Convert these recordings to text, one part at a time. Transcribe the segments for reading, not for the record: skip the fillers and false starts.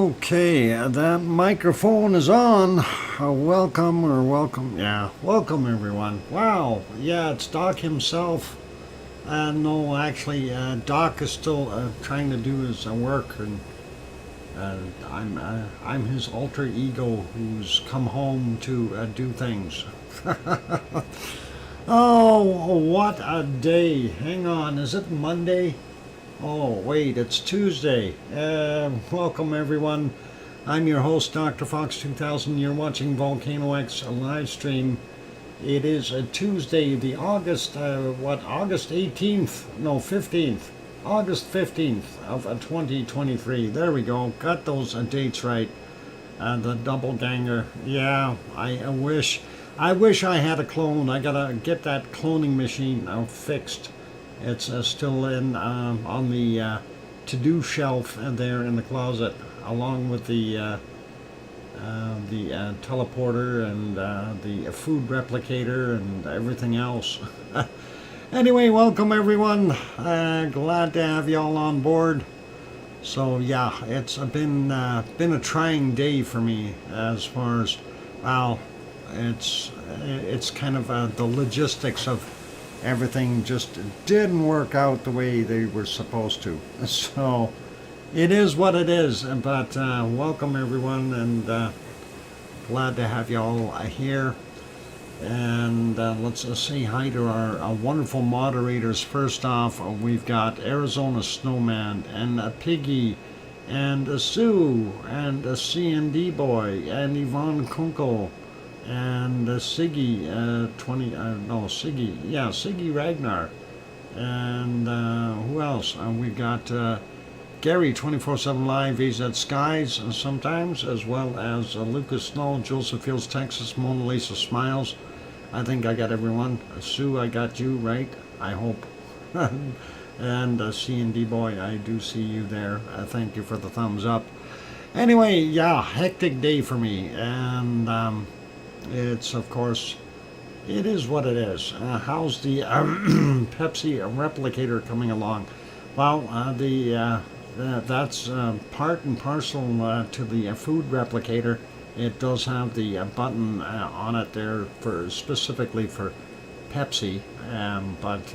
Okay, that microphone is on. Welcome everyone. Wow, yeah, it's Doc himself. No, actually, Doc is still trying to do his work, and I'm his alter ego who's come home to do things. Oh, what a day! Hang on, is it Monday? Oh, wait, it's Tuesday. Welcome, everyone. I'm your host, DrFox2000. You're watching VolcanoX live stream. It is a Tuesday, the August 18th? No, 15th. August 15th of 2023. There we go. Got those dates right. The double ganger. Yeah, I wish I had a clone. I gotta get that cloning machine fixed. It's still in on the to-do shelf there in the closet, along with the teleporter and the food replicator and everything else. Anyway, welcome everyone. Glad to have you all on board. So yeah, it's been a trying day for me as far as, well, it's kind of the logistics of everything just didn't work out the way they were supposed to. So it is what it is. But welcome everyone, and glad to have you all here. And let's say hi to our wonderful moderators. First off, we've got Arizona Snowman and Piggy and Sue and C&D Boy and Yvonne Kunkel and Siggy Siggy Ragnar, and who else? We've got Gary 24/7 Live. He's at Skies sometimes, as well as Lucas Snow, Joseph Fields, Texas, Mona Lisa Smiles. I think I got everyone. Sue, I got you right, I hope. And C&D Boy, I do see you there. Thank you for the thumbs up. Anyway, yeah, hectic day for me, and it's, of course, it is what it is. How's the Pepsi replicator coming along? Well, that's part and parcel to the food replicator. It does have the button on it there for specifically for Pepsi, but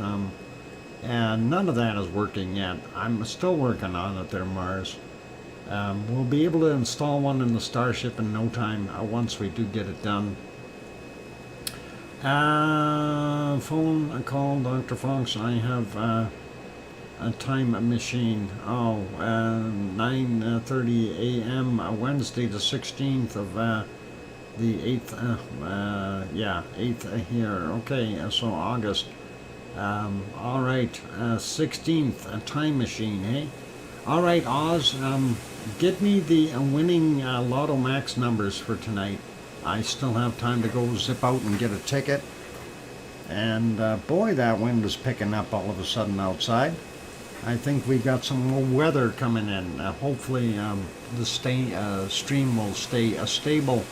none of that is working yet. I'm still working on it there, Mars. We'll be able to install one in the Starship in no time once we do get it done. Phone call, Dr. Fox. I have a time machine. 9:30 a.m. Wednesday the 16th of the 8th. 8th here. Okay, so August. All right, 16th time machine. Hey. All right, Oz. Get me the winning Lotto Max numbers for tonight. I still have time to go zip out and get a ticket. And boy, that wind is picking up all of a sudden outside. I think we got some more weather coming in. Hopefully the stream will stay stable,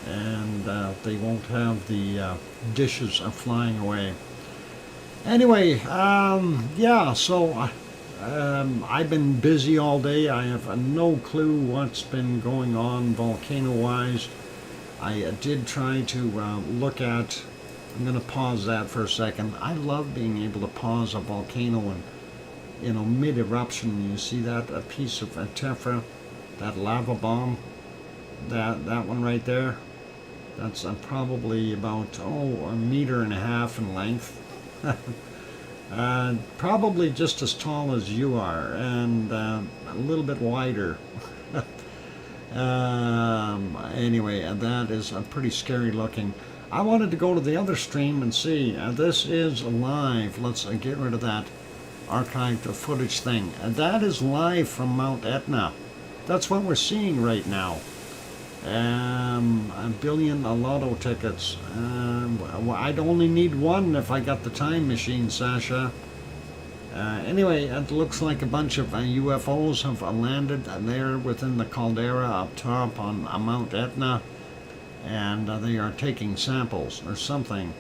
and they won't have the dishes flying away. Anyway, yeah, so I've been busy all day. I have no clue what's been going on volcano-wise. I did try to look at, I'm going to pause that for a second. I love being able to pause a volcano and, mid-eruption. You see that, a piece of tephra, that lava bomb, that one right there? That's probably about, a meter and a half in length. Probably just as tall as you are, and a little bit wider. Anyway, that is pretty scary looking. I wanted to go to the other stream and see. This is live. Let's get rid of that archived footage thing. That is live from Mount Etna. That's what we're seeing right now. A billion lotto tickets. I'd only need one if I got the time machine, Sasha. Anyway, it looks like a bunch of UFOs have landed there within the caldera up top on Mount Etna, and they are taking samples or something.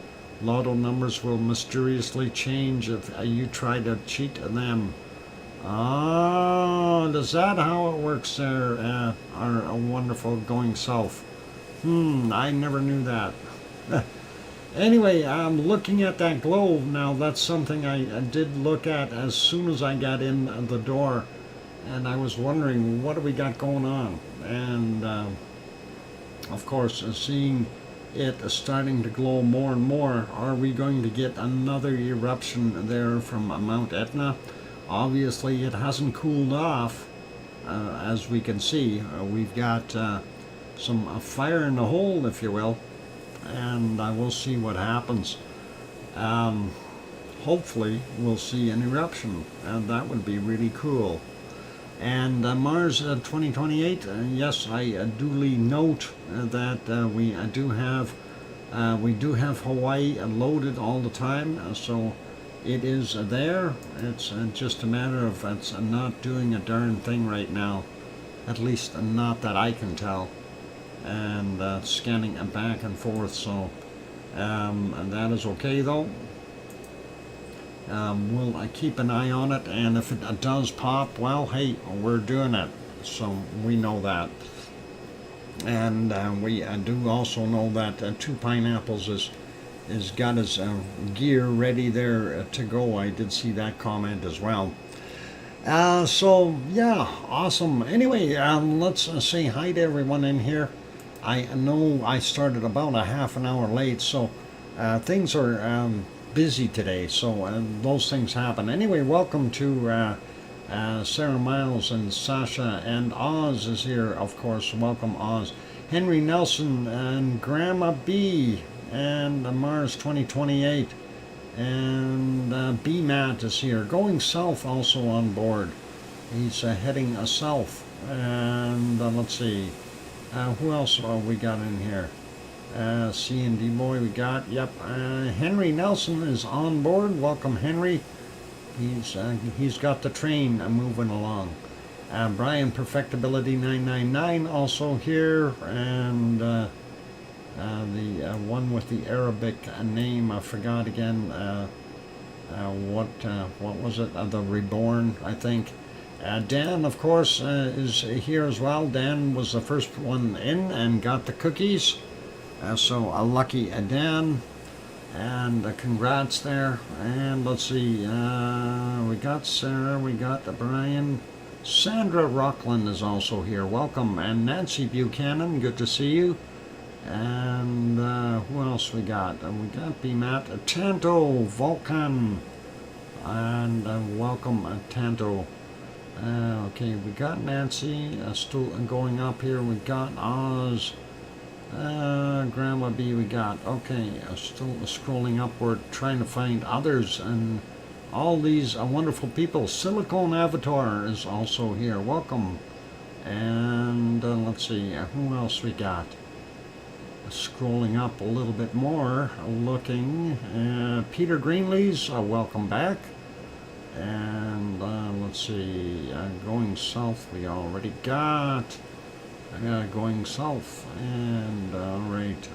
Lotto numbers will mysteriously change if you try to cheat them. Oh, is that how it works there? Our wonderful going south. I never knew that. Anyway, I'm looking at that globe now. That's something I did look at as soon as I got in the door, and I was wondering what do we got going on. And of course, seeing it starting to glow more and more, are we going to get another eruption there from Mount Etna? Obviously, it hasn't cooled off, as we can see. We've got some fire in the hole, if you will, and we'll see what happens. Hopefully, we'll see an eruption, and that would be really cool. And Mars 2028, yes, I duly note that we do have Hawaii loaded all the time, so it is there. It's just a matter of it's not doing a darn thing right now, at least not that I can tell, and scanning back and forth. So and that is okay though. We'll keep an eye on it, and if it does pop, well, hey, we're doing it, so we know that. And we do also know that Two Pineapples is got his gear ready there to go. I did see that comment as well. So yeah, awesome. Anyway, let's say hi to everyone in here. I know I started about a half an hour late, so things are busy today, so those things happen. Anyway, welcome to Sarah Miles and Sasha, and Oz is here, of course. Welcome, Oz. Henry Nelson and Grandma B and Mars 2028, and B Matt is here. Going south also on board. He's heading south. And let's see, who else we got in here? C&D boy we got, yep. Henry Nelson is on board. Welcome, Henry. He's got the train moving along. Brian Perfectability 999 also here, and the one with the Arabic name, I forgot again. What was it? The Reborn, I think. Dan, of course, is here as well. Dan was the first one in and got the cookies. So a lucky Dan, and congrats there. And let's see, we got Sarah, we got Brian. Sandra Rockland is also here. Welcome. And Nancy Buchanan, good to see you. And who else we got? We got BMAT, Tanto, Volcan, and welcome, Tanto. Okay, we got Nancy still going up here. We got Oz. Grandma B we got. Okay, still scrolling upward, trying to find others, and all these wonderful people. Silicone Avatar is also here. Welcome. And let's see, who else we got? Scrolling up a little bit more, looking. Peter Greenlees, welcome back. And let's see, going south we already got. Going south, and alright,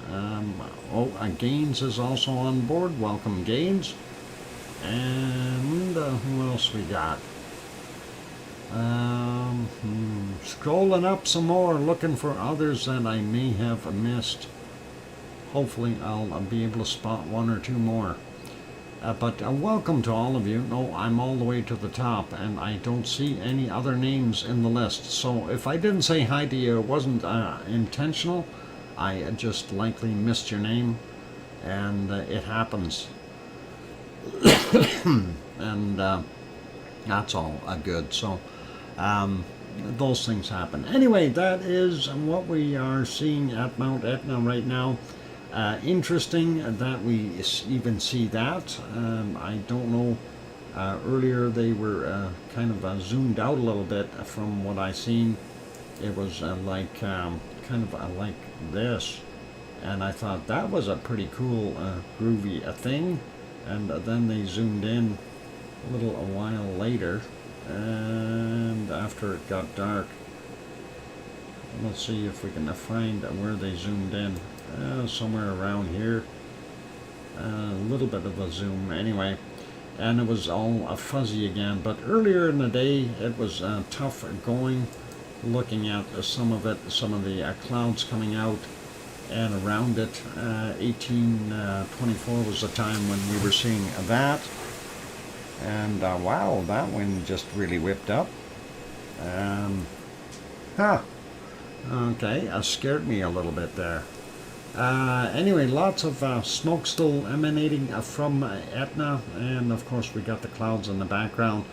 Gaines is also on board. Welcome, Gaines. And who else we got? Scrolling up some more, looking for others that I may have missed. Hopefully I'll be able to spot one or two more. But welcome to all of you. No, I'm all the way to the top, and I don't see any other names in the list. So if I didn't say hi to you, it wasn't intentional. I just likely missed your name, and it happens. And that's all good. So those things happen. Anyway, that is what we are seeing at Mount Etna right now. Interesting that we even see that. I don't know. Earlier they were kind of zoomed out a little bit from what I seen. It was like kind of like this, and I thought that was a pretty cool, groovy thing. And then they zoomed in a while later, and after it got dark. Let's see if we can find where they zoomed in. Somewhere around here. A little bit of a zoom anyway. and it was all fuzzy again. But earlier in the day, it was tough going, looking at some of the clouds coming out and around it. 1824 was the time when we were seeing that. And wow, that wind just really whipped up. Okay, scared me a little bit there. Anyway, lots of smoke still emanating from Etna, and of course we got the clouds in the background.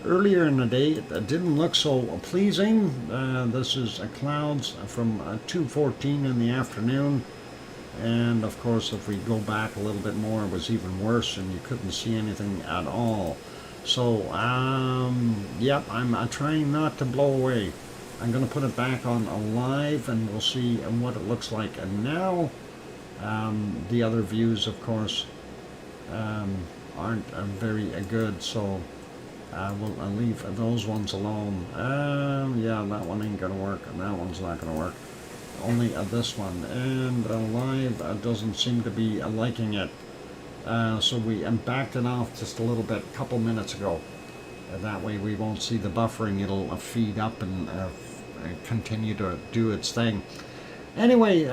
Earlier in the day, it didn't look so pleasing. This is clouds from 2:14 in the afternoon, and of course if we go back a little bit more, it was even worse, and you couldn't see anything at all. So, yep, I'm trying not to blow away. I'm going to put it back on live, and we'll see what it looks like. And now, the other views, of course, aren't very good, so we'll leave those ones alone. Yeah, that one ain't going to work, and that one's not going to work. Only this one. And live doesn't seem to be liking it. So we backed it off just a little bit, a couple minutes ago. That way we won't see the buffering. It'll feed up and continue to do its thing. Anyway,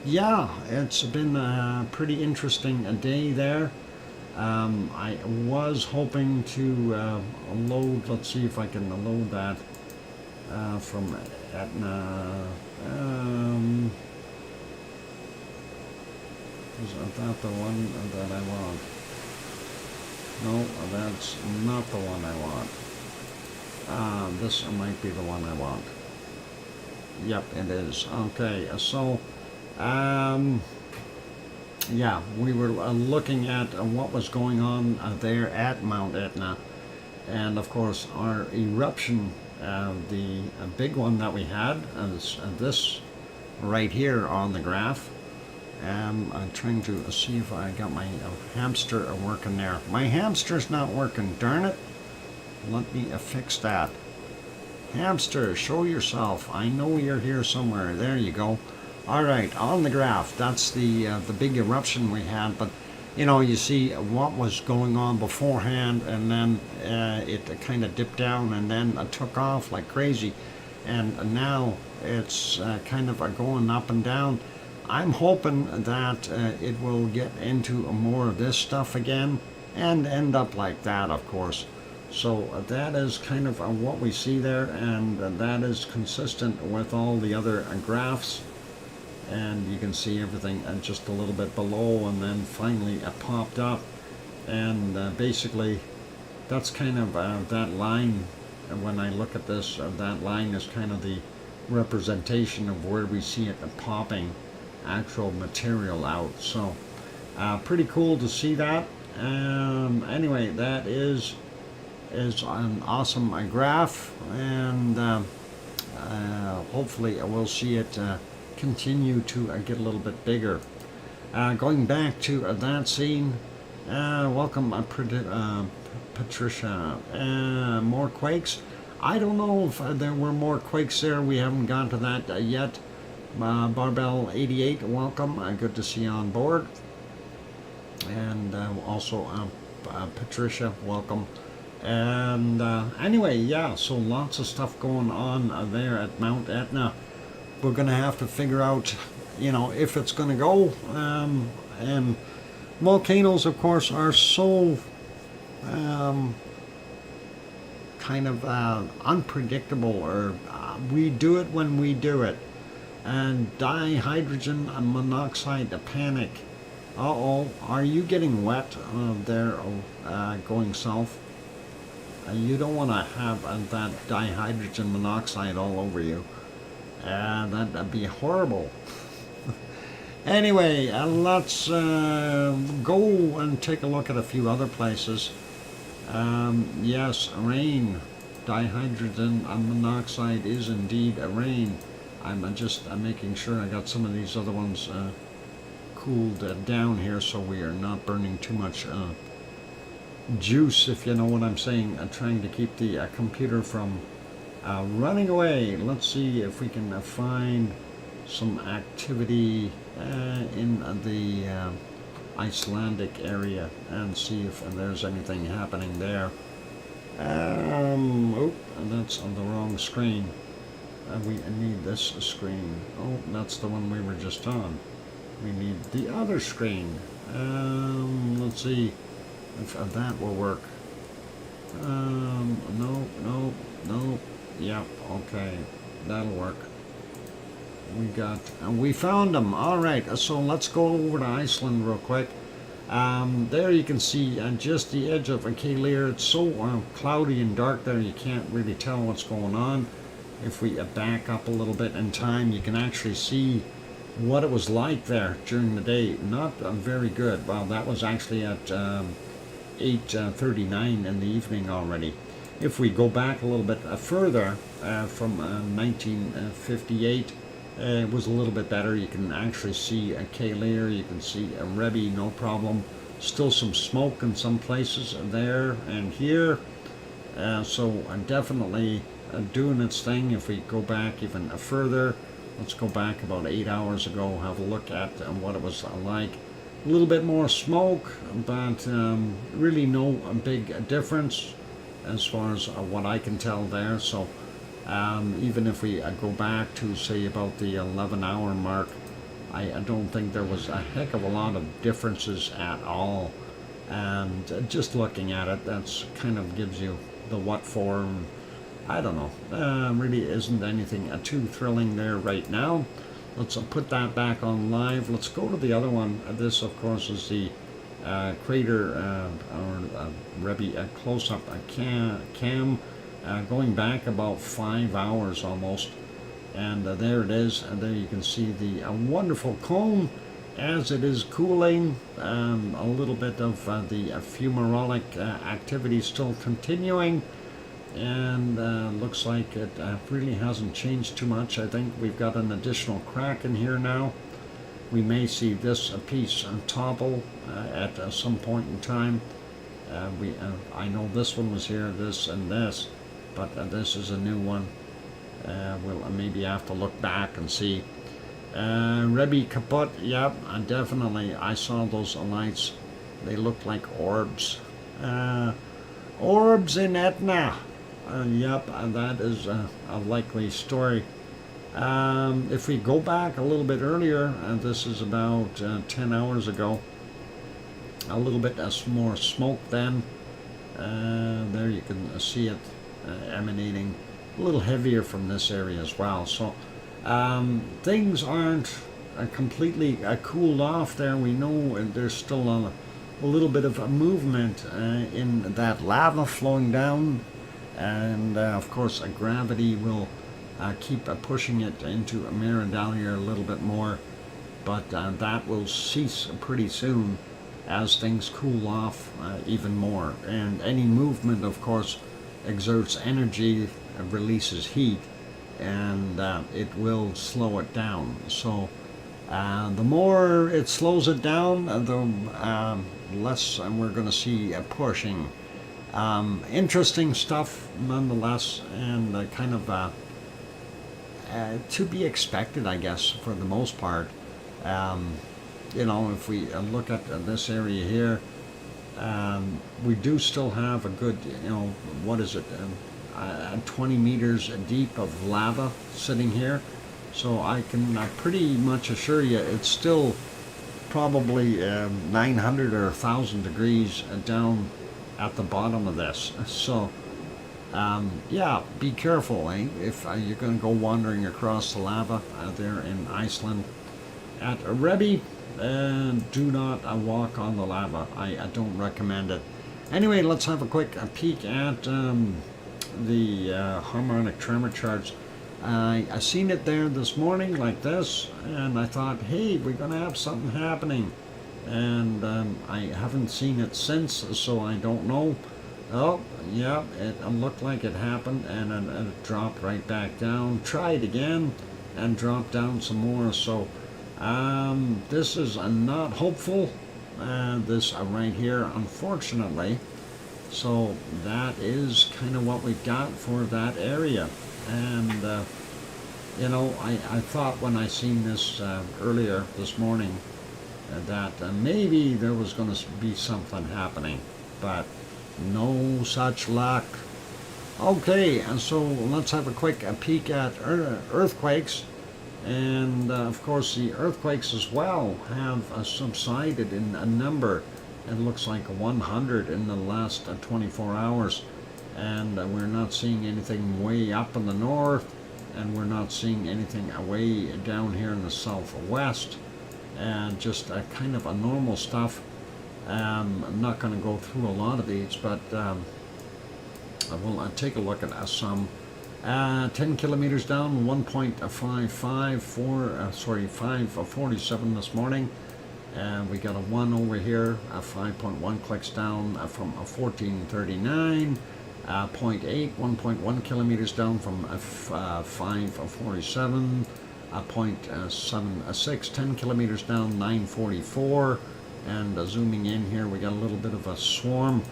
yeah, it's been a pretty interesting day there. I was hoping to load, let's see if I can load that from Etna. Is that the one that I want? No, that's not the one I want. This might be the one I want. Yep, it is. Okay, so, yeah, we were looking at what was going on there at Mount Etna. And, of course, our eruption, the big one that we had, is this right here on the graph. I'm trying to see if I got my hamster working there. My hamster's not working, darn it. Let me fix that. Hamster, show yourself. I know you're here somewhere. There you go. All right, on the graph, that's the big eruption we had. But, you know, you see what was going on beforehand, and then it kind of dipped down and then took off like crazy. And now it's kind of going up and down. I'm hoping that it will get into more of this stuff again and end up like that, of course. So that is kind of what we see there, and that is consistent with all the other graphs. And you can see everything just a little bit below, and then finally it popped up. And basically, that's kind of that line. When I look at this, that line is kind of the representation of where we see it popping actual material out. So pretty cool to see that. Anyway, that is an awesome graph, and hopefully we'll see it continue to get a little bit bigger. Going back to that scene, welcome Patricia. More quakes. I don't know if there were more quakes there. We haven't gone to that yet. Barbell88, welcome. Good to see you on board. And also Patricia, welcome. And anyway, yeah, so lots of stuff going on there at Mount Etna. We're going to have to figure out, you know, if it's going to go. And volcanoes, of course, are so kind of unpredictable, or we do it when we do it. And dihydrogen monoxide panic. Uh-oh, are you getting wet there going south? You don't want to have that dihydrogen monoxide all over you. That'd be horrible. Anyway, let's go and take a look at a few other places. Yes, rain. Dihydrogen monoxide is indeed a rain. I'm just making sure I got some of these other ones cooled down here, so we are not burning too much juice, if you know what I'm saying. I'm trying to keep the computer from running away. Let's see if we can find some activity in the Icelandic area and see if there's anything happening there. Oop, that's on the wrong screen. We need this screen. Oh, that's the one we were just on. We need the other screen. Let's see if that will work. No. Yep, okay, that'll work. We found them. All right, so let's go over to Iceland real quick. There you can see just the edge of a Keilir. It's so cloudy and dark there, you can't really tell what's going on. If we back up a little bit in time, you can actually see what it was like there during the day. Not very good. Well, that was actually at 8:39 in the evening already. If we go back a little bit further, from 1958, it was a little bit better. You can actually see a Keilir, you can see a Rebbe, no problem. Still some smoke in some places there and here. So definitely doing its thing. If we go back even further, let's go back about 8 hours ago, have a look at what it was like. A little bit more smoke, but really no big difference as far as what I can tell there. So even if we go back to say about the 11-hour mark, I don't think there was a heck of a lot of differences at all. And just looking at it, that's kind of gives you the what for. I don't know, really isn't anything too thrilling there right now. Let's put that back on live. Let's go to the other one. This, of course, is the crater or Rebbe close-up cam going back about 5 hours almost. And there it is. And there you can see the wonderful cone as it is cooling. A little bit of the fumarolic activity still continuing. And looks like it really hasn't changed too much. I think we've got an additional crack in here now. We may see this piece topple at some point in time. I know this one was here, this and this, but this is a new one. We'll maybe have to look back and see. Rebbe kaput, yep, definitely. I saw those lights. They looked like orbs. Orbs in Etna. Yep, that is a likely story. If we go back a little bit earlier, this is about 10 hours ago, a little bit more smoke then. There you can see it emanating a little heavier from this area as well. So things aren't completely cooled off there. We know there's still a little bit of a movement in that lava flowing down. And of course gravity will keep pushing it into Meridalia a little bit more, but that will cease pretty soon as things cool off even more. And any movement, of course, exerts energy, releases heat, and it will slow it down. So the more it slows it down, the less we're going to see pushing. Interesting stuff nonetheless, and kind of to be expected, I guess, for the most part. You know, if we look at this area here, we do still have a good, you know, what is it, 20 meters deep of lava sitting here. So I can pretty much assure you it's still probably 900 or 1,000 degrees down at the bottom of this. So yeah, be careful, if you're going to go wandering across the lava there in Iceland. At Rebbe, do not walk on the lava. I don't recommend it. Anyway, let's have a quick peek at the harmonic tremor charts. I seen it there this morning like this, and I thought, hey, we're going to have something happening. And I haven't seen it since, so I don't know. Oh, yeah, it looked like it happened, and it dropped right back down. Tried again, and dropped down some more. So this is not hopeful, this right here, unfortunately. So that is kind of what we've got for that area. And you know, I thought when I seen this earlier this morning, that maybe there was going to be something happening, but no such luck. Okay, and so let's have a quick peek at earthquakes. And of course, the earthquakes as well have subsided in a number. It looks like 100 in the last 24 hours. And we're not seeing anything way up in the north, and we're not seeing anything way down here in the southwest. And just kind of a normal stuff. I'm not going to go through a lot of these, but I will take a look at some. 10 kilometers down, 547 this morning. We got a 1 over here, 5.1 clicks down from 1439. 0.8, 1.1 kilometers down from 547. 0.76, 10 kilometers down, 944. And zooming in here, we got a little bit of a swarm.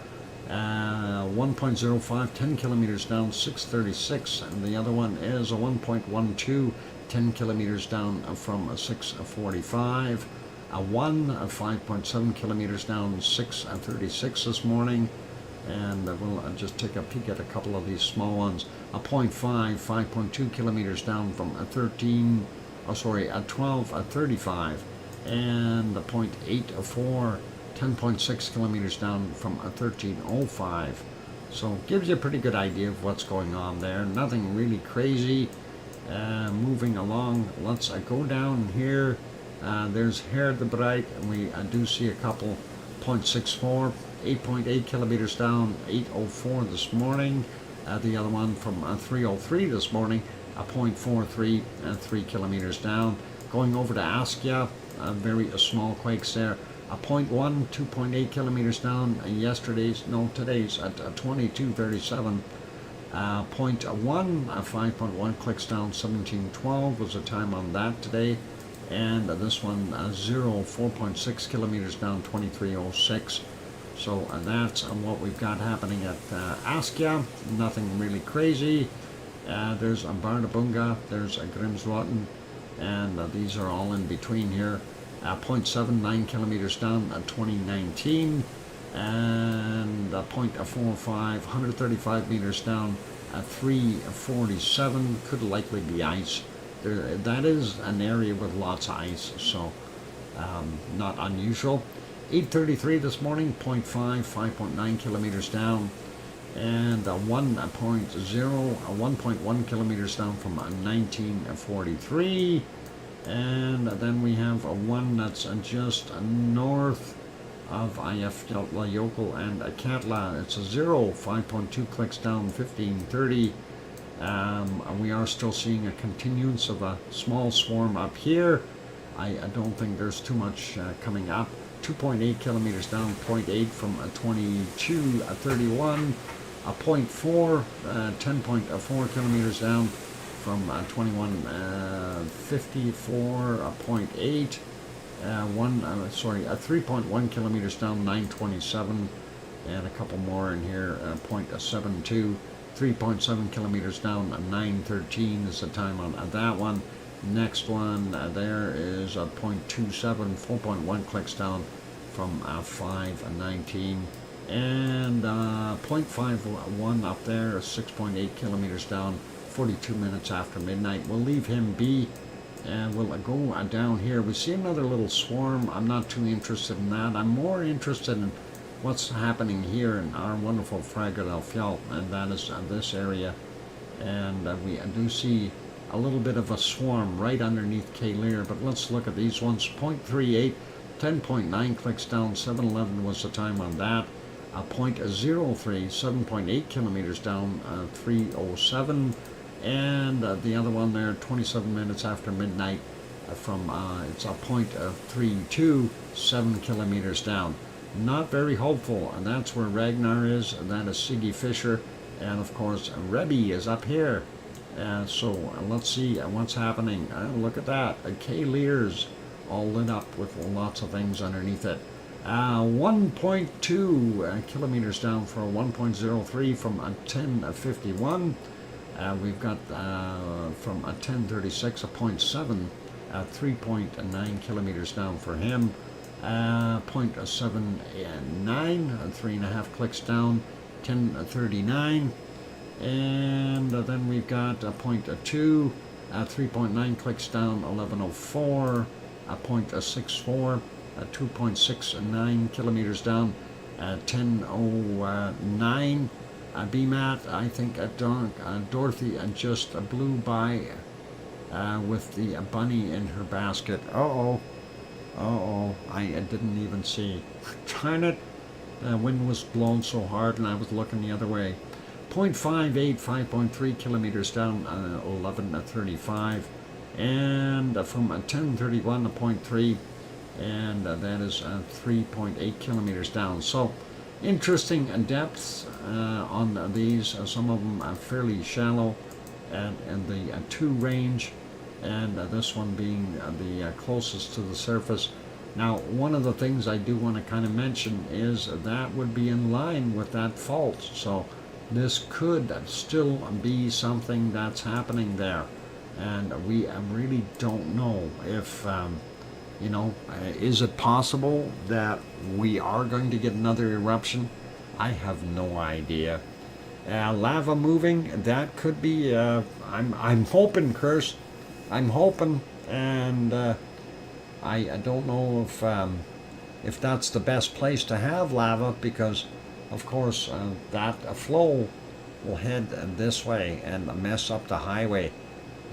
1.05, 10 kilometers down, 636, and the other one is a 1.12, 10 kilometers down from 645. A 5.7 kilometers down, 636 this morning. And we'll just take a peek at a couple of these small ones. A 0.5, 5.2 kilometers down from 1235. And a 0.84, 10.6 kilometers down from 1305. So gives you a pretty good idea of what's going on there. Nothing really crazy. Moving along, let's go down here. There's Herdebreit, and we do see a couple. 0.64, 8.8 kilometers down, 804 this morning. The other one from 303 this morning, a 0.43, 3 kilometers down. Going over to Askia, very small quakes there. A 0.1, 2.8 kilometers down. Today's at 2237. 0.1, 5.1 clicks down, 1712 was the time on that today. And this one, 4.6 kilometers down, 2306. So that's what we've got happening at Askia. Nothing really crazy. There's Bardabunga, there's Grimsvotn, and these are all in between here. 0.79 kilometers down, 2019, and 0.45, 135 meters down, 347. Could likely be ice. That is an area with lots of ice, so not unusual. 8:33 this morning, 0.5, 5.9 kilometers down, and 1.1 kilometers down from 1943. And then we have a one that's just north of Eyjafjallajökull and Katla. It's a 5.2 clicks down, 1530. We are still seeing a continuance of a small swarm up here. I don't think there's too much coming up. 2.8 kilometers down, 0.8 from 2231. A 0.4, 10.4 kilometers down from 2154. A 0.8, 3.1 kilometers down, 927, and a couple more in here. 0.72. 3.7 kilometers down, 913 is the time on that one. Next one there is a 0.27, 4.1 clicks down from 519. And 0.51 up there, 6.8 kilometers down, 42 minutes after midnight. We'll leave him be, and we'll go down here. We see another little swarm. I'm not too interested in that. I'm more interested in what's happening here in our wonderful Fagradalfjall, and that is this area. And we do see a little bit of a swarm right underneath Kaleer, but let's look at these ones. 0.38, 10.9 clicks down, 711 was the time on that. 0.03, 7.8 kilometers down, 307. And the other one there, 27 minutes after midnight, from it's a 0.32, 7 kilometers down. Not very hopeful, and that's where Ragnar is, and that is Siggy Fisher, and of course Rebbe is up here. So let's see what's happening. Look at that, Kaleer's all lit up with lots of things underneath it. 1.2 kilometers down for a 1.03 from 1051. We've got from 1036 a 0.7, 3.9 kilometers down for him. 0.79, 3.5 clicks down, 1039. And then we've got 0.2, 3.9 clicks down, 1104, 0.64, 2.69 kilometers down, 1009. BMAT, I think Dorothy just blew by with the bunny in her basket. I didn't even see. Darn it, the wind was blowing so hard and I was looking the other way. 0.58, 5.3 kilometers down, 1135, and from 1031 to 0.3, and that is 3.8 kilometers down. So interesting depths on these. Some of them are fairly shallow, and the 2 range, and this one being the closest to the surface. Now, one of the things I do want to kind of mention is that would be in line with that fault. So this could still be something that's happening there, and we really don't know if is it possible that we are going to get another eruption? I have no idea. Lava moving, that could be. I'm hoping, Kirst. I'm hoping, and I don't know if that's the best place to have lava, because of course that flow will head this way and mess up the highway.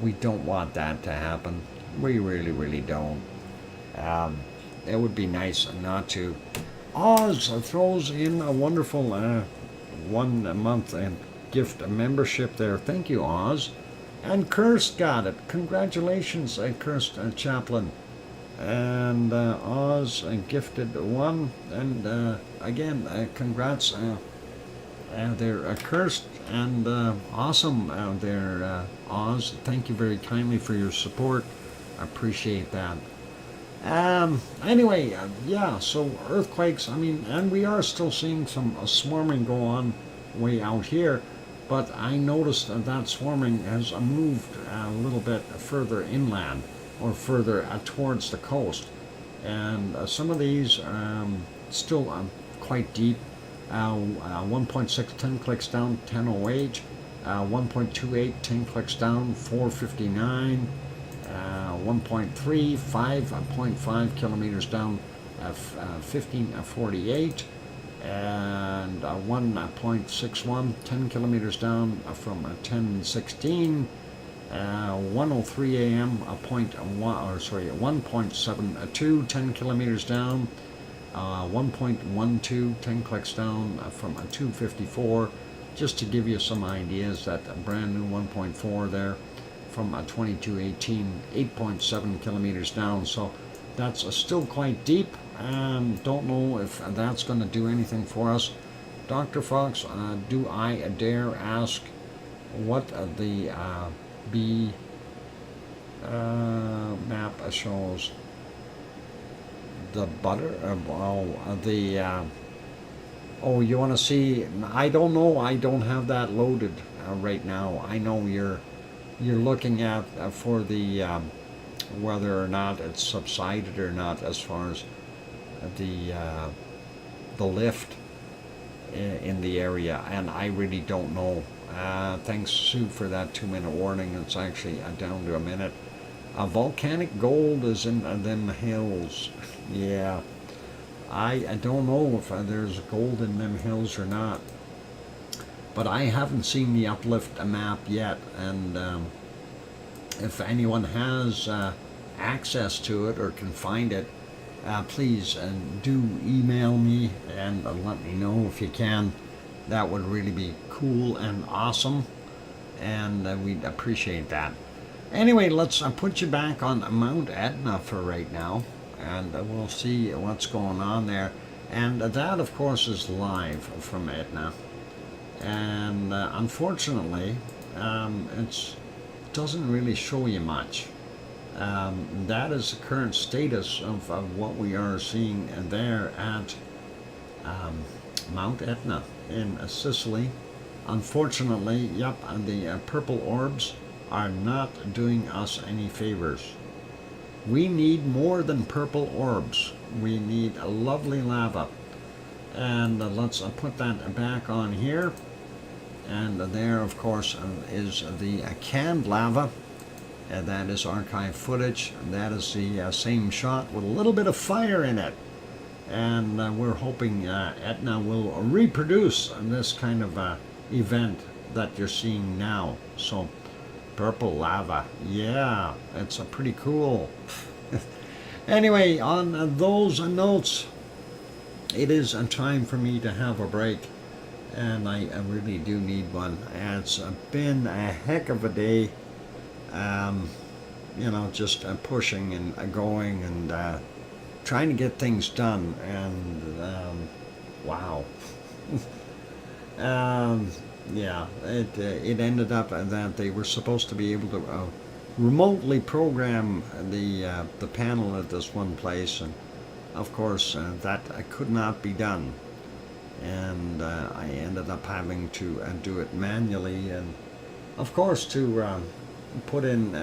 We don't want that to happen. We really don't. It would be nice not to. Oz throws in a wonderful 1 month gift membership there. Thank you, Oz. And Kirst got it. Congratulations, Kirst Chaplin. And Oz gifted 1. And again, congrats there, Kirst. And awesome there, Oz. Thank you very kindly for your support. I appreciate that. Anyway, yeah, so earthquakes, and we are still seeing some swarming go on way out here, but I noticed that swarming has moved a little bit further inland, or further towards the coast, and some of these still quite deep. 1.6, 10 clicks down, 1008, 1.28, 10 clicks down, 459, 1.3, 5.5 kilometers down, 1548, and 1.61, 10 kilometers down from 1016, 1:03 a.m. 1.72, 10 kilometers down, 1.12, 10 clicks down from 254, just to give you some ideas. That brand new 1.4 there from 2218, 8.7 kilometers down. So that's still quite deep, and don't know if that's going to do anything for us. Dr. Fox, do I dare ask what the B map shows? The butter? Oh, you want to see? I don't know. I don't have that loaded right now. I know you're looking at for the whether or not it's subsided or not, as far as the lift in the area, and I really don't know. Thanks, Sue, for that 2-minute warning. It's actually down to a minute. Volcanic gold is in them hills. Yeah, I don't know if there's gold in them hills or not, but I haven't seen the uplift map yet, and if anyone has access to it or can find it, please do email me and let me know if you can. That would really be cool and awesome, and we'd appreciate that. Anyway, let's put you back on Mount Etna for right now, and we'll see what's going on there. And that, of course, is live from Etna. And unfortunately, it doesn't really show you much. That is the current status of what we are seeing there at Mount Etna in Sicily. Unfortunately, yep, the purple orbs are not doing us any favors. We need more than purple orbs. we need a lovely lava. And let's put that back on here. And there, of course, is the canned lava. That is archive footage. That is the same shot with a little bit of fire in it. And we're hoping Etna will reproduce this kind of event that you're seeing now. So, purple lava, yeah, it's pretty cool. Anyway, on those notes, it is time for me to have a break, and I really do need one. It's been a heck of a day, you know, just pushing and going and trying to get things done, and wow. Yeah, it ended up that they were supposed to be able to remotely program the panel at this one place, and of course that could not be done, and I ended up having to do it manually, and of course to put in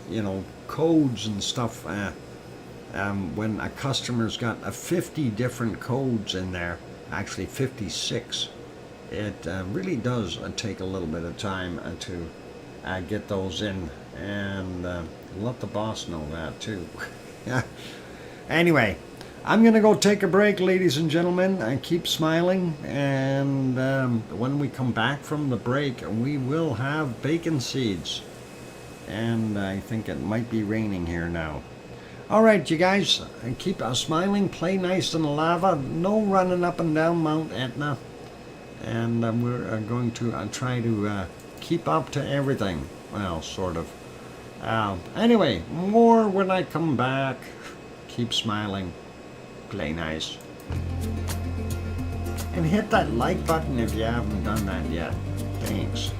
you know, codes and stuff. When a customer's got 50 different codes in there, actually 56, it really does take a little bit of time to get those in, and let the boss know that too. Anyway, I'm gonna go take a break, ladies and gentlemen. Keep smiling, and when we come back from the break, we will have bacon seeds, and I think it might be raining here now. Alright, you guys, keep smiling, play nice in the lava, no running up and down Mount Etna, and we're going to try to keep up to everything. Well, sort of. Anyway, more when I come back. Keep smiling, play nice, and hit that like button if you haven't done that yet. Thanks.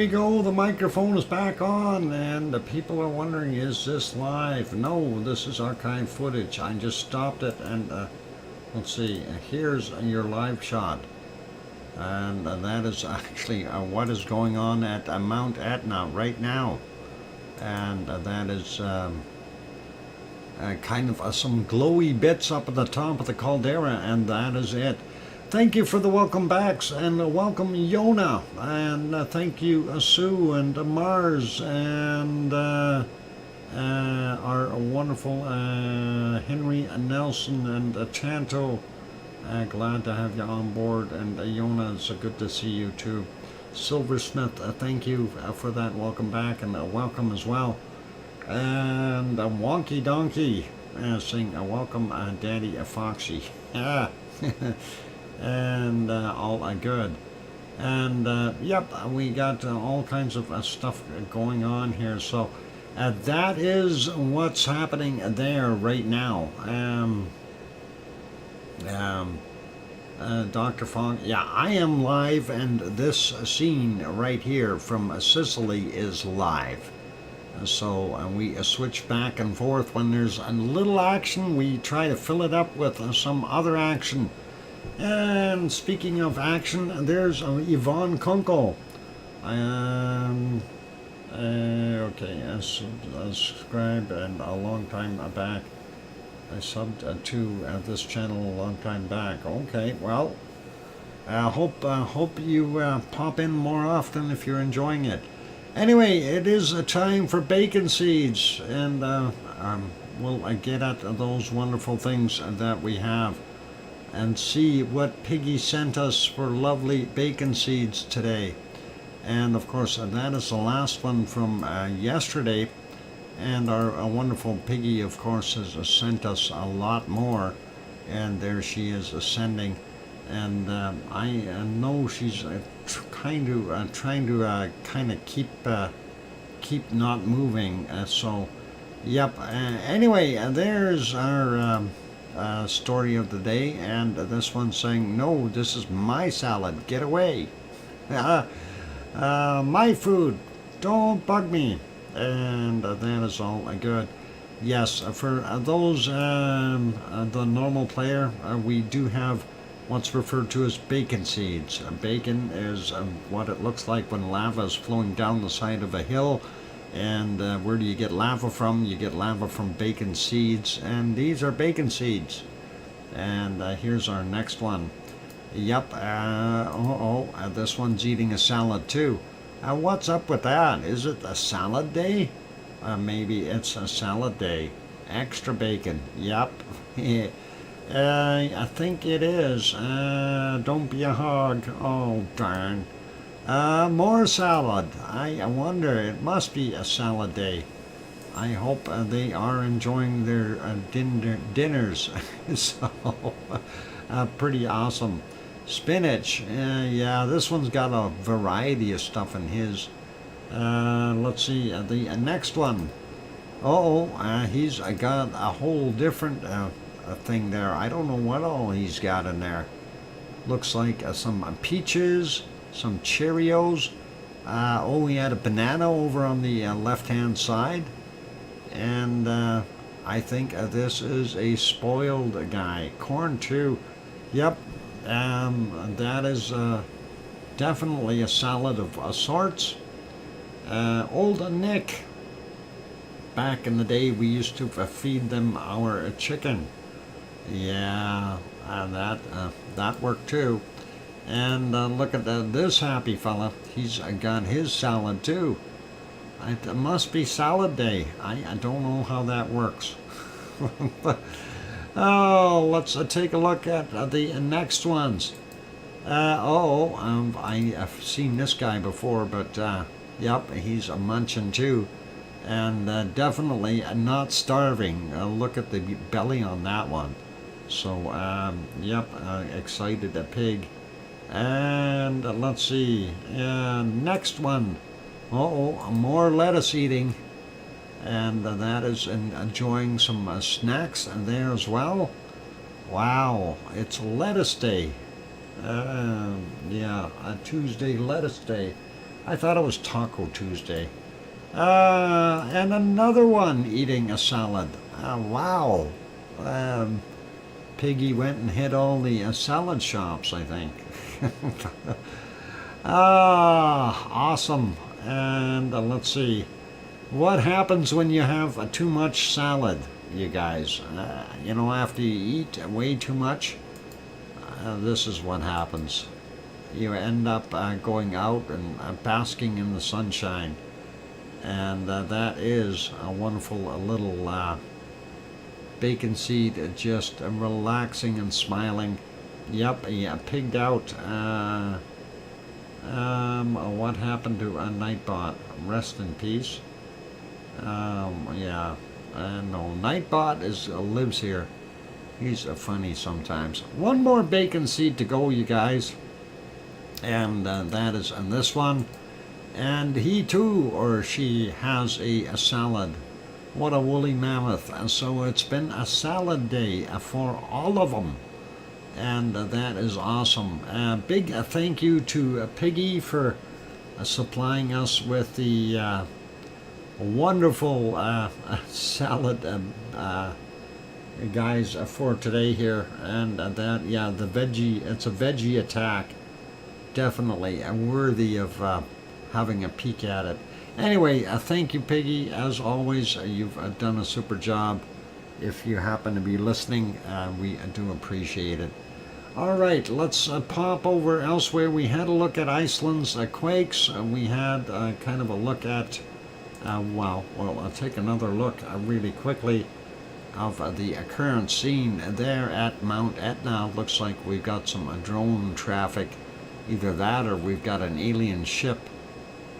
we go. The microphone is back on, and the people are wondering, is this live? No, this is archive footage. I just stopped it, and let's see. Here's your live shot, and that is actually what is going on at Mount Etna right now, and that is kind of some glowy bits up at the top of the caldera, and that is it. Thank you for the welcome backs, and welcome Yona, and thank you Sue and Mars, and our wonderful Henry Nelson and Chanto. Glad to have you on board, and Yona, it's good to see you too. Silversmith, thank you for that welcome back, and welcome as well. And Wonky Donkey saying welcome Daddy Foxy. Yeah. And all good. And yep, we got all kinds of stuff going on here. So that is what's happening there right now. Dr. Fong, yeah, I am live, and this scene right here from Sicily is live. So we switch back and forth. When there's a little action, we try to fill it up with some other action. And speaking of action, there's Yvonne Kunkel. Okay, subscribe, and a long time back. I subbed to this channel a long time back. Okay, well, hope you pop in more often if you're enjoying it. Anyway, it is a time for bacon seeds, and we'll get at those wonderful things that we have, and see what Piggy sent us for lovely bacon seeds today. And of course, that is the last one from yesterday, and our wonderful Piggy, of course, has sent us a lot more, and there she is sending. And I know she's trying to kind of keep not moving. So, yep. Anyway, there's our story of the day, and this one's saying, "No, this is my salad. Get away! My food. Don't bug me." And that is all good. Yes, for those the normal player, we do have what's referred to as bacon seeds. Bacon is what it looks like when lava is flowing down the side of a hill. And where do you get lava from? You get lava from bacon seeds, and these are bacon seeds. And here's our next one. Yep, this one's eating a salad too. What's up with that? Is it a salad day? Maybe it's a salad day. Extra bacon. Yep. I think it is. Don't be a hog. Oh, darn. More salad. I wonder, it must be a salad day. I hope they are enjoying their dinners. So, pretty awesome. Spinach. Yeah, this one's got a variety of stuff in his. Let's see, the next one. He's got a whole different thing there. I don't know what all he's got in there. Looks like some peaches, some Cheerios. We had a banana over on the left-hand side. And I think this is a spoiled guy. Corn too. Yep. That is definitely a salad of sorts. Old Nick. Back in the day, we used to feed them our chicken. Yeah, that worked too. And look at this happy fella. He's got his salad too. It must be salad day. I don't know how that works. Let's take a look at the next ones. I've seen this guy before, but yep, he's a munching too. And definitely not starving. Look at the belly on that one. So, yep, excited a pig. And let's see, next one. More lettuce eating. And that is enjoying some snacks there as well. Wow, it's lettuce day. Yeah, a Tuesday lettuce day. I thought it was Taco Tuesday. And another one eating a salad. Wow. Piggy went and hit all the salad shops, I think. Awesome. And let's see. What happens when you have too much salad, you guys? You know, after you eat way too much, this is what happens. You end up going out and basking in the sunshine. And that is a wonderful little bacon seed, just relaxing and smiling. Yep, yeah, pigged out. What happened to a Nightbot? Rest in peace. Yeah, no, Nightbot lives here. He's funny sometimes. One more bacon seed to go, you guys. And that is on this one. And he too, or she, has a salad. What a woolly mammoth. So it's been a salad day for all of them. And that is awesome. Big thank you to Piggy for supplying us with the wonderful salad guys for today here. And that, yeah, the veggie, it's a veggie attack. Definitely worthy of having a peek at it. Anyway, thank you, Piggy. As always, you've done a super job. If you happen to be listening, we do appreciate it. All right, let's pop over elsewhere. We had a look at Iceland's quakes. We had kind of a look at, well, I'll take another look really quickly of the current scene there at Mount Etna. Looks like we've got some drone traffic. Either that or we've got an alien ship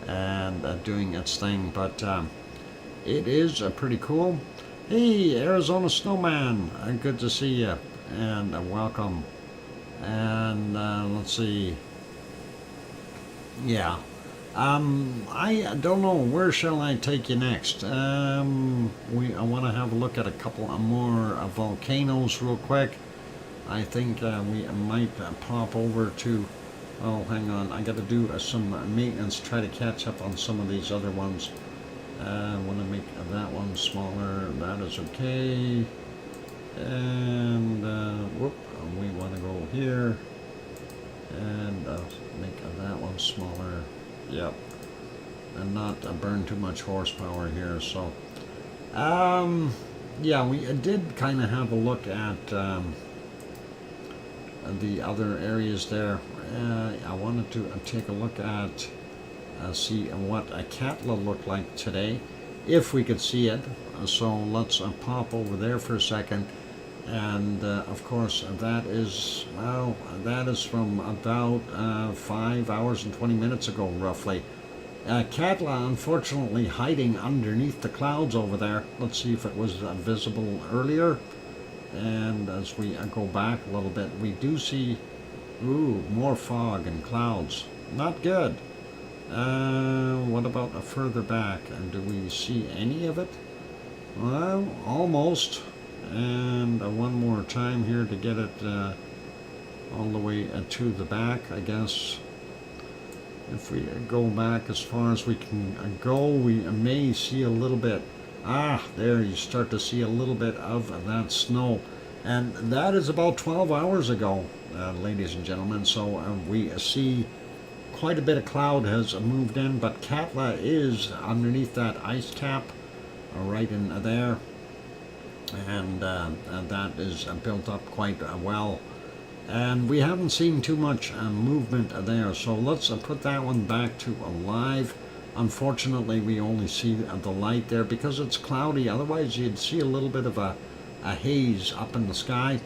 and doing its thing, but it is pretty cool. Hey, Arizona Snowman, good to see you, and welcome. And let's see. Yeah. I don't know, where shall I take you next? I want to have a look at a couple more volcanoes real quick. I think we might pop over to, oh, hang on, I got to do some maintenance, try to catch up on some of these other ones. I want to make that one smaller, that is okay. And, whoop, we want to go here, and make that one smaller, yep, and not burn too much horsepower here, so, yeah, we did kind of have a look at, the other areas there. I wanted to take a look at, see what a Katla looked like today, if we could see it. So let's pop over there for a second. And of course, that is, well, that is from about 5 hours and 20 minutes ago, roughly. Katla, unfortunately, hiding underneath the clouds over there. Let's see if it was visible earlier. And as we go back a little bit, we do see, ooh, more fog and clouds. Not good. What about further back? And do we see any of it? Well, almost. And one more time here to get it all the way to the back, I guess. If we go back as far as we can go, we may see a little bit. Ah, there you start to see a little bit of that snow. And that is about 12 hours ago, ladies and gentlemen. So we see quite a bit of cloud has moved in, but Katla is underneath that ice cap, right in there. And that is built up quite well. And we haven't seen too much movement there. So let's put that one back to alive. Unfortunately, we only see the light there because it's cloudy. Otherwise, you'd see a little bit of a haze up in the sky.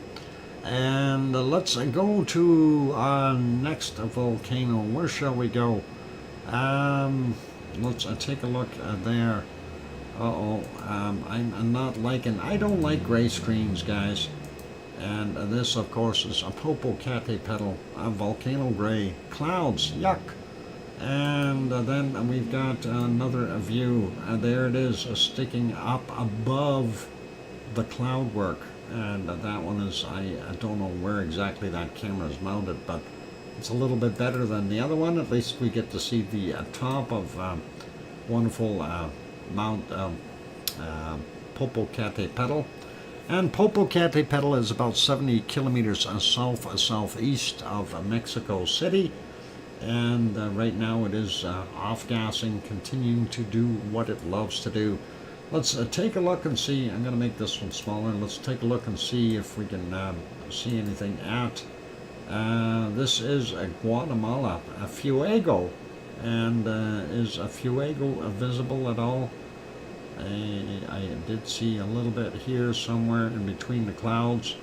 And let's go to our next volcano. Where shall we go? Let's take a look there. I'm not liking, I don't like gray screens, guys. And this, of course, is a Popocatépetl, a volcano gray. Clouds, yuck. And then we've got another view. There it is, sticking up above the cloud work. And that one is, I don't know where exactly that camera is mounted, but it's a little bit better than the other one. At least we get to see the top of wonderful Mount Popocatépetl. And Popocatépetl is about 70 kilometers southeast of Mexico City. And right now it is off-gassing, continuing to do what it loves to do. Let's take a look and see. I'm going to make this one smaller. Let's take a look and see if we can see anything at. This is Guatemala, a Fuego. And is a Fuego visible at all? I did see a little bit here somewhere in between the clouds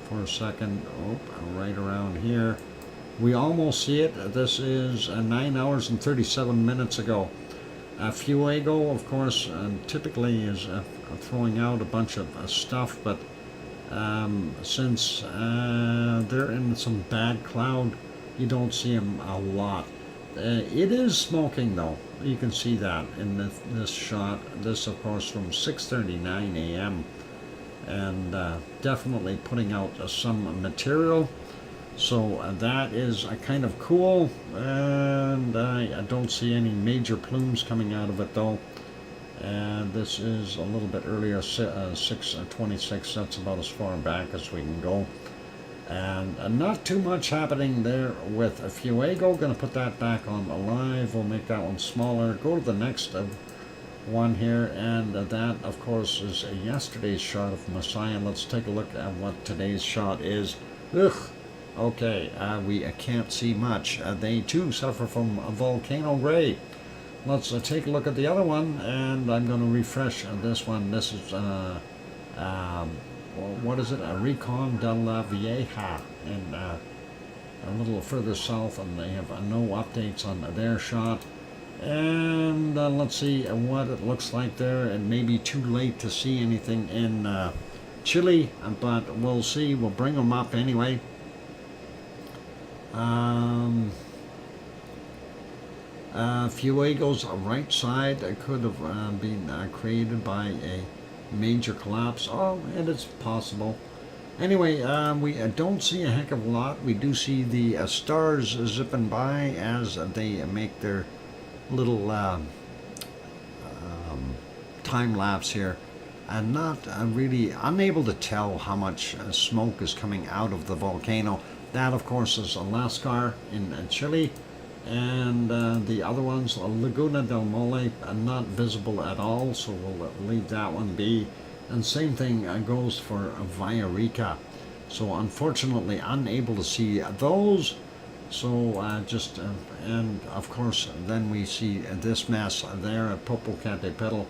for a second. Oh, right around here. We almost see it. This is 9 hours and 37 minutes ago. Fuego, of course, typically is throwing out a bunch of stuff, but since they're in some bad cloud, you don't see them a lot. It is smoking, though. You can see that in this shot. This, of course, from 6:39 a.m. and definitely putting out some material. So that is kind of cool, and I don't see any major plumes coming out of it, though. And this is a little bit earlier, 6:26. That's about as far back as we can go. And not too much happening there with a Fuego. Going to put that back on alive. We'll make that one smaller. Go to the next one here, and that, of course, is yesterday's shot of Messiah. Let's take a look at what today's shot is. Ugh. Okay, we can't see much. They too suffer from a volcano ray. Let's take a look at the other one, and I'm going to refresh this one. This is, what is it? A Rincon de la Vieja, and a little further south, and they have no updates on their shot. And let's see what it looks like there. It may be too late to see anything in Chile, but we'll see. We'll bring them up anyway. Fuego's right side could have been created by a major collapse. Oh, it is possible. Anyway, we don't see a heck of a lot. We do see the stars zipping by as they make their little time lapse here. And not really unable to tell how much smoke is coming out of the volcano. That, of course, is Lascar in Chile, and the other ones, Laguna del Mole, not visible at all, so we'll leave that one be. And same thing goes for Villarrica. So unfortunately, unable to see those. So and of course, then we see this mess there at Popocatépetl.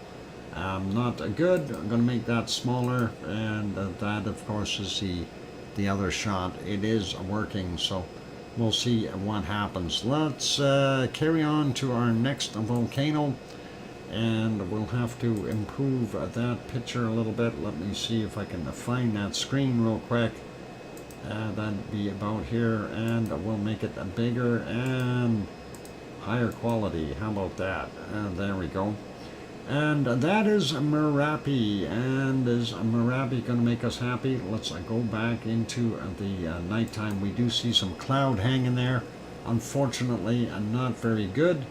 Not good. I'm going to make that smaller, and that, of course, is the other shot. It is working, so we'll see what happens. Let's carry on to our next volcano, and we'll have to improve that picture a little bit. Let me see if I can find that screen real quick. That'd be about here, and we'll make it bigger and higher quality. How about that? There we go. And that is Merapi. And is Merapi going to make us happy? Let's go back into the nighttime. We do see some cloud hanging there. Unfortunately, not very good.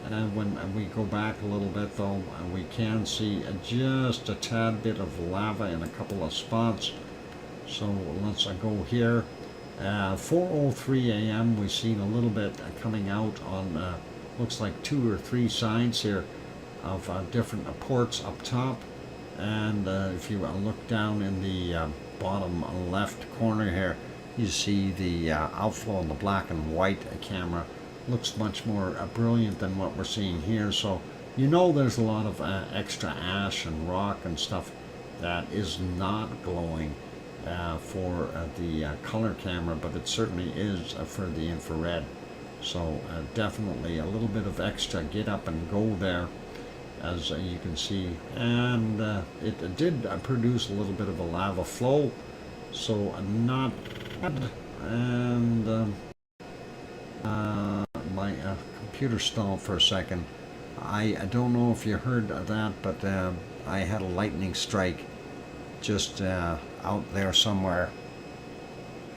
When we go back a little bit, though, we can see just a tad bit of lava in a couple of spots. So let's go here. 4:03 a.m. We've seen a little bit coming out on, looks like 2 or 3 sides here of different ports up top. And if you look down in the bottom left corner here, you see the outflow on the black and white camera. Looks much more brilliant than what we're seeing here. So you know there's a lot of extra ash and rock and stuff that is not glowing for the color camera, but it certainly is for the infrared. So definitely a little bit of extra get up and go there, as you can see. And it did produce a little bit of a lava flow, so not bad. And my computer stalled for a second. I don't know if you heard that, but I had a lightning strike just out there somewhere.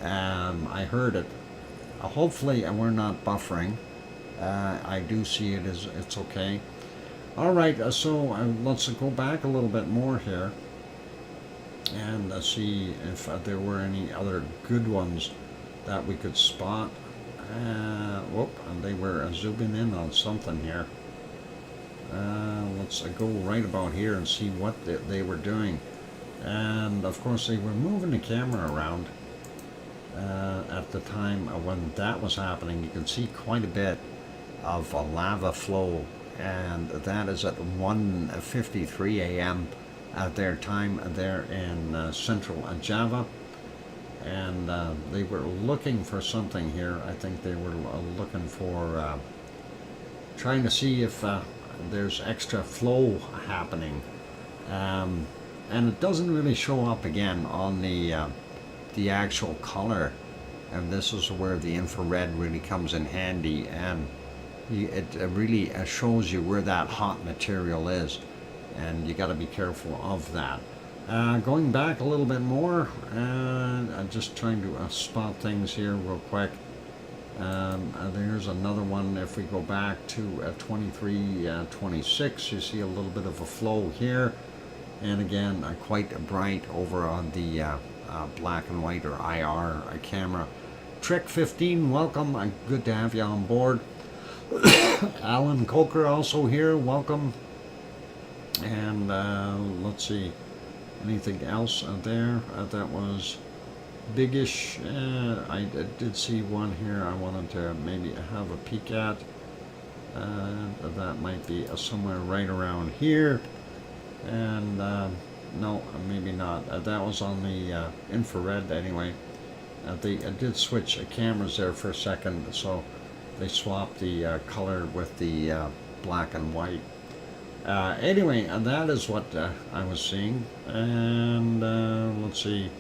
I heard it. hopefully we're not buffering. I do see it as it's okay. All right, so let's go back a little bit more here and see if there were any other good ones that we could spot. Whoop, and they were zooming in on something here. Let's go right about here and see what they were doing. And of course they were moving the camera around at the time when that was happening. You can see quite a bit of a lava flow, and that is at 1:53 a.m. at their time there in central Java. And they were looking for something here. I think they were looking for trying to see if there's extra flow happening, and it doesn't really show up again on the actual color. And this is where the infrared really comes in handy, and it really shows you where that hot material is, and you got to be careful of that. Going back a little bit more, I'm just trying to spot things here real quick. There's another one. If we go back to 2326, you see a little bit of a flow here, and again quite bright over on the black and white or IR camera. Trek 15, welcome. Good to have you on board. Alan Coker also here, welcome. And let's see, anything else there that was biggish? I did see one here I wanted to maybe have a peek at. That might be somewhere right around here. And no, maybe not. That was on the infrared anyway. They did switch cameras there for a second, so they swapped the color with the black and white. Anyway, that is what I was seeing. And let's see,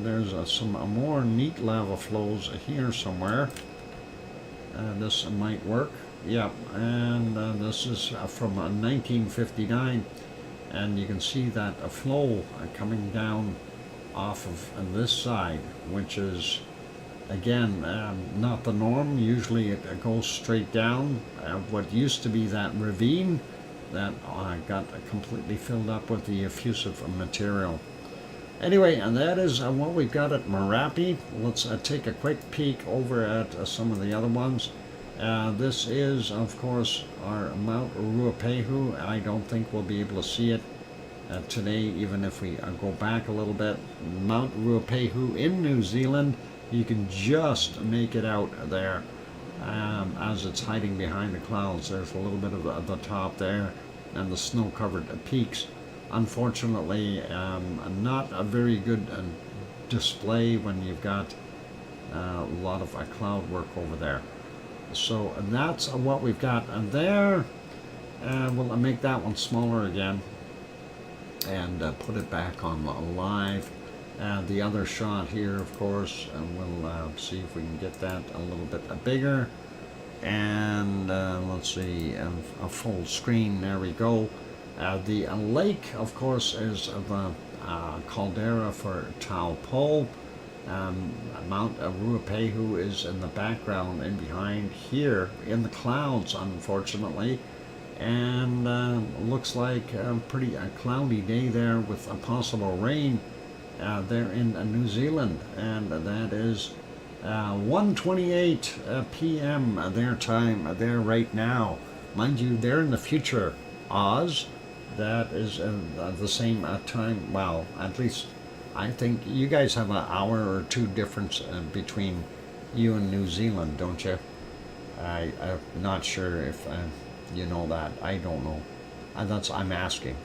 there's some more neat lava flows here somewhere. This might work. Yep, and this is from 1959, and you can see that a flow coming down off of this side, which is again not the norm. Usually it goes straight down. What used to be that ravine that got completely filled up with the effusive material. Anyway, and that is what we've got at Merapi. Let's take a quick peek over at some of the other ones. This is, of course, our Mount Ruapehu. I don't think we'll be able to see it today, even if we go back a little bit. Mount Ruapehu in New Zealand, you can just make it out there as it's hiding behind the clouds. There's a little bit of the top there and the snow-covered peaks. Unfortunately, not a very good display when you've got a lot of cloud work over there. So that's what we've got there. We'll make that one smaller again and put it back on live. The other shot here, of course, and we'll see if we can get that a little bit bigger. And let's see, a full screen. There we go. The lake, of course, is the caldera for Taupo. Mount Ruapehu is in the background and behind here in the clouds, unfortunately. And looks like a pretty cloudy day there with a possible rain there in New Zealand. And that is 1:28 p.m. their time there right now. Mind you, they're in the future, Oz. That is the same time. Well, at least I think you guys have an hour or two difference between you and New Zealand, don't you? I'm not sure if you know that. I don't know. I'm asking.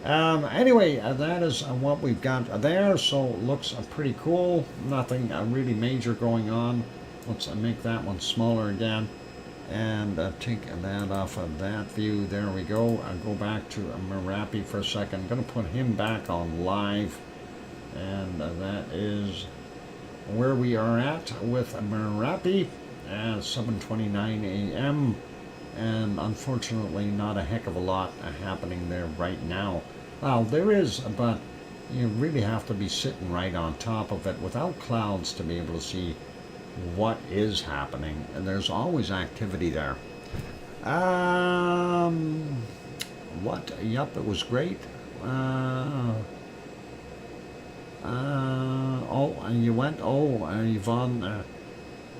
Anyway, that is what we've got there. So it looks pretty cool. Nothing really major going on. Let's make that one smaller again and take that off of that view. There we go. I'll go back to Merapi for a second. I'm going to put him back on live. And that is where we are at with Merapi at 7:29 a.m. And unfortunately not a heck of a lot happening there right now. Well, there is, but you really have to be sitting right on top of it without clouds to be able to see what is happening. And there's always activity there. What? Yup, it was great. Oh, and you went? Oh, Yvonne.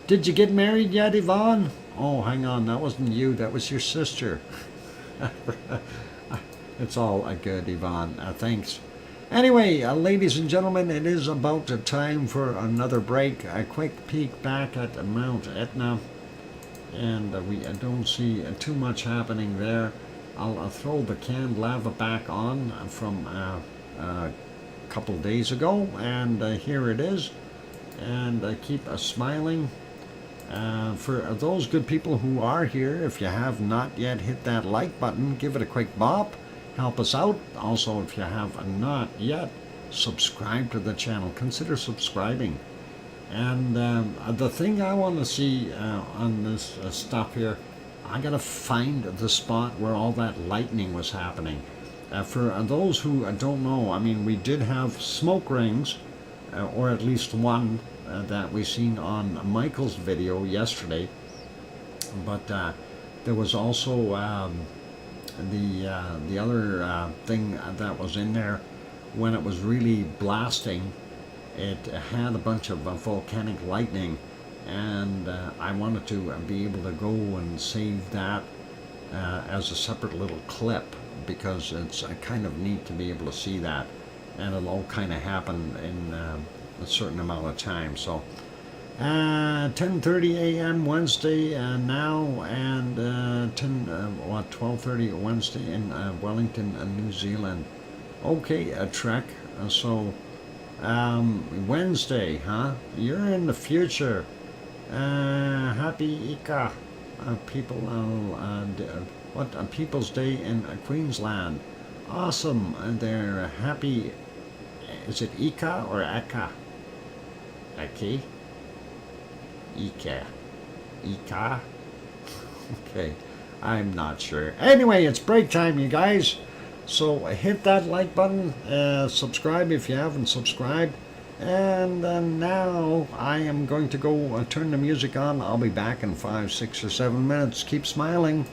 Did you get married yet, Yvonne? Oh, hang on, that wasn't you, that was your sister. It's all good, Yvonne. Thanks. Anyway, ladies and gentlemen, it is about time for another break. A quick peek back at Mount Etna. And we don't see too much happening there. I'll throw the canned lava back on from a couple days ago, and here it is. And keep smiling. For those good people who are here, if you have not yet hit that like button, give it a quick bop. Help us out. Also, if you have not yet subscribed to the channel, consider subscribing. And the thing I want to see on this stuff here, I gotta find the spot where all that lightning was happening. For those who don't know, I mean, we did have smoke rings, or at least one that we seen on Michael's video yesterday. But there was also the other thing that was in there when it was really blasting. It had a bunch of volcanic lightning, and I wanted to be able to go and save that as a separate little clip, because it's kind of neat to be able to see that, and it'll all kind of happen in a certain amount of time. So 10:30 a.m. Wednesday now, and 12:30 Wednesday in Wellington, New Zealand. Okay, Trek. So Wednesday, huh? You're in the future. Happy Ika people. People's Day in Queensland. Awesome. They're happy. Is it Ika or Aka? Aki? Ika. Ika? Okay. I'm not sure. Anyway, it's break time, you guys. So hit that like button, subscribe if you haven't subscribed, and now I am going to go turn the music on. I'll be back in 5, 6, or 7 minutes. Keep smiling.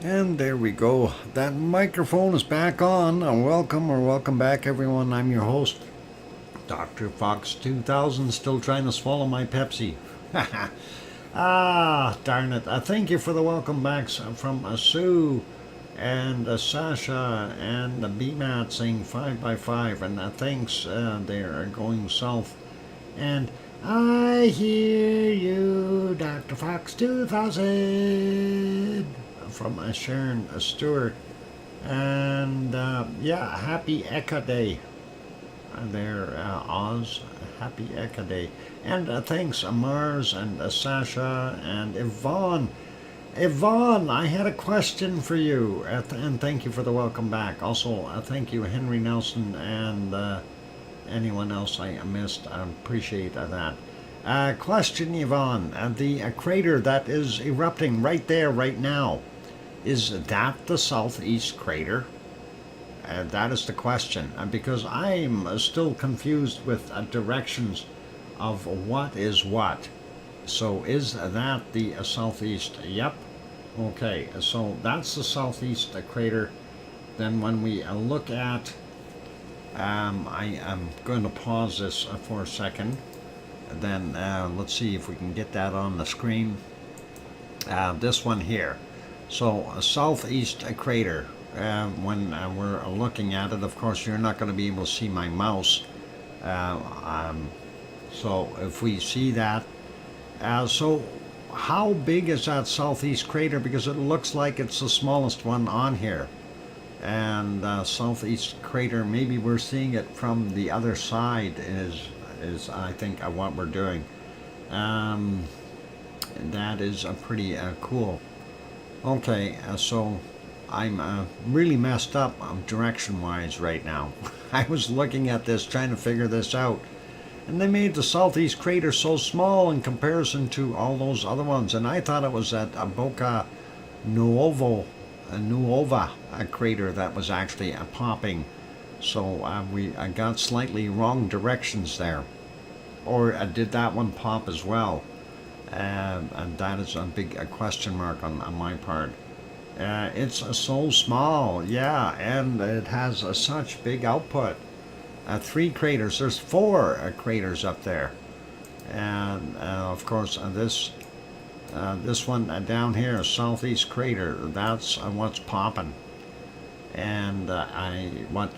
And there we go. That microphone is back on. Welcome back, everyone. I'm your host, DrFox2000, still trying to swallow my Pepsi. Darn it. Thank you for the welcome backs from Sue and Sasha and the BMAT saying 5x5. And thanks, they're going south. And I hear you, Dr. Fox 2000 from Sharon Stewart. And yeah, happy Eka Day there, Oz. Happy Eka Day. And thanks, Mars and Sasha and Yvonne. Yvonne, I had a question for you, and thank you for the welcome back. Also, thank you, Henry Nelson, and anyone else I missed. I appreciate that. Question, Yvonne. The crater that is erupting right there, right now, is that the southeast crater? That is the question, because I'm still confused with directions of what is what. So is that the southeast? Yep. Okay, so that's the southeast crater. Then when we look at, I am going to pause this for a second. Then let's see if we can get that on the screen. This one here. So a southeast crater. When we're looking at it, of course, you're not going to be able to see my mouse. So if we see that, so how big is that southeast crater? Because it looks like it's the smallest one on here. And southeast crater, maybe we're seeing it from the other side is I think what we're doing. That is pretty cool. Okay, so I'm really messed up direction-wise right now. I was looking at this, trying to figure this out. And they made the southeast crater so small in comparison to all those other ones. And I thought it was that Boca Nuova crater that was actually popping. So we got slightly wrong directions there. Or did that one pop as well? And that is a big question mark on my part. It's so small, yeah, and it has such big output. 3 craters. There's 4 craters up there, and of course this one down here, southeast crater. That's what's popping. And what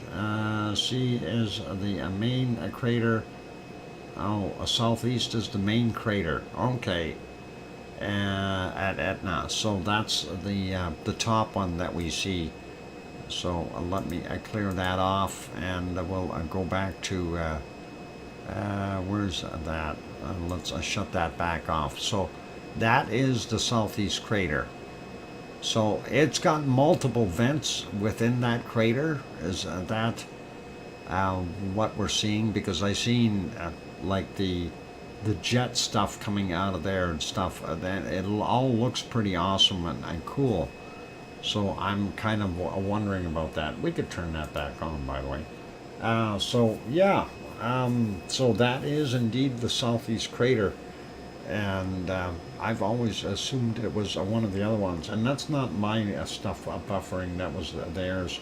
see is the main crater. Oh, southeast is the main crater. Okay. At Etna, so that's the top one that we see. So let me clear that off, and we'll go back to where's that? Let's shut that back off. So that is the southeast crater. So it's got multiple vents within that crater. Is that what we're seeing? Because I seen like the jet stuff coming out of there and stuff. That it all looks pretty awesome and cool. So I'm kind of wondering about that. We could turn that back on, by the way. So yeah, so that is indeed the southeast crater, and I've always assumed it was one of the other ones, and that's not my stuff buffering. That was theirs.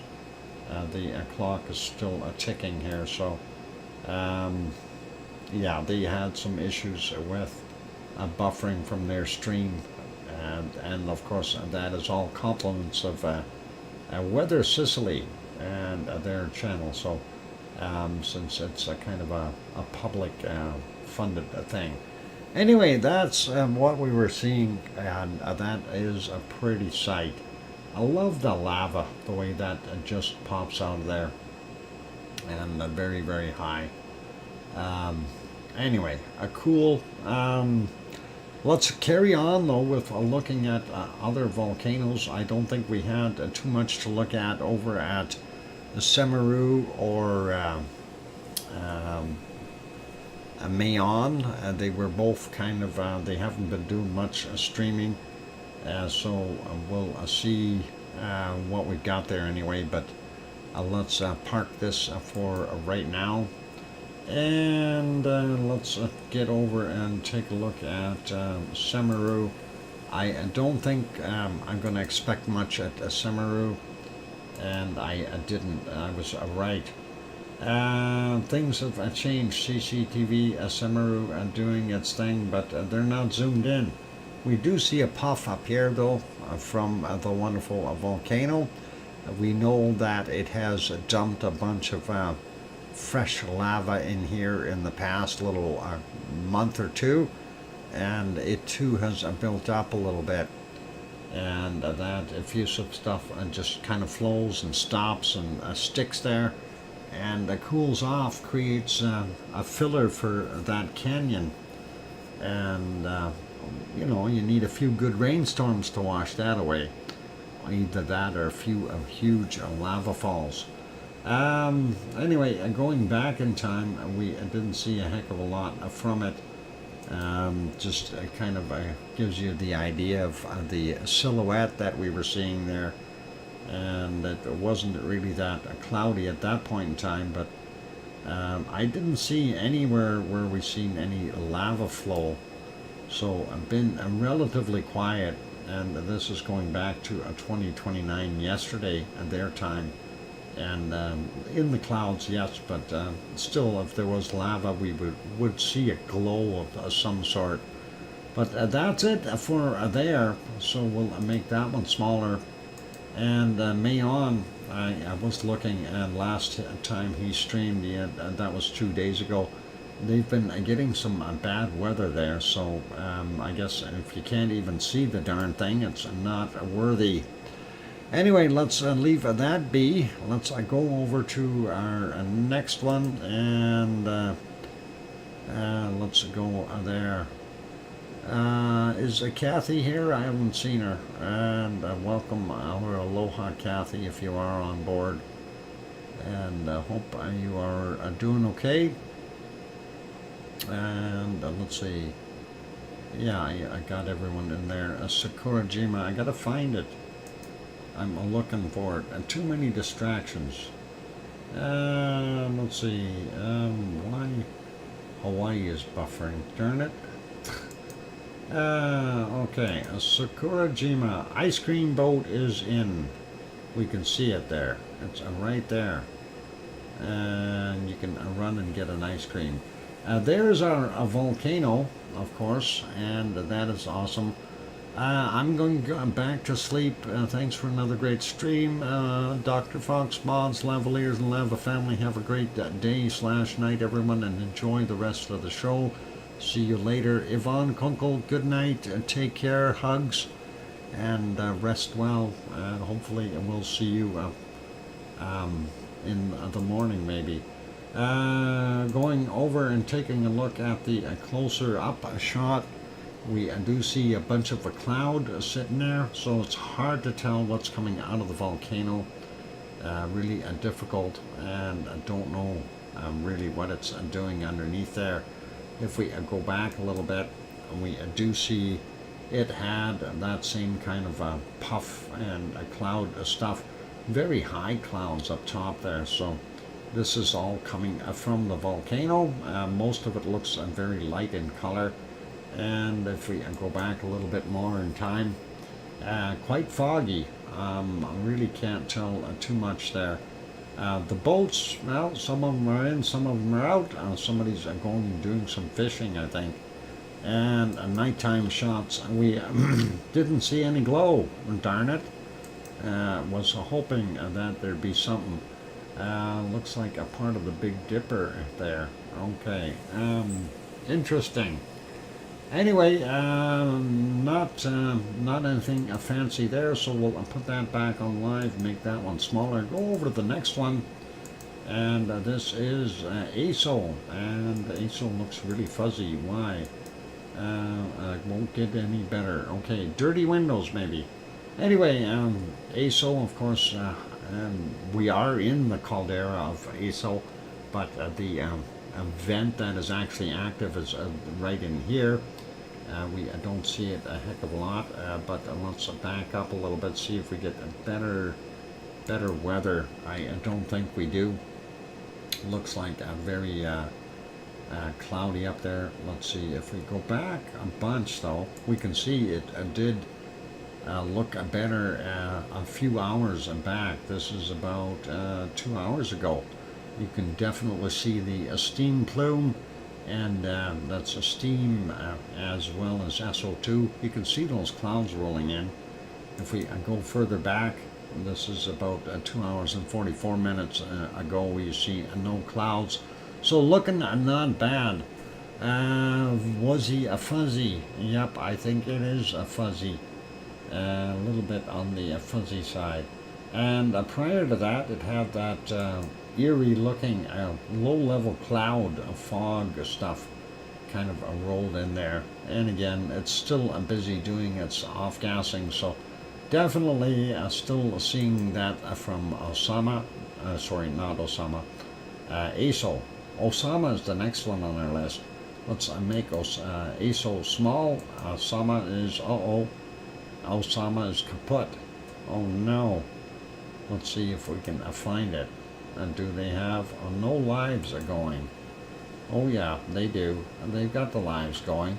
The clock is still ticking here, so yeah, they had some issues with buffering from their stream, and of course that is all compliments of WeatherSicily and their channel. So since it's a kind of a public funded thing. Anyway, that's what we were seeing, and that is a pretty sight. I love the lava, the way that just pops out of there, and very, very high. Anyway, cool. Let's carry on though with looking at other volcanoes. I don't think we had too much to look at over at the Semeru or Mayon. They were both kind of, they haven't been doing much streaming, so we'll see what we've got there anyway. But let's park this for right now. And let's get over and take a look at Semeru. I don't think I'm going to expect much at Semaru, and I didn't. I was right. Things have changed. CCTV Semaru doing its thing, but they're not zoomed in. We do see a puff up here, though, from the wonderful volcano. We know that it has dumped a bunch of fresh lava in here in the past little month or two, and it too has built up a little bit, and that effusive stuff just kind of flows and stops and sticks there and cools off, creates a filler for that canyon, and you know, you need a few good rainstorms to wash that away, either that or a few huge lava falls. Anyway, going back in time, we didn't see a heck of a lot from it. Just kind of gives you the idea of the silhouette that we were seeing there, and it wasn't really that cloudy at that point in time, but I didn't see anywhere where we seen any lava flow, so I've been relatively quiet, and this is going back to 2029 yesterday at their time. And in the clouds, yes, but still, if there was lava, we would see a glow of some sort. But that's it for there, so we'll make that one smaller. And Mayon, I was looking, and last time he streamed, that was 2 days ago. They've been getting some bad weather there, so I guess if you can't even see the darn thing, it's not worthy. Anyway, let's leave that be. Let's go over to our next one, and let's go there. Is Kathy here? I haven't seen her. And welcome, or aloha, Kathy, if you are on board. And hope you are doing okay. And let's see. Yeah, I got everyone in there. Sakurajima, I gotta find it. I'm looking for it. Too many distractions. Let's see. Why Hawaii is buffering? Darn it. Okay. Sakurajima. Ice cream boat is in. We can see it there. It's right there. And you can run and get an ice cream. There's our volcano, of course, and that is awesome. I'm going to go back to sleep. Thanks for another great stream. Dr. Fox, Mods, Lavaliers, and Lava family, have a great day/night, everyone, and enjoy the rest of the show. See you later. Yvonne Kunkel, good night. Take care. Hugs. And rest well. Hopefully we'll see you in the morning, maybe. Going over and taking a look at the closer up shot. We do see a bunch of a cloud sitting there, so it's hard to tell what's coming out of the volcano. Really difficult, and I don't know really what it's doing underneath there. If we go back a little bit, we do see it had that same kind of puff and cloud stuff. Very high clouds up top there, so this is all coming from the volcano. Most of it looks very light in color. And if we go back a little bit more in time, quite foggy. I really can't tell too much there. The boats, well, some of them are in, some of them are out. Somebody's going and doing some fishing, I think. And nighttime shots, we didn't see any glow, darn it. Was hoping that there'd be something. Looks like a part of the Big Dipper there. Okay, interesting. Anyway, not anything fancy there, so we'll put that back on live, make that one smaller. Go over to the next one, and this is ASO, and ASO looks really fuzzy. Why? It won't get any better. Okay, dirty windows maybe. Anyway, ASO, of course, we are in the caldera of ASO, but the vent that is actually active is right in here. We don't see it a heck of a lot, but let's back up a little bit, see if we get a better weather. I don't think we do. Looks like a very cloudy up there. Let's see, if we go back a bunch though, we can see it did look better a few hours back. This is about 2 hours ago. You can definitely see the steam plume, and that's a steam as well as SO2. You can see those clouds rolling in. If we go further back, this is about 2 hours and 44 minutes ago, we see no clouds. So looking not bad. Was he a fuzzy? Yep, I think it is a fuzzy. A little bit on the fuzzy side. And prior to that, it had that eerie looking low-level cloud fog stuff kind of rolled in there. And again, it's still busy doing its off-gassing, so definitely still seeing that from Osama. Sorry, not Osama. ASO. Osama is the next one on our list. Let's make ASO small. Osama is, Osama is kaput. Oh no. Let's see if we can find it. And do they have no lives going? Oh yeah, they do. They've got the lives going.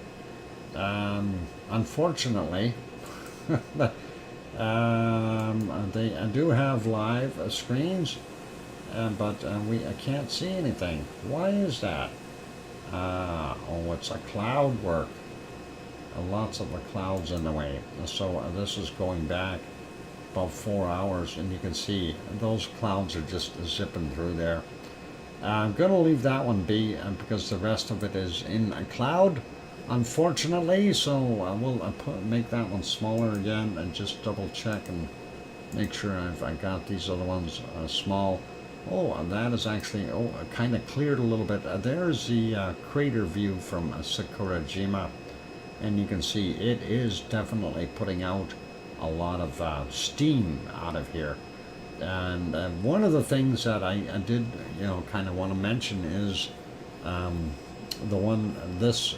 Unfortunately, they do have live screens, but I can't see anything. Why is that? Oh, it's a cloud work. Lots of the clouds in the way. So this is going back about 4 hours, and you can see those clouds are just zipping through there. I'm going to leave that one be because the rest of it is in a cloud, unfortunately. So we'll make that one smaller again and just double check and make sure I got these other ones small. Oh, and that is actually kind of cleared a little bit. There's the crater view from Sakurajima, and you can see it is definitely putting out a lot of steam out of here. And one of the things that I did, kind of want to mention is this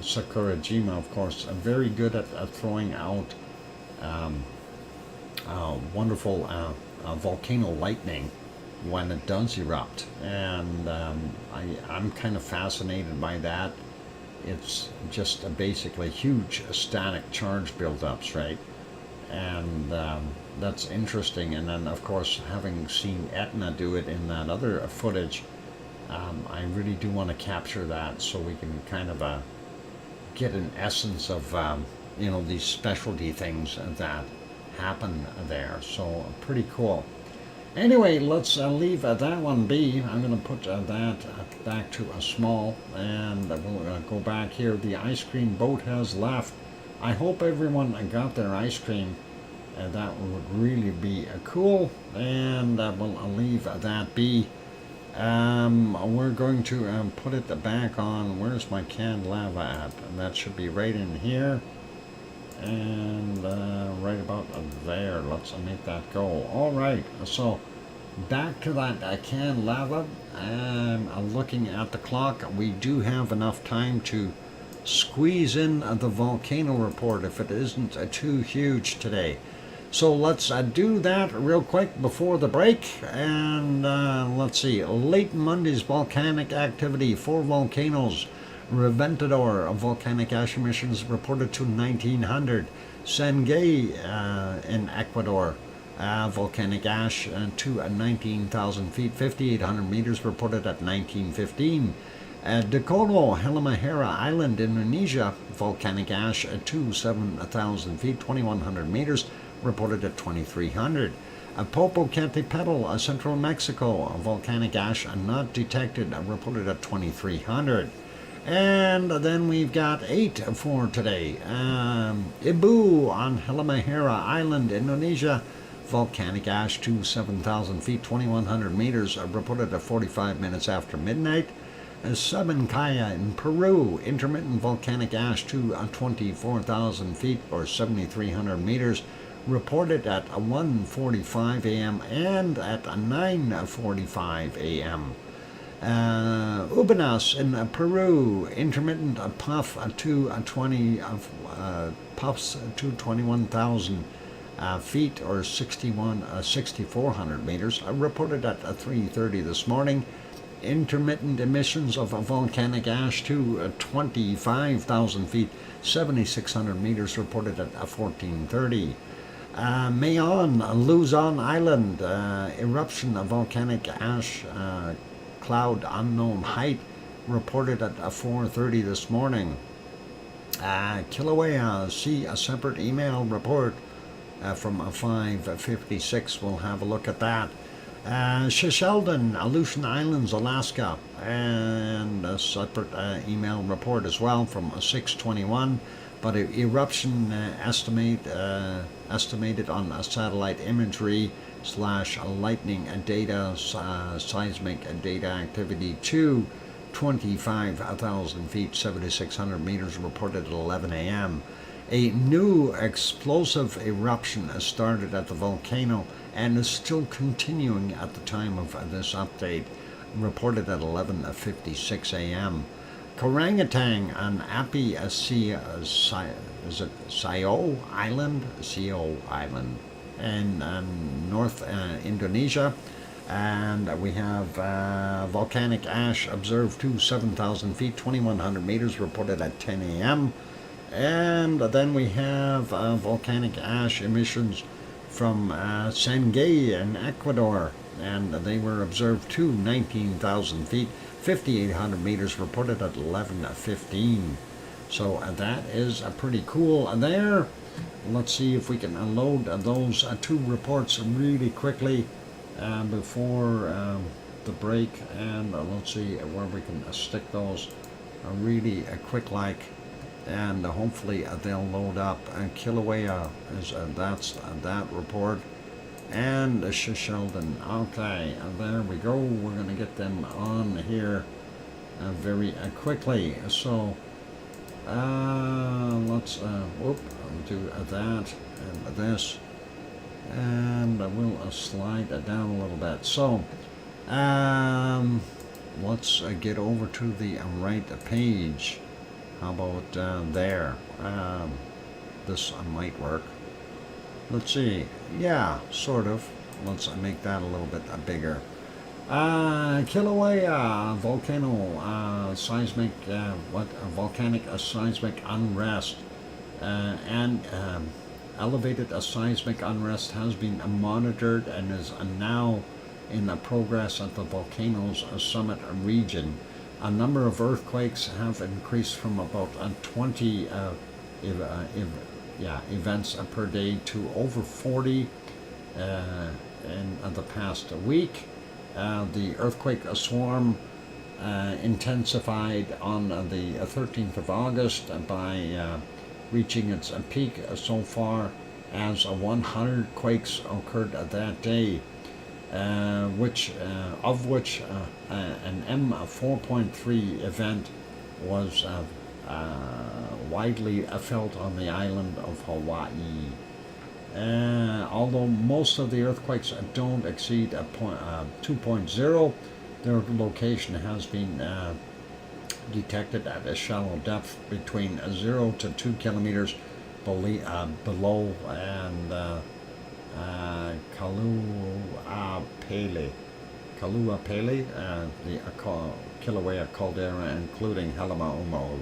Sakurajima, of course, very good at throwing out wonderful volcano lightning when it does erupt. And I'm kind of fascinated by that. It's just basically huge static charge buildups, right? And that's interesting. And then, of course, having seen Etna do it in that other footage, I really do want to capture that so we can kind of get an essence of these specialty things that happen there. So pretty cool. Anyway, let's leave that one be. I'm going to put that back to a small, and we'll go back here. The ice cream boat has left. I hope everyone got their ice cream. That would really be cool, and we'll leave that be. We're going to put it back on. Where's my canned lava at? And that should be right in here, and right about there. Let's make that go. All right, so back to that canned lava. I'm looking at the clock. We do have enough time to squeeze in the volcano report if it isn't too huge today. So let's do that real quick before the break. And let's see, late Monday's volcanic activity, 4 volcanoes. Reventador, volcanic ash emissions reported to 1900. Sangay in Ecuador, volcanic ash to 19,000 feet, 5,800 meters reported at 1915. Dakolo, Halmahera Island, Indonesia, volcanic ash to 7,000 feet, 2,100 meters, reported at 2,300. Popocatépetl, central Mexico, volcanic ash not detected, reported at 2,300. And then we've got 8 for today. Ibu on Halmahera Island, Indonesia, volcanic ash to 7,000 feet, 2,100 meters, reported at 45 minutes after midnight. Sabancaya in Peru, intermittent volcanic ash to 24,000 feet or 7,300 meters, reported at 1:45 a.m. and at 9:45 a.m. Ubanas in Peru, intermittent puff to 21,000 feet or 6,400 meters, reported at 3:30 this morning. intermittent emissions of volcanic ash to 25,000 feet, 7,600 meters reported at 14:30. Mayon, Luzon Island, eruption of volcanic ash cloud unknown height reported at 4:30 this morning. Kilauea, see a separate email report from 5:56. We'll have a look at that. Shesheldon, Aleutian Islands, Alaska, and a separate email report as well from 6:21. But eruption estimated on satellite imagery / lightning data, seismic data activity to 25,000 feet, 7,600 meters reported at 11 a.m. A new explosive eruption started at the volcano and is still continuing at the time of this update, reported at 11:56 a.m. Orangutan on Api Sio Island, and North Indonesia. And we have volcanic ash observed to 7,000 feet, 2,100 meters, reported at 10 a.m. And then we have volcanic ash emissions from Sangay in Ecuador, and they were observed to 19,000 feet, 5,800 meters, reported at 11:15. So that is pretty cool there. Let's see if we can unload those two reports really quickly before the break, and let's see where we can stick those really quick like, and hopefully they'll load up. Kilauea is that's that report, and Shesheldon. Okay, there we go. We're going to get them on here very quickly. So let's do that and this, and we'll slide down a little bit. So let's get over to the right page. How about there? This might work. Let's see. Yeah, sort of. Let's make that a little bit bigger. Kilauea volcano seismic volcanic seismic unrest and elevated seismic unrest has been monitored and is now in progress at the volcanoes summit region. A number of earthquakes have increased from about 20 events per day to over 40 in the past week. The earthquake swarm intensified on the 13th of August by reaching its peak so far as 100 quakes occurred that day, which an M4.3 event was widely felt on the island of Hawaii. Although most of the earthquakes don't exceed 2.0, their location has been detected at a shallow depth between 0 to 2 kilometers below and Kaluapele, the Kilauea caldera, including Halemaumau.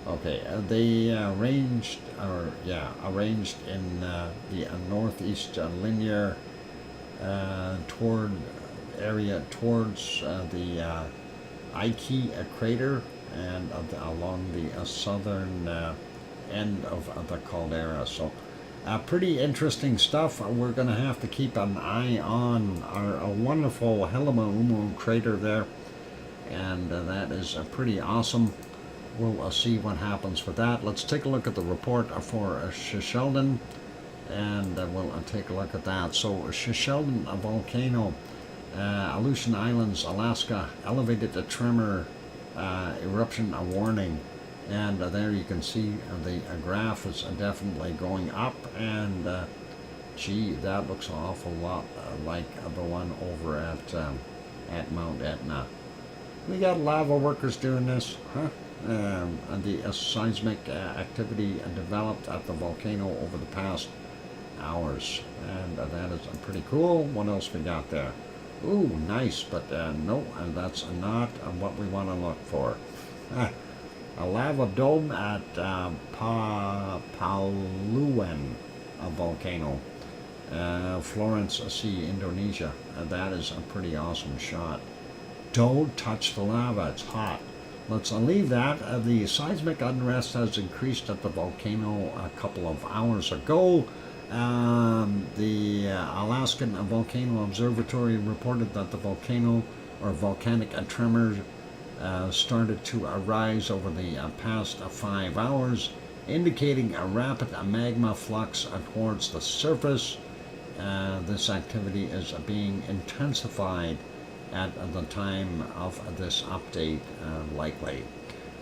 Okay, they arranged in the northeast linear towards the Ike crater and along the southern end of the caldera. So pretty interesting stuff. We're going to have to keep an eye on our wonderful Halemaumau crater there, and that is pretty awesome. We'll see what happens with that. Let's take a look at the report for Shesheldon, and we'll take a look at that. So Shesheldon volcano, Aleutian Islands, Alaska, elevated a tremor eruption warning, and there you can see the graph is definitely going up, and gee, that looks an awful lot like the one over at Mount Etna. We got lava workers doing this, huh? The seismic activity developed at the volcano over the past hours, and that is pretty cool. What else we got there? Ooh, nice, but no, that's not what we want to look for. A lava dome at Paluan, a volcano, Florence Sea, Indonesia. That is a pretty awesome shot. Don't touch the lava, it's hot. Let's leave that. The seismic unrest has increased at the volcano a couple of hours ago. The Alaskan Volcano Observatory reported that the volcano or volcanic tremors started to arise over the past 5 hours, indicating a rapid magma flux towards the surface. This activity is being intensified at the time of this update, likely.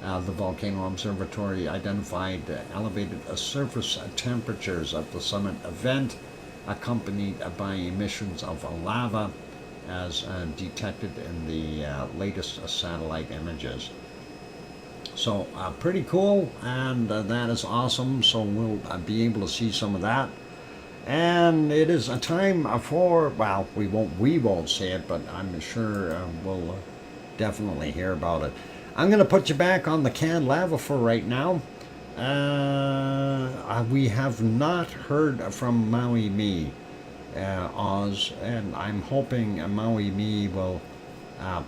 The Volcano Observatory identified elevated surface temperatures at the summit event, accompanied by emissions of lava, as detected in the latest satellite images. So pretty cool, and that is awesome. So we'll be able to see some of that. And it is a time for, well, we won't see it, but I'm sure we'll definitely hear about it. I'm going to put you back on the canned lava for right now. We have not heard from Maui Me, Oz, and I'm hoping Maui Me will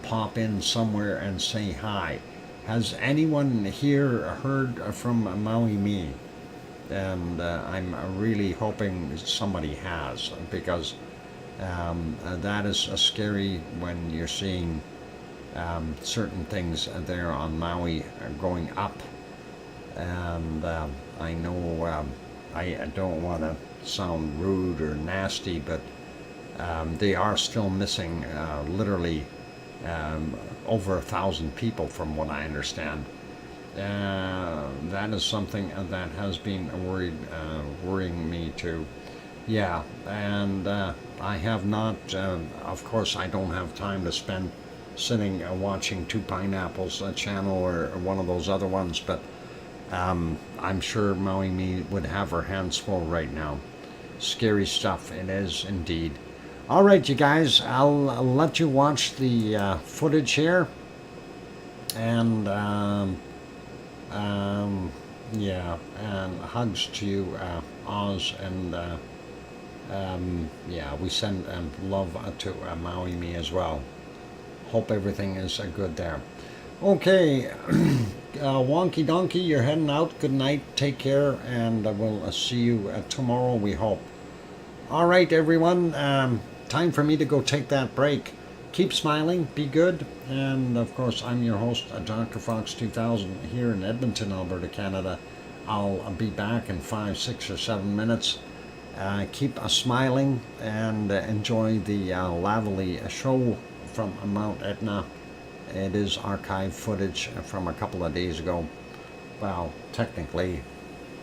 pop in somewhere and say hi. Has anyone here heard from Maui Me? And I'm really hoping somebody has, because that is scary when you're seeing certain things there on Maui going up. And I know I don't want to sound rude or nasty, but they are still missing literally over 1,000 people from what I understand. That is something that has been worrying me too. Yeah, and I have not, of course I don't have time to spend sitting watching Two Pineapples channel or one of those other ones, but I'm sure Maui Me would have her hands full right now. Scary stuff, it is indeed. All right, you guys, I'll let you watch the footage here, and yeah, and hugs to you, Oz, and yeah, we send love to Maui Me as well. Hope everything is good there. Okay, wonky donkey, you're heading out. Good night, take care, and we'll see you tomorrow, we hope. All right, everyone, time for me to go take that break. Keep smiling, be good, and of course I'm your host, DrFox2000, here in Edmonton, Alberta, Canada. I'll be back in 5, 6, or 7 minutes. Keep smiling and enjoy the Lavally show from Mount Etna. It is archive footage from a couple of days ago. Well, technically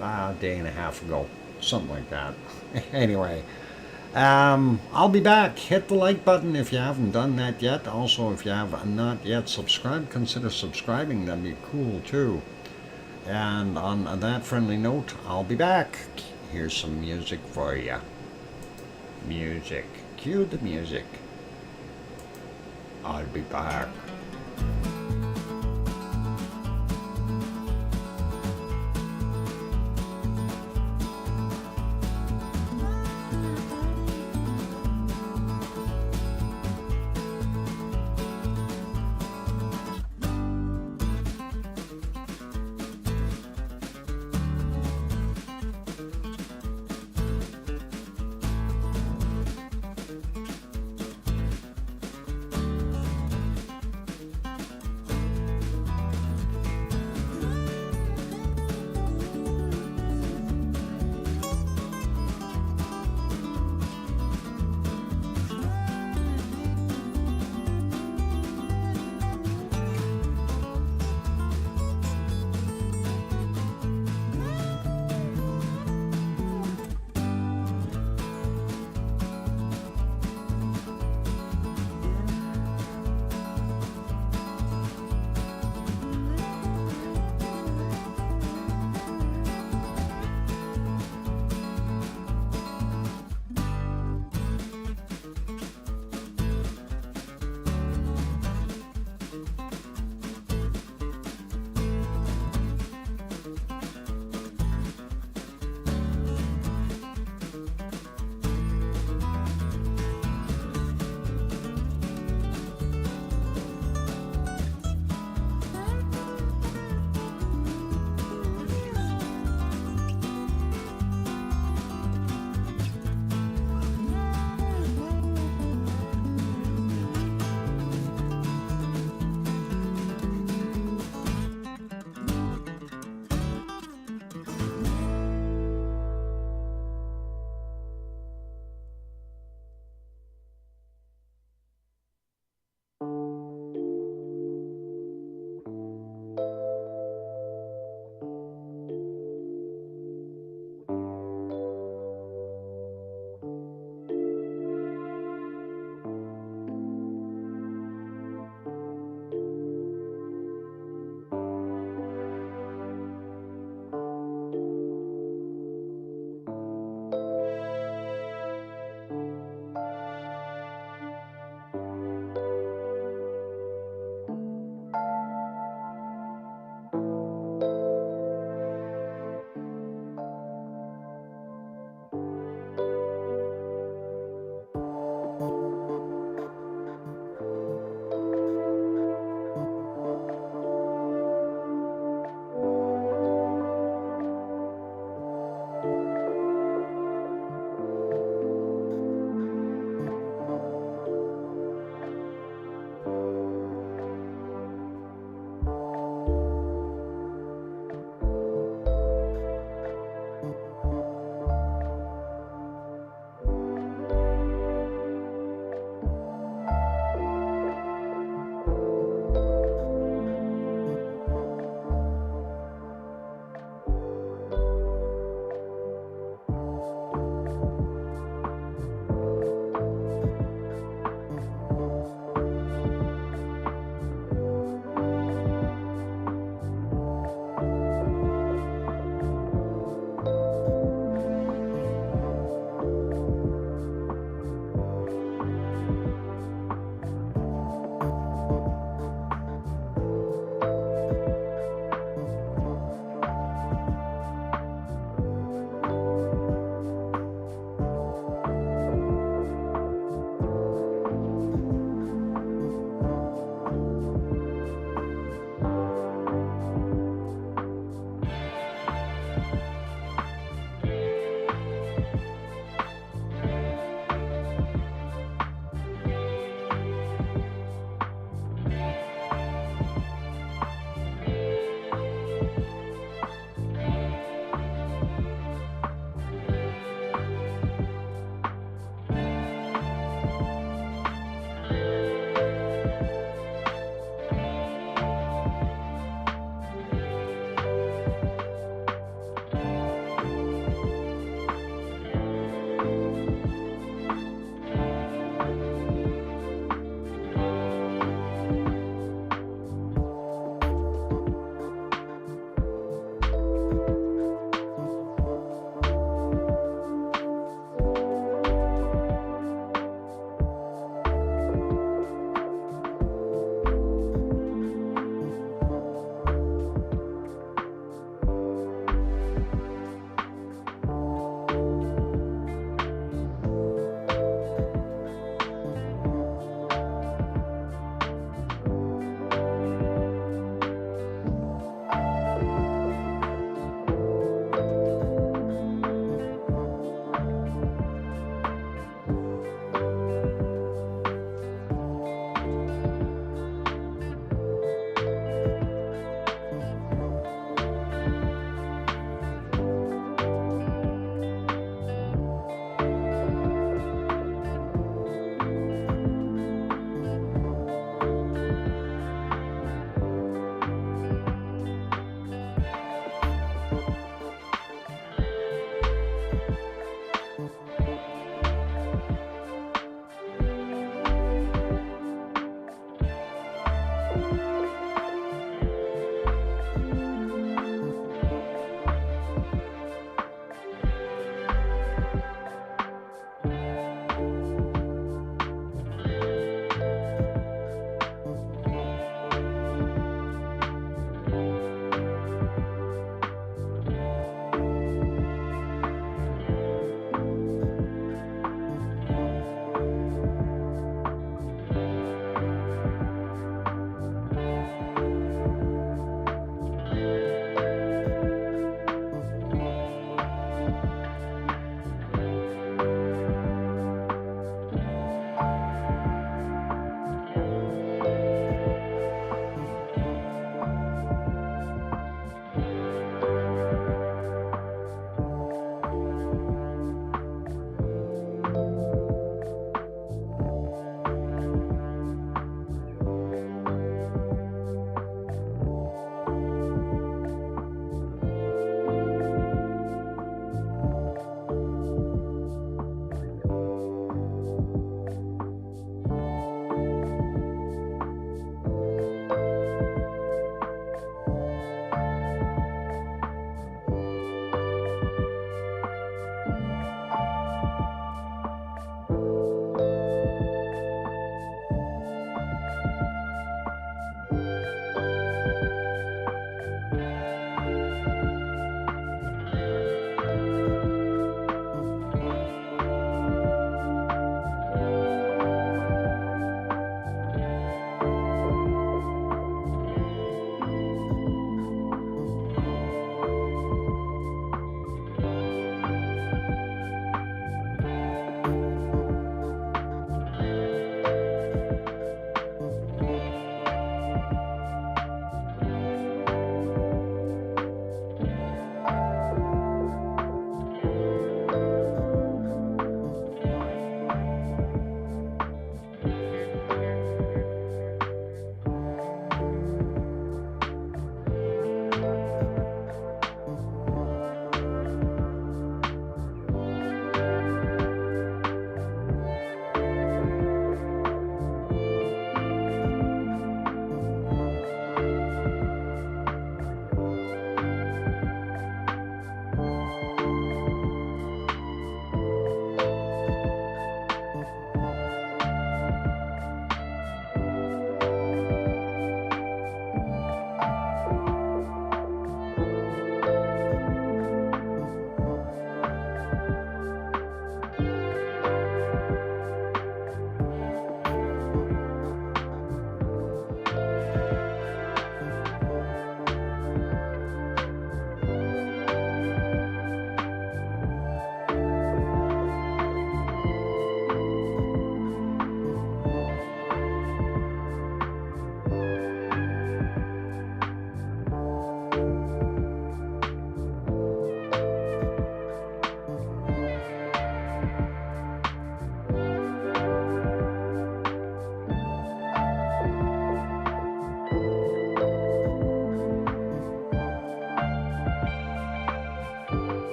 a day and a half ago, something like that. Anyway, I'll be back. Hit the like button if you haven't done that yet. Also, if you have not yet subscribed, consider subscribing. That'd be cool too. And on that friendly note, I'll be back. Here's some music for you. Music. Cue the music. I'll be back.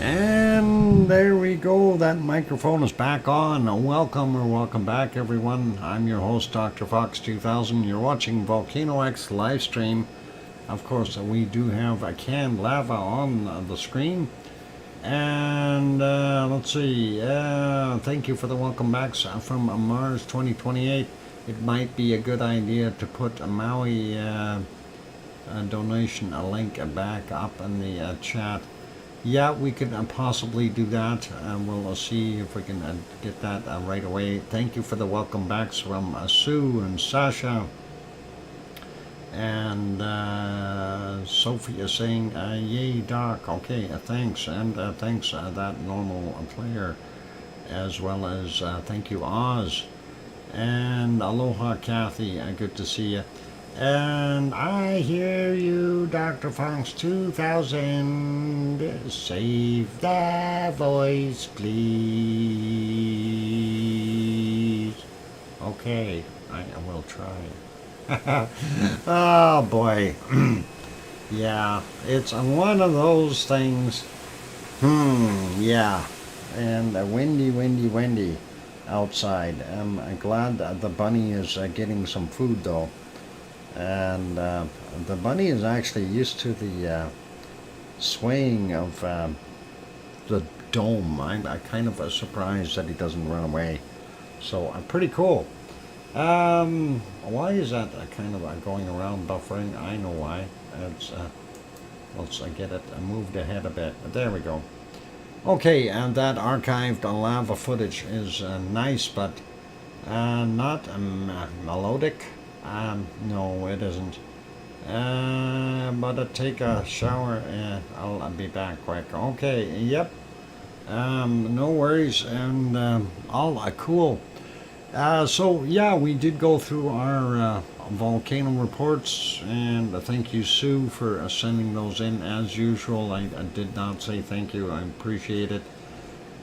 And there we go. That microphone is back on. Welcome back, everyone. I'm your host, DrFox2000. You're watching VolcanoX live stream. Of course, we do have a canned lava on the screen. And let's see. Thank you for the welcome backs from Mars 2028. It might be a good idea to put a Maui donation, a link back up in the chat. Yeah, we could possibly do that. We'll see if we can get that right away. Thank you for the welcome backs from Sue and Sasha. And Sophie is saying, yay, Doc. Okay, thanks. And thanks, that normal player. As well as thank you, Oz. And aloha, Kathy. Good to see you. And I hear you, DrFox2000. Save that voice, please. Okay, I will try. Oh boy. Yeah, it's one of those things. Yeah. And windy outside. I'm glad that the bunny is getting some food though. And the bunny is actually used to the swaying of the dome. I'm kind of surprised that he doesn't run away. So pretty cool. Why is that kind of going around buffering? I know why. It's let's get it moved ahead a bit. There we go. Okay, and that archived lava footage is nice, but not melodic. No, it isn't. But take a shower and I'll be back quick. Okay, yep. No worries, and all cool. So yeah, we did go through our volcano reports, and thank you, Sue, for sending those in as usual. I did not say thank you. I appreciate it,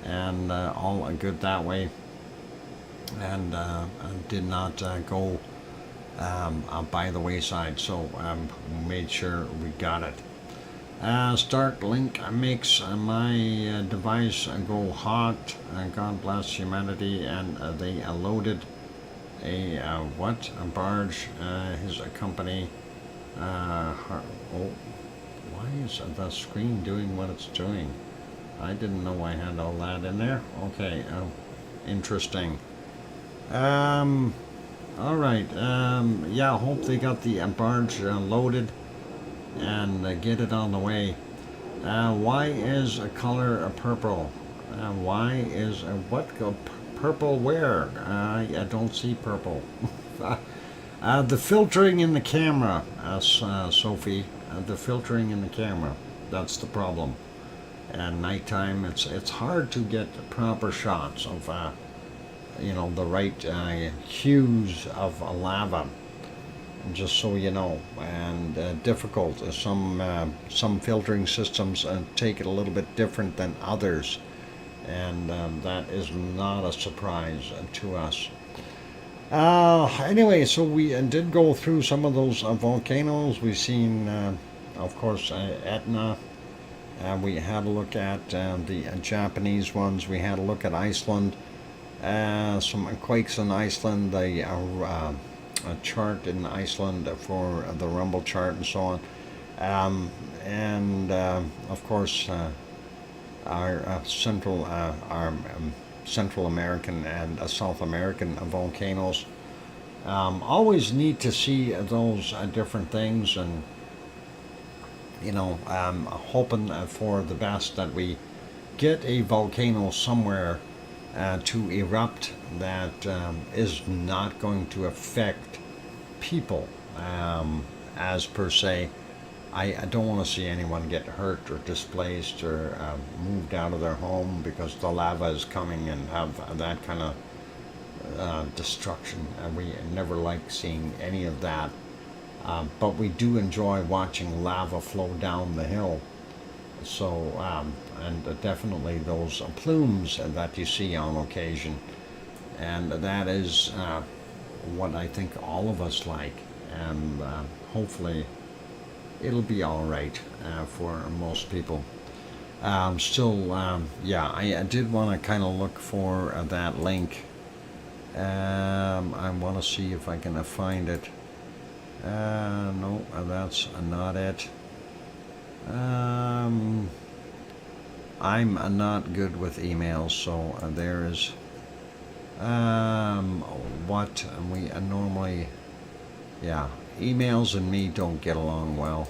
and all good that way. And I did not go by the wayside, so made sure we got it. Starlink makes my device go hot. God bless humanity. And they loaded a what? A barge. His company. Oh, why is the screen doing what it's doing? I didn't know I had all that in there. Okay, interesting. All right. Yeah, hope they got the barge loaded and get it on the way. Why is a color purple? Why is what purple where? I don't see purple. The filtering in the camera, Sophie. The filtering in the camera. That's the problem. At nighttime, it's hard to get proper shots of the right hues of lava. Just so you know, and difficult. Some filtering systems take it a little bit different than others, and that is not a surprise to us. Anyway, so we did go through some of those volcanoes. We've seen, of course, Etna. We had a look at the Japanese ones. We had a look at Iceland. Some quakes in Iceland. The a chart in Iceland for the rumble chart and so on, and of course our Central American and South American volcanoes. Always need to see those different things, and hoping for the best that we get a volcano somewhere to erupt that is not going to affect people as per se. I don't want to see anyone get hurt or displaced or moved out of their home because the lava is coming and have that kind of destruction. We never like seeing any of that, but we do enjoy watching lava flow down the hill. So, and definitely those plumes that you see on occasion. And that is what I think all of us like. And hopefully it'll be all right for most people. Still, yeah, I did want to kind of look for that link. I want to see if I can find it. No, that's not it. I'm not good with emails, so there is what we normally, yeah, emails and me don't get along well.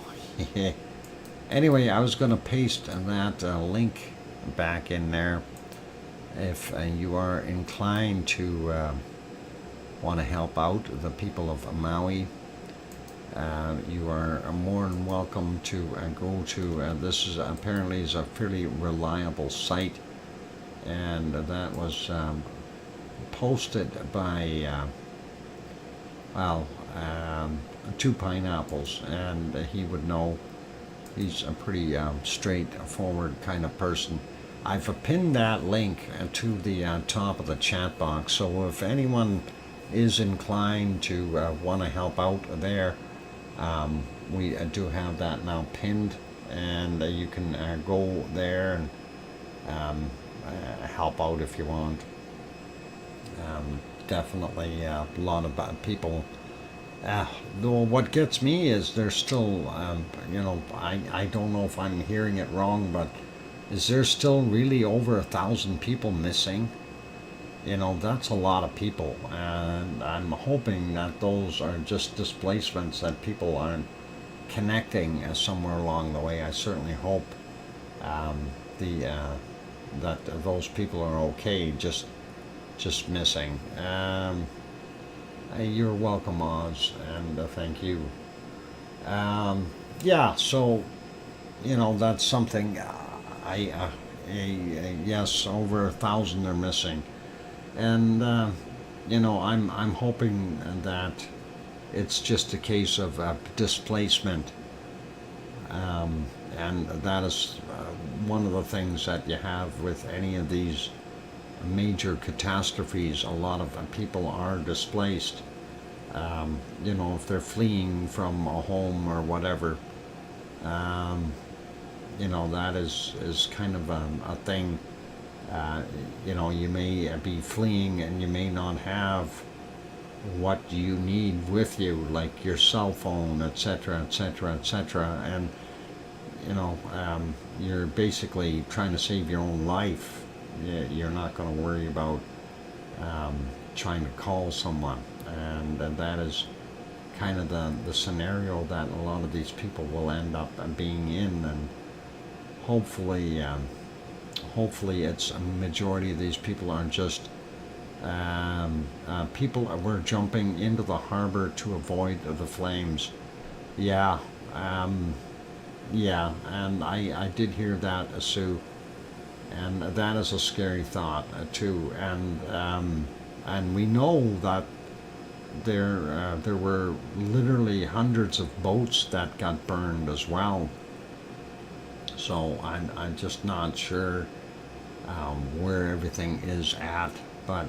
Anyway, I was going to paste that link back in there. If you are inclined to want to help out the people of Maui, you are more than welcome to go to, this is apparently is a fairly reliable site, and that was posted by, well, Two Pineapples, and he would know. He's a pretty straightforward kind of person. I've pinned that link to the top of the chat box, so if anyone is inclined to want to help out there, we do have that now pinned, and you can go there and help out if you want. Definitely a lot of people. Though what gets me is there's still, I don't know if I'm hearing it wrong, but is there still really over 1,000 people missing? That's a lot of people, and I'm hoping that those are just displacements, that people aren't connecting somewhere along the way. I certainly hope that those people are okay, just missing. You're welcome, Oz, and thank you. Yeah, so that's something. Yes, over 1,000 are missing, and I'm hoping that it's just a case of displacement, and that is one of the things that you have with any of these major catastrophes. A lot of people are displaced. If they're fleeing from a home or whatever, that is kind of a thing. You may be fleeing and you may not have what you need with you, like your cell phone, etc., etc., etc., and you're basically trying to save your own life. You're not going to worry about trying to call someone, and that is kind of the scenario that a lot of these people will end up being in, and hopefully it's a majority of these people aren't just people were jumping into the harbor to avoid the flames. Yeah, yeah, and I did hear that, Sue. And that is a scary thought too. And we know that there were literally hundreds of boats that got burned as well. So I'm just not sure where everything is at, but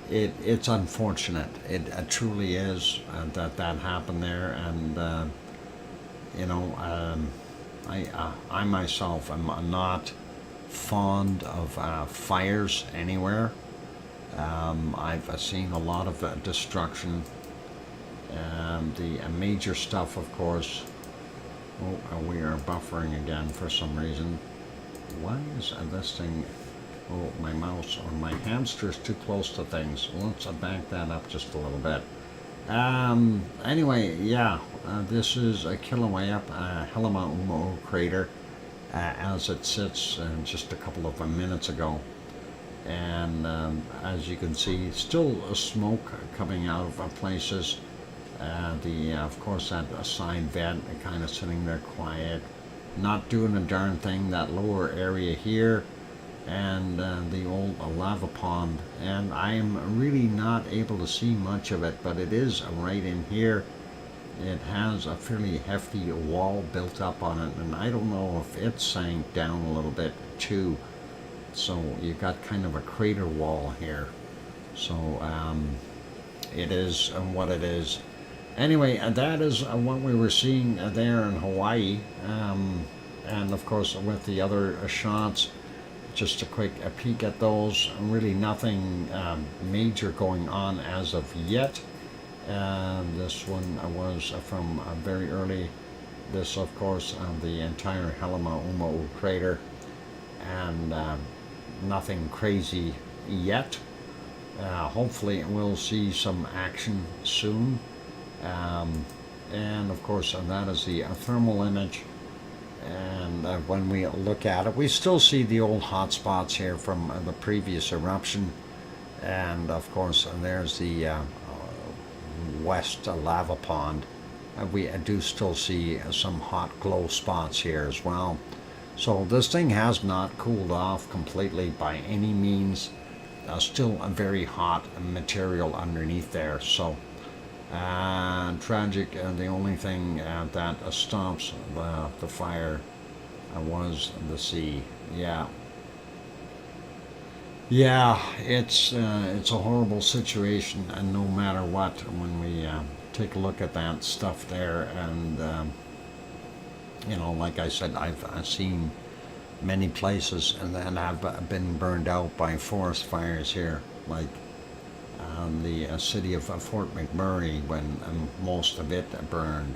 it's unfortunate. It truly is that happened there, and I myself am not fond of fires anywhere. I've seen a lot of destruction. The major stuff, of course. Oh, we are buffering again for some reason. Why is this thing? Oh, my mouse or my hamster's too close to things. Let's back that up just a little bit. Anyway, yeah, this is a Kilauea Helaumo crater. As it sits just a couple of minutes ago, and as you can see, still smoke coming out of places. Of course, that side vent kind of sitting there quiet, not doing a darn thing. That lower area here, and the old lava pond, and I'm really not able to see much of it, but it is right in here. It has a fairly hefty wall built up on it, and I don't know if it sank down a little bit too. So you got kind of a crater wall here. So it is what it is. Anyway, that is what we were seeing there in Hawaii. and of course with the other shots, just a quick peek at those. Really nothing major going on as of yet. This one was from very early. This, of course, the entire Halima crater, and nothing crazy yet. Hopefully we'll see some action soon. And of course that is the thermal image, and when we look at it, we still see the old hot spots here from the previous eruption, and of course there's the west lava pond. We do still see some hot glow spots here as well. So this thing has not cooled off completely by any means. Still a very hot material underneath there. So tragic. The only thing that stops the fire was the sea. Yeah, it's a horrible situation, and no matter what, when we take a look at that stuff there, and like I said, I've seen many places and then have been burned out by forest fires here, like the city of Fort McMurray, when most of it burned,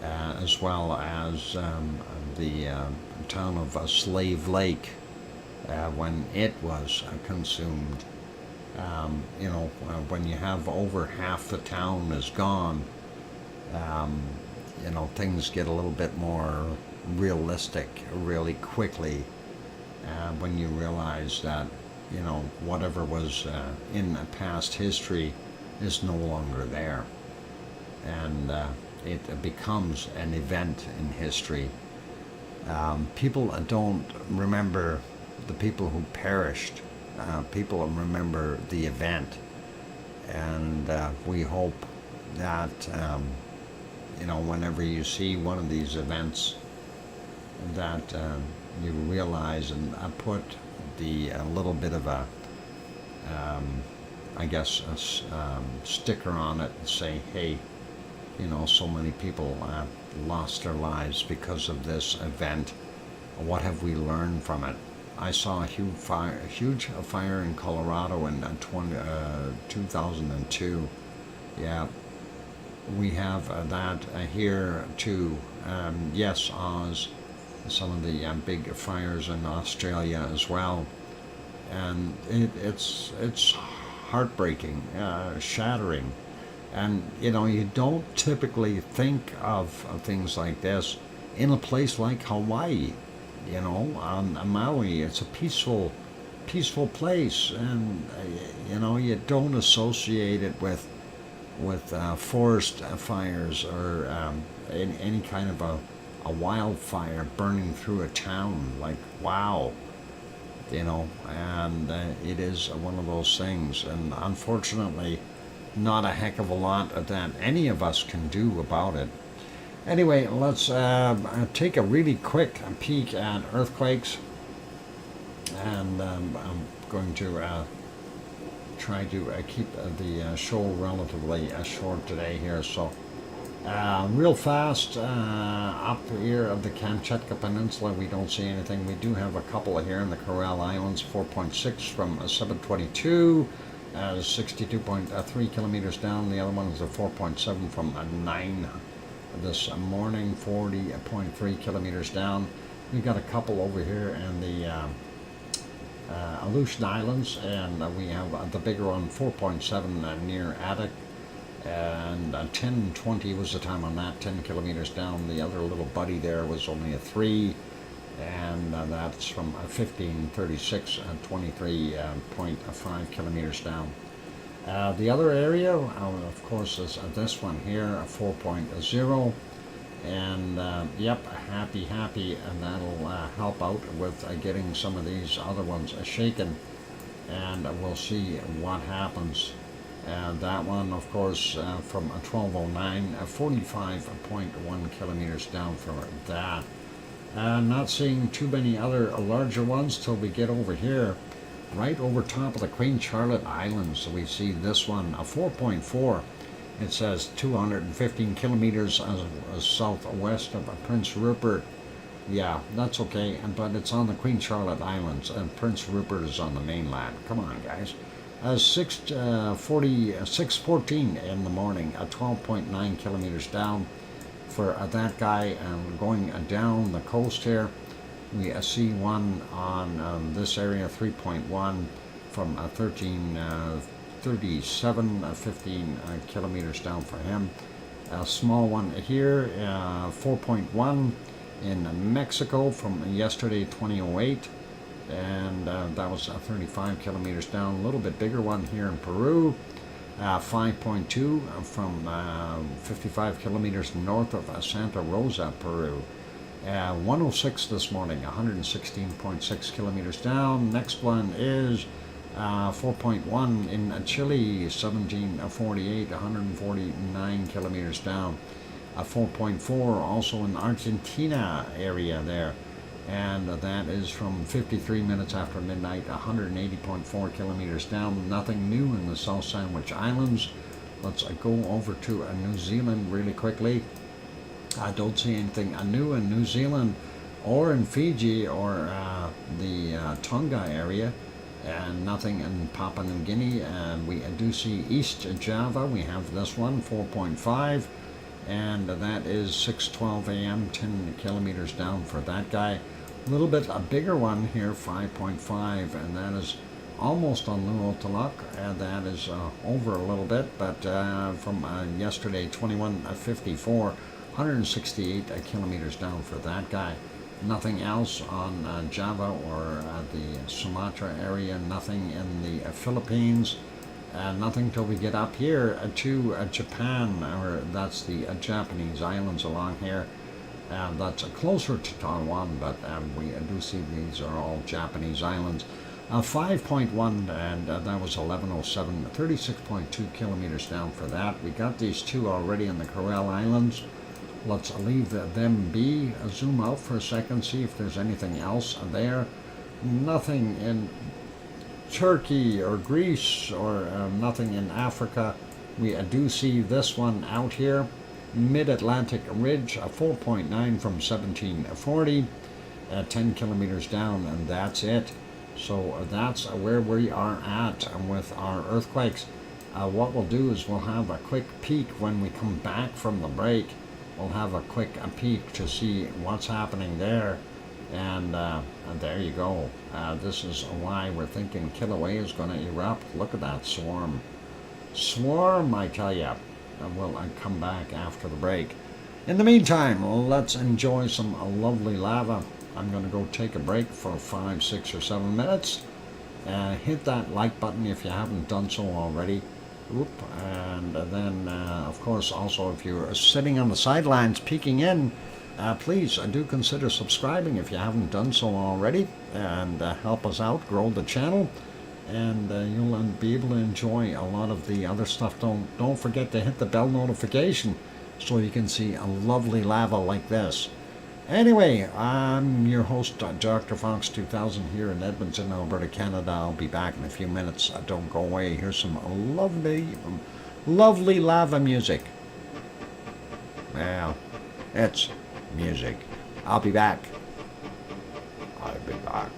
as well as the town of Slave Lake, when it was consumed. When you have over half the town is gone, things get a little bit more realistic really quickly, when you realize that whatever was in past history is no longer there, and it becomes an event in history. People don't remember the people who perished. People remember the event, and we hope that whenever you see one of these events, that you realize and put the little bit of a sticker on it and say, hey, so many people lost their lives because of this event. What have we learned from it? I saw a huge fire in Colorado in 2002. Yeah, we have that here too. Yes, Oz, some of the big fires in Australia as well, and it's heartbreaking, shattering, and you don't typically think of things like this in a place like Hawaii. On Maui, it's a peaceful place, and you don't associate it with forest fires or any kind of a wildfire burning through a town. Like, wow, and it is one of those things, and unfortunately not a heck of a lot that any of us can do about it. Anyway, let's take a really quick peek at earthquakes, and I'm going to try to keep the show relatively short today here. So real fast, up here of the Kamchatka Peninsula, we don't see anything. We do have a couple here in the Coral Islands, 4.6 from 722, 62.3 kilometers down. The other one is a 4.7 from 9 this morning, 40.3 kilometers down. We've got a couple over here in the Aleutian Islands, and we have the bigger one, 4.7 near Attic, and 10:20 was the time on that, 10 kilometers down. The other little buddy there was only a 3, and that's from 15:36, 23.5 kilometers down. The other area, of course, is this one here, 4.0, and yep, happy, and that'll help out with getting some of these other ones shaken, and we'll see what happens. That one, of course, from 1209, 45.1 kilometers down from that. Not seeing too many other larger ones till we get over here. Right over top of the Queen Charlotte Islands, we see this one, a 4.4. It says 215 kilometers southwest of Prince Rupert. Yeah, that's okay, but it's on the Queen Charlotte Islands, and Prince Rupert is on the mainland. Come on, guys. 6:14 in the morning, 12.9 kilometers down for that guy. Going down the coast here, we see one on this area, 3.1 from 15 kilometers down for him. A small one here, 4.1 in Mexico from yesterday, 2008, and that was 35 kilometers down. A little bit bigger one here in Peru, 5.2 from 55 kilometers north of Santa Rosa, Peru. 106 this morning, 116.6 kilometers down. Next one is 4.1 in Chile, 1748, 149 kilometers down. 4.4 also in Argentina area there, and that is from 53 minutes after midnight, 180.4 kilometers down. Nothing new in the South Sandwich Islands. Let's go over to New Zealand really quickly. I don't see anything new in New Zealand or in Fiji or the Tonga area, and nothing in Papua New Guinea. And we do see East Java. We have this one, 4.5, and that is 6:12 a.m., 10 kilometers down for that guy. A little bit a bigger one here, 5.5, and that is almost on Luotaluk, and that is over a little bit, but from yesterday, 21:54, 168 kilometers down for that guy. Nothing else on Java or the Sumatra area, nothing in the Philippines, nothing till we get up here to Japan, or that's the Japanese islands along here. That's closer to Taiwan, but we do see these are all Japanese islands. 5.1, and that was 11:07, 36.2 kilometers down for that. We got these two already in the Coral Islands. Let's leave them be. Zoom out for a second, see if there's anything else there. Nothing in Turkey or Greece, or nothing in Africa. We do see this one out here, Mid-Atlantic Ridge, 4.9 from 1740, 10 kilometers down, and that's it. So that's where we are at with our earthquakes. What we'll do is we'll have a quick peek when we come back from the break. We'll have a quick peek to see what's happening there, and there you go. This is why we're thinking Kilauea is going to erupt. Look at that swarm. Swarm, I tell you. We'll come back after the break. In the meantime, let's enjoy some lovely lava. I'm going to go take a break for 5, 6, or 7 minutes. Hit that like button if you haven't done so already. And then, of course, also if you're sitting on the sidelines peeking in, please do consider subscribing if you haven't done so already, and help us out, grow the channel, and you'll be able to enjoy a lot of the other stuff. Don't forget to hit the bell notification so you can see a lovely lava like this. Anyway, I'm your host, DrFox2000, here in Edmonton, Alberta, Canada. I'll be back in a few minutes. Don't go away. Here's some lovely, lovely lava music. Well, it's music. I'll be back. I'll be back.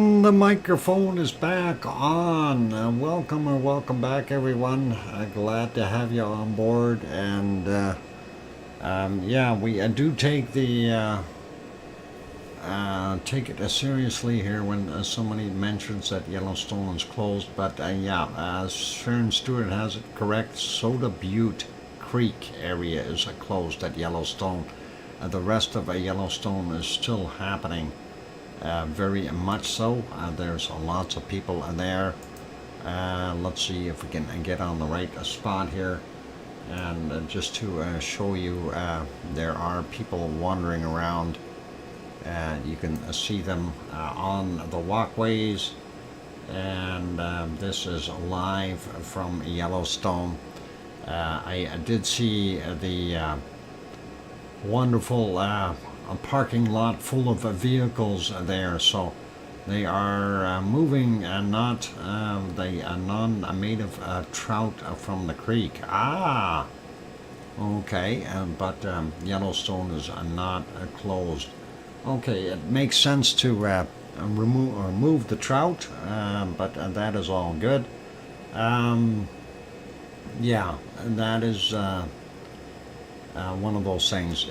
And the microphone is back on. Welcome back, everyone. Glad to have you on board. And yeah, we do take the take it seriously here when somebody mentions that Yellowstone is closed. But yeah, Sharon Stewart has it correct. Soda Butte Creek area is closed at Yellowstone. The rest of Yellowstone is still happening. Very much so. There's lots of people there. Let's see if we can get on the right spot here. And just to show you, there are people wandering around. You can see them on the walkways. And this is live from Yellowstone. I did see the wonderful a parking lot full of vehicles there, so they are moving not the non-native trout from the creek. Okay, but Yellowstone is not closed. Okay, it makes sense to remove the trout, but that is all good. Yeah, that is one of those things.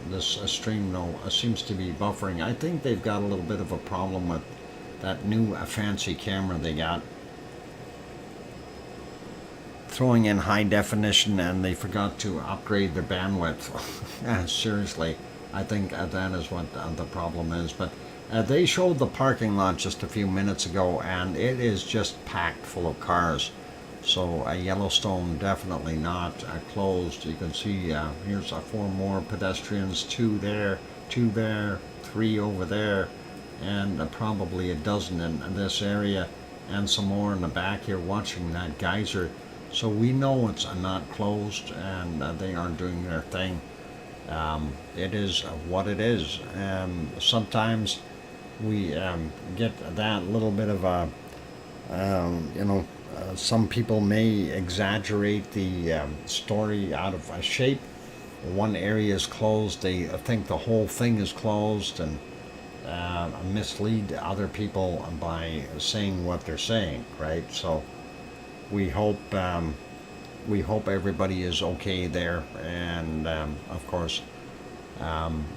This stream seems to be buffering. I think they've got a little bit of a problem with that new fancy camera they got, throwing in high definition, and they forgot to upgrade their bandwidth. Seriously, I think that is what the problem is. But they showed the parking lot just a few minutes ago, and it is just packed full of cars. So Yellowstone definitely not closed. You can see here's 4 more pedestrians, 2 there, 3 over there, and probably a dozen in this area, and some more in the back here watching that geyser. So we know it's not closed, and they are doing their thing. It is what it is. Sometimes we get that little bit of a, some people may exaggerate the story out of shape. One area is closed, they think the whole thing is closed, and mislead other people by saying what they're saying, right? So we hope everybody is okay there, and of course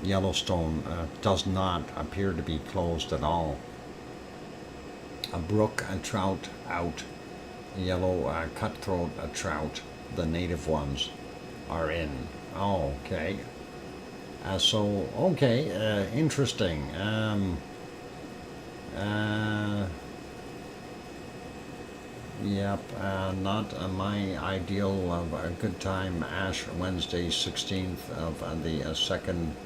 Yellowstone does not appear to be closed at all. A brook trout out. Yellow cutthroat trout, the native ones, are in. Oh, okay. So, okay, interesting. Yep, not my ideal of a good time. Ash Wednesday, 16th of the second,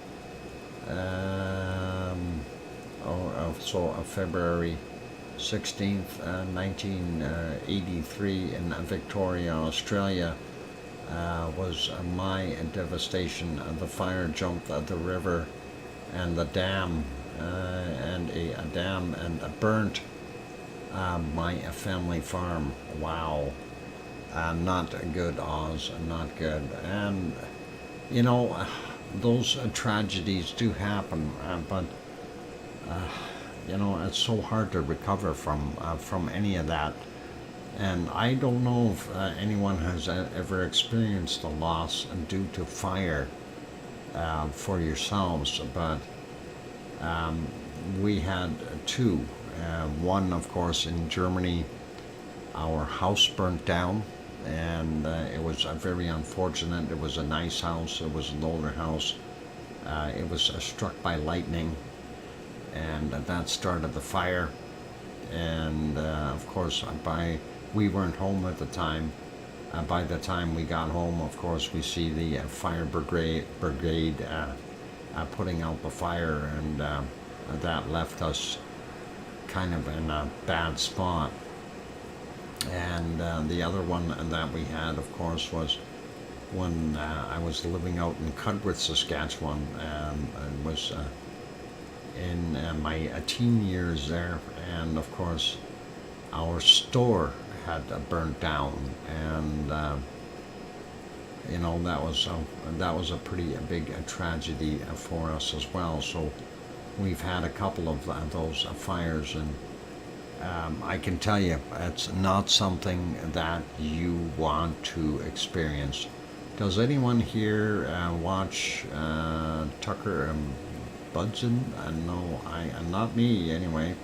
February 16th, 1983 in Victoria, Australia, was my devastation. The fire jumped the river and the dam, and a dam, and burnt my family farm. Wow. Not good, Oz, not good. And, those tragedies do happen, but it's so hard to recover from any of that. And I don't know if anyone has ever experienced a loss due to fire for yourselves, but we had 2. One, of course, in Germany, our house burnt down, and it was very unfortunate. It was a nice house. It was an older house. It was struck by lightning, and that started the fire. And of course, we weren't home at the time. By the time we got home, of course, we see the fire brigade putting out the fire, and that left us kind of in a bad spot. And the other one that we had, of course, was when I was living out in Cudworth, Saskatchewan. It was in my teen years there, and of course our store had burnt down, and that was a pretty big tragedy for us as well. So we've had a couple of those fires, and I can tell you, it's not something that you want to experience. Does anyone here watch Tucker and Budson? No, not me anyway.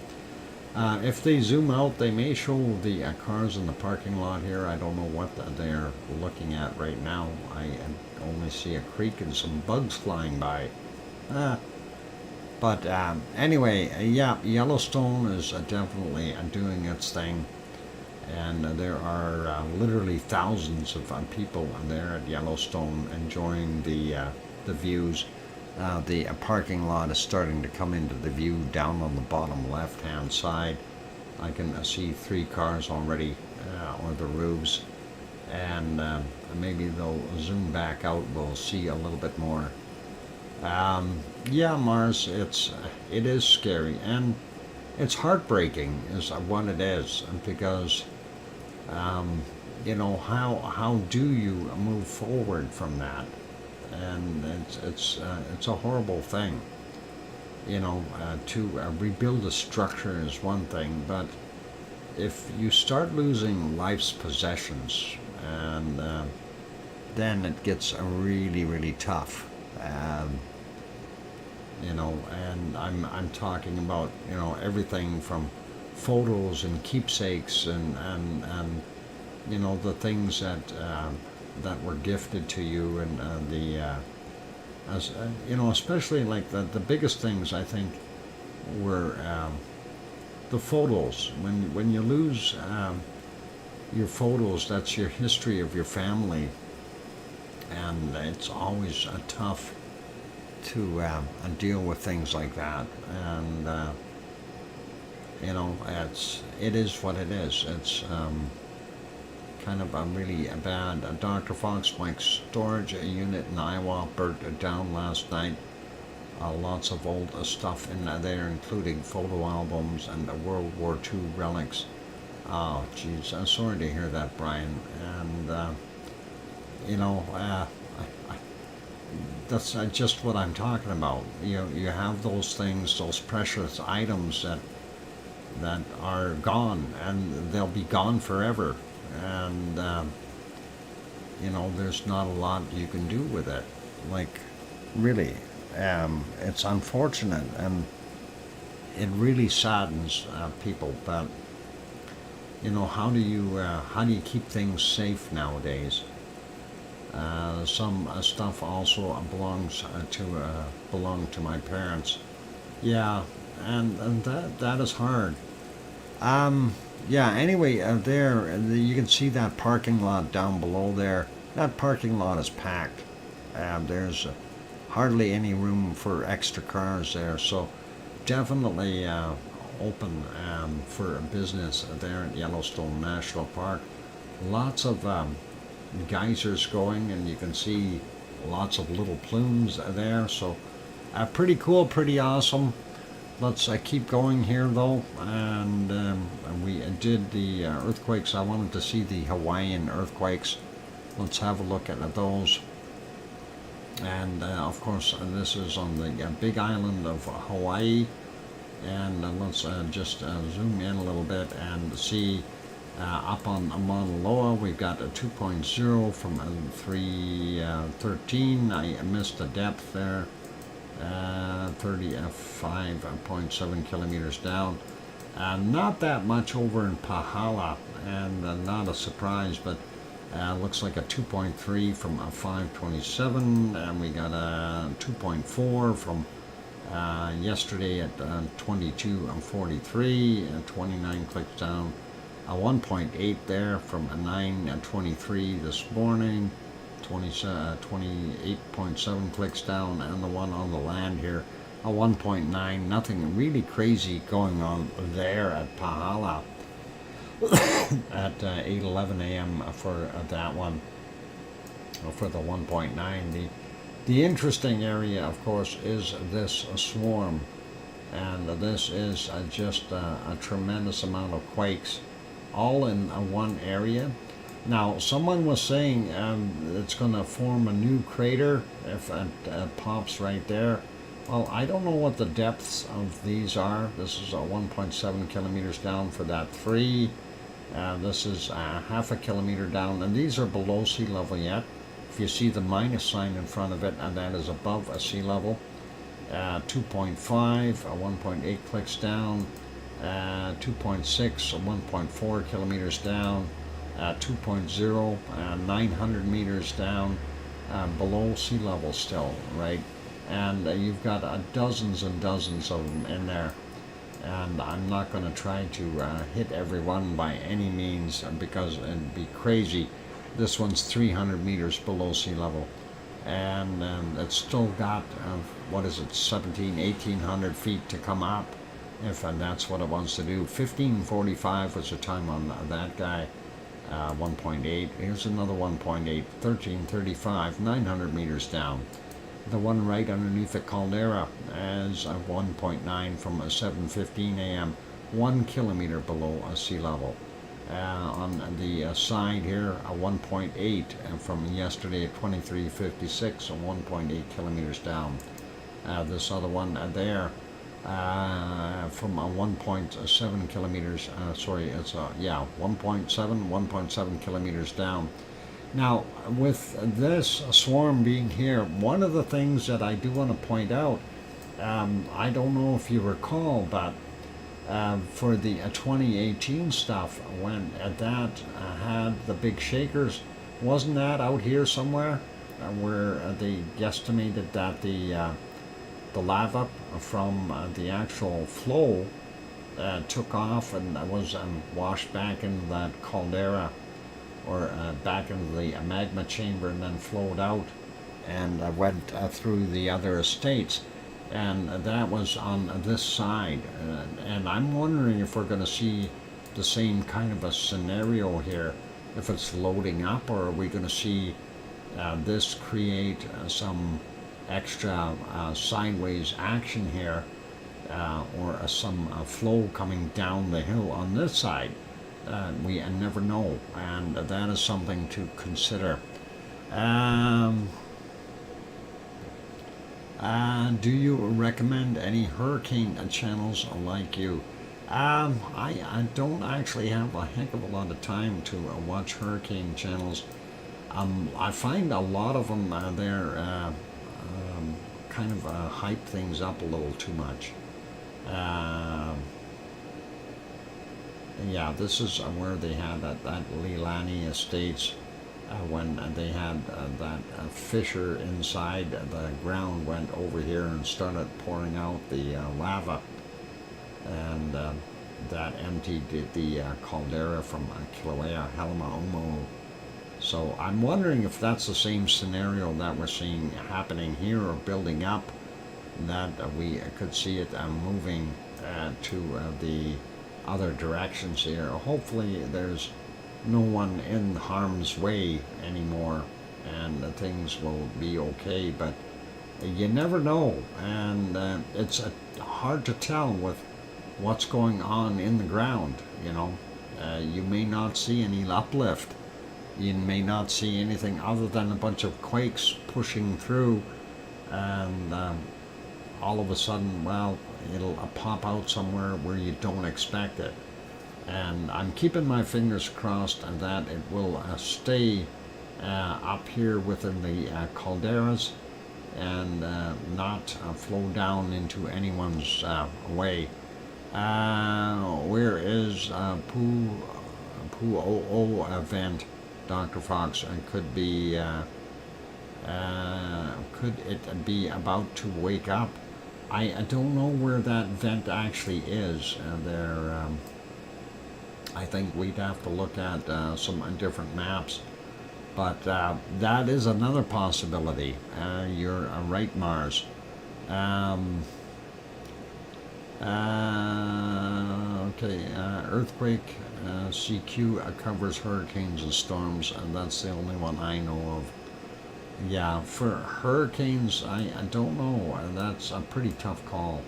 If they zoom out, they may show the cars in the parking lot here. I don't know what they're looking at right now. I only see a creek and some bugs flying by. But anyway, yeah, Yellowstone is definitely doing its thing. And there are literally thousands of people there at Yellowstone enjoying the views. The parking lot is starting to come into the view down on the bottom left-hand side. I can see 3 cars already on the roofs, and maybe they'll zoom back out. We'll see a little bit more. Yeah, Mars. It is scary, and it's heartbreaking, is what it is, because you know, how do you move forward from that? And it's a horrible thing. You know, to rebuild a structure is one thing, but if you start losing life's possessions, and then it gets really, really tough. You know, and I'm talking about, you know, everything from photos and keepsakes and you know, the things that were gifted to you, and as you know, especially like the biggest things, I think, were the photos. When you lose your photos, that's your history of your family, and it's always tough to deal with things like that. And you know, it is what it is. It's kind of really bad. Dr. Fox, my storage unit in Iowa burnt down last night. Lots of old stuff in there, including photo albums and World War II relics. Oh, geez, I'm sorry to hear that, Brian. And you know, that's just what I'm talking about. You have those things, those precious items that are gone, and they'll be gone forever. And you know, there's not a lot you can do with it. Like, really, it's unfortunate, and it really saddens people. But you know, how do you keep things safe nowadays? Some stuff also belongs belonged to my parents. Yeah, and that is hard. Yeah, anyway, you can see that parking lot down below there. That parking lot is packed. There's hardly any room for extra cars there, so definitely open for business there at Yellowstone National Park. Lots of geysers going, and you can see lots of little plumes there, so pretty cool, pretty awesome. Let's keep going here, though, and we did the earthquakes. I wanted to see the Hawaiian earthquakes. Let's have a look at those. And of course, this is on the big island of Hawaii. And let's just zoom in a little bit and see up on Mauna Loa. We've got a 2.0 from 313. I missed the depth there. 35.7 kilometers down. Not that much over in Pahala, and not a surprise, but looks like a 2.3 from 527, and we got a 2.4 from yesterday at 22:43, and 29 clicks down. A 1.8 there from 9:23 this morning. 28.7 clicks down, and the one on the land here, a 1.9. Nothing really crazy going on there at Pahala at 8:11 a.m. for that one, for the 1.9. The interesting area, of course, is this swarm, and this is just a tremendous amount of quakes, all in one area. Now, someone was saying it's going to form a new crater if it pops right there. Well, I don't know what the depths of these are. This is 1.7 kilometers down for that 3. This is half a kilometer down, and these are below sea level yet. If you see the minus sign in front of it, and that is above sea level. 2.5, 1.8 clicks down. 2.6, 1.4 kilometers down. 2.0, 900 meters down, below sea level still, right? And you've got dozens and dozens of them in there. And I'm not going to try to hit every one by any means because it'd be crazy. This one's 300 meters below sea level. And it's still got, what is it, 1800 feet to come up, if that's what it wants to do. 15:45 was the time on that guy. 1.8. Here's another 1.8. 13:35, 900 meters down. The one right underneath the caldera is 1.9 from 7:15 a.m. 1 kilometer below sea level. On the side here, 1.8 from yesterday at 23:56, 1.8 kilometers down. This other one there from 1.7 kilometers, sorry, it's 1.7 kilometers down. Now, with this swarm being here, one of the things that I do want to point out, I don't know if you recall, but for the 2018 stuff, when that had the big shakers, wasn't that out here somewhere where they guesstimated that the lava from the actual flow took off and was washed back into that caldera, or back into the magma chamber, and then flowed out and went through the other estates. And that was on this side. And I'm wondering if we're going to see the same kind of a scenario here, if it's loading up, or are we going to see this create some extra sideways action here, or some flow coming down the hill on this side. We never know, and that is something to consider. Do you recommend any hurricane channels like you? I don't actually have a heck of a lot of time to watch hurricane channels. I find a lot of them they're kind of hype things up a little too much. Yeah, this is where they had that Leilani Estates, when they had that fissure inside the ground went over here and started pouring out the lava, and that emptied the caldera from Kilauea, Halima, Omo. So I'm wondering if that's the same scenario that we're seeing happening here, or building up, that we could see it moving to the other directions here. Hopefully there's no one in harm's way anymore, and things will be okay, but you never know, and it's hard to tell with what's going on in the ground, you know. You may not see any uplift, you may not see anything other than a bunch of quakes pushing through, and all of a sudden, well, it'll pop out somewhere where you don't expect it. And I'm keeping my fingers crossed and that it will stay up here within the calderas, and not flow down into anyone's way. Where is Pu'o event, Dr. Fox? Could be could it be about to wake up? I don't know where that vent actually is. I think we'd have to look at some different maps, but that is another possibility. You're right, Mars. Okay, earthquake CQ covers hurricanes and storms, and that's the only one I know of. Yeah, for hurricanes, I don't know. That's a pretty tough call.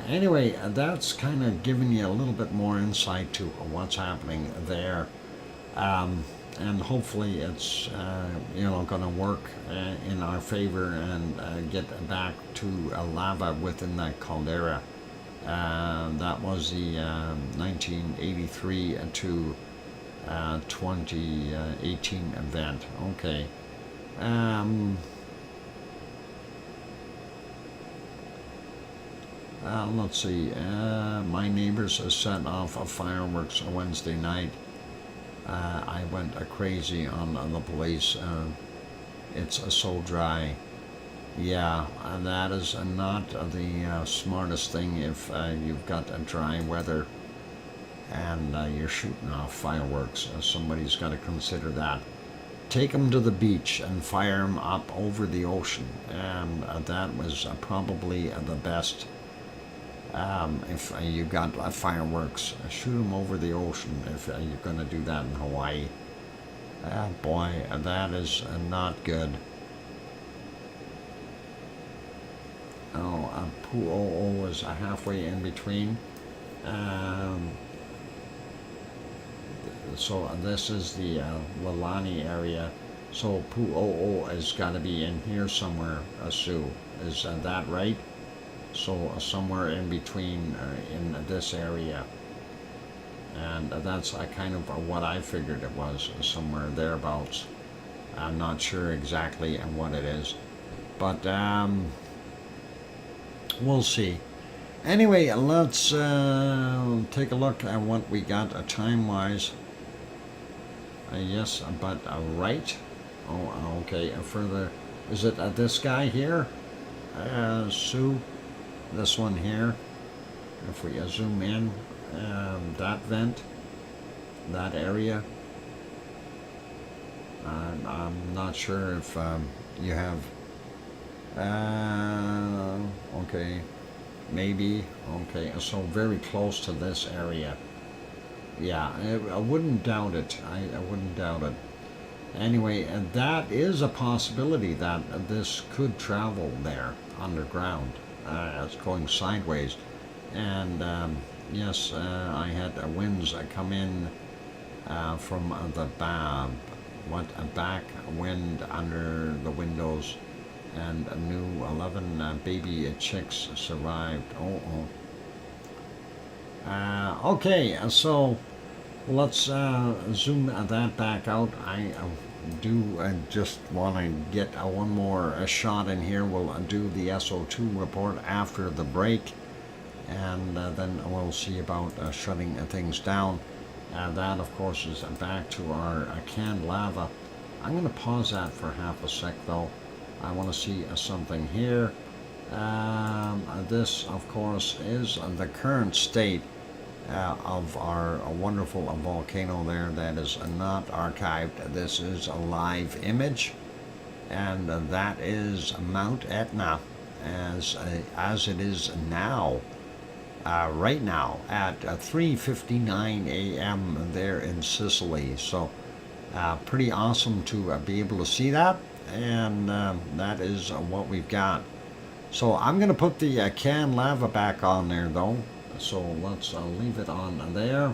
Anyway, that's kind of giving you a little bit more insight to what's happening there. and hopefully it's going to work in our favor and get back to lava within that caldera. That was the 1983 to 2018 event. Okay. Let's see. My neighbors set off fireworks Wednesday night. I went crazy on the place. It's so dry. Yeah, that is not the smartest thing if you've got dry weather and you're shooting off fireworks. Somebody's got to consider that. Take them to the beach and fire them up over the ocean, and that was probably the best. If you got fireworks, shoot them over the ocean if you're going to do that in Hawaii. Boy, that is not good. Oh, Pu'o'o is halfway in between. So this is the Lalani area. So Pu'o'o has got to be in here somewhere, Sue. Is that right? So somewhere in between in this area. And that's kind of what I figured it was, somewhere thereabouts. I'm not sure exactly what it is. But we'll see. Anyway, let's take a look at what we got time-wise. Yes, but right. Oh, okay. Further, is it this guy here? Sue? This one here. If we zoom in, that vent, that area. I'm not sure if you have. Okay, maybe. Okay, so very close to this area. Yeah, I wouldn't doubt it. I wouldn't doubt it. Anyway, that is a possibility that this could travel there underground. It's going sideways. And yes, I had winds come in from the back wind under the windows, and a new 11 baby chicks survived. Okay, so let's zoom that back out. I do just want to get one more shot in here. We'll do the SO2 report after the break, and then we'll see about shutting things down. That, of course, is back to our canned lava. I'm going to pause that for half a sec, though. I want to see something here. This, of course, is the current state of our wonderful volcano there. That is not archived. This is a live image, and that is Mount Etna as it is now, right now at 3:59 a.m. there in Sicily. So pretty awesome to be able to see that, and that is what we've got. So I'm going to put the canned lava back on there, though. So let's leave it on there,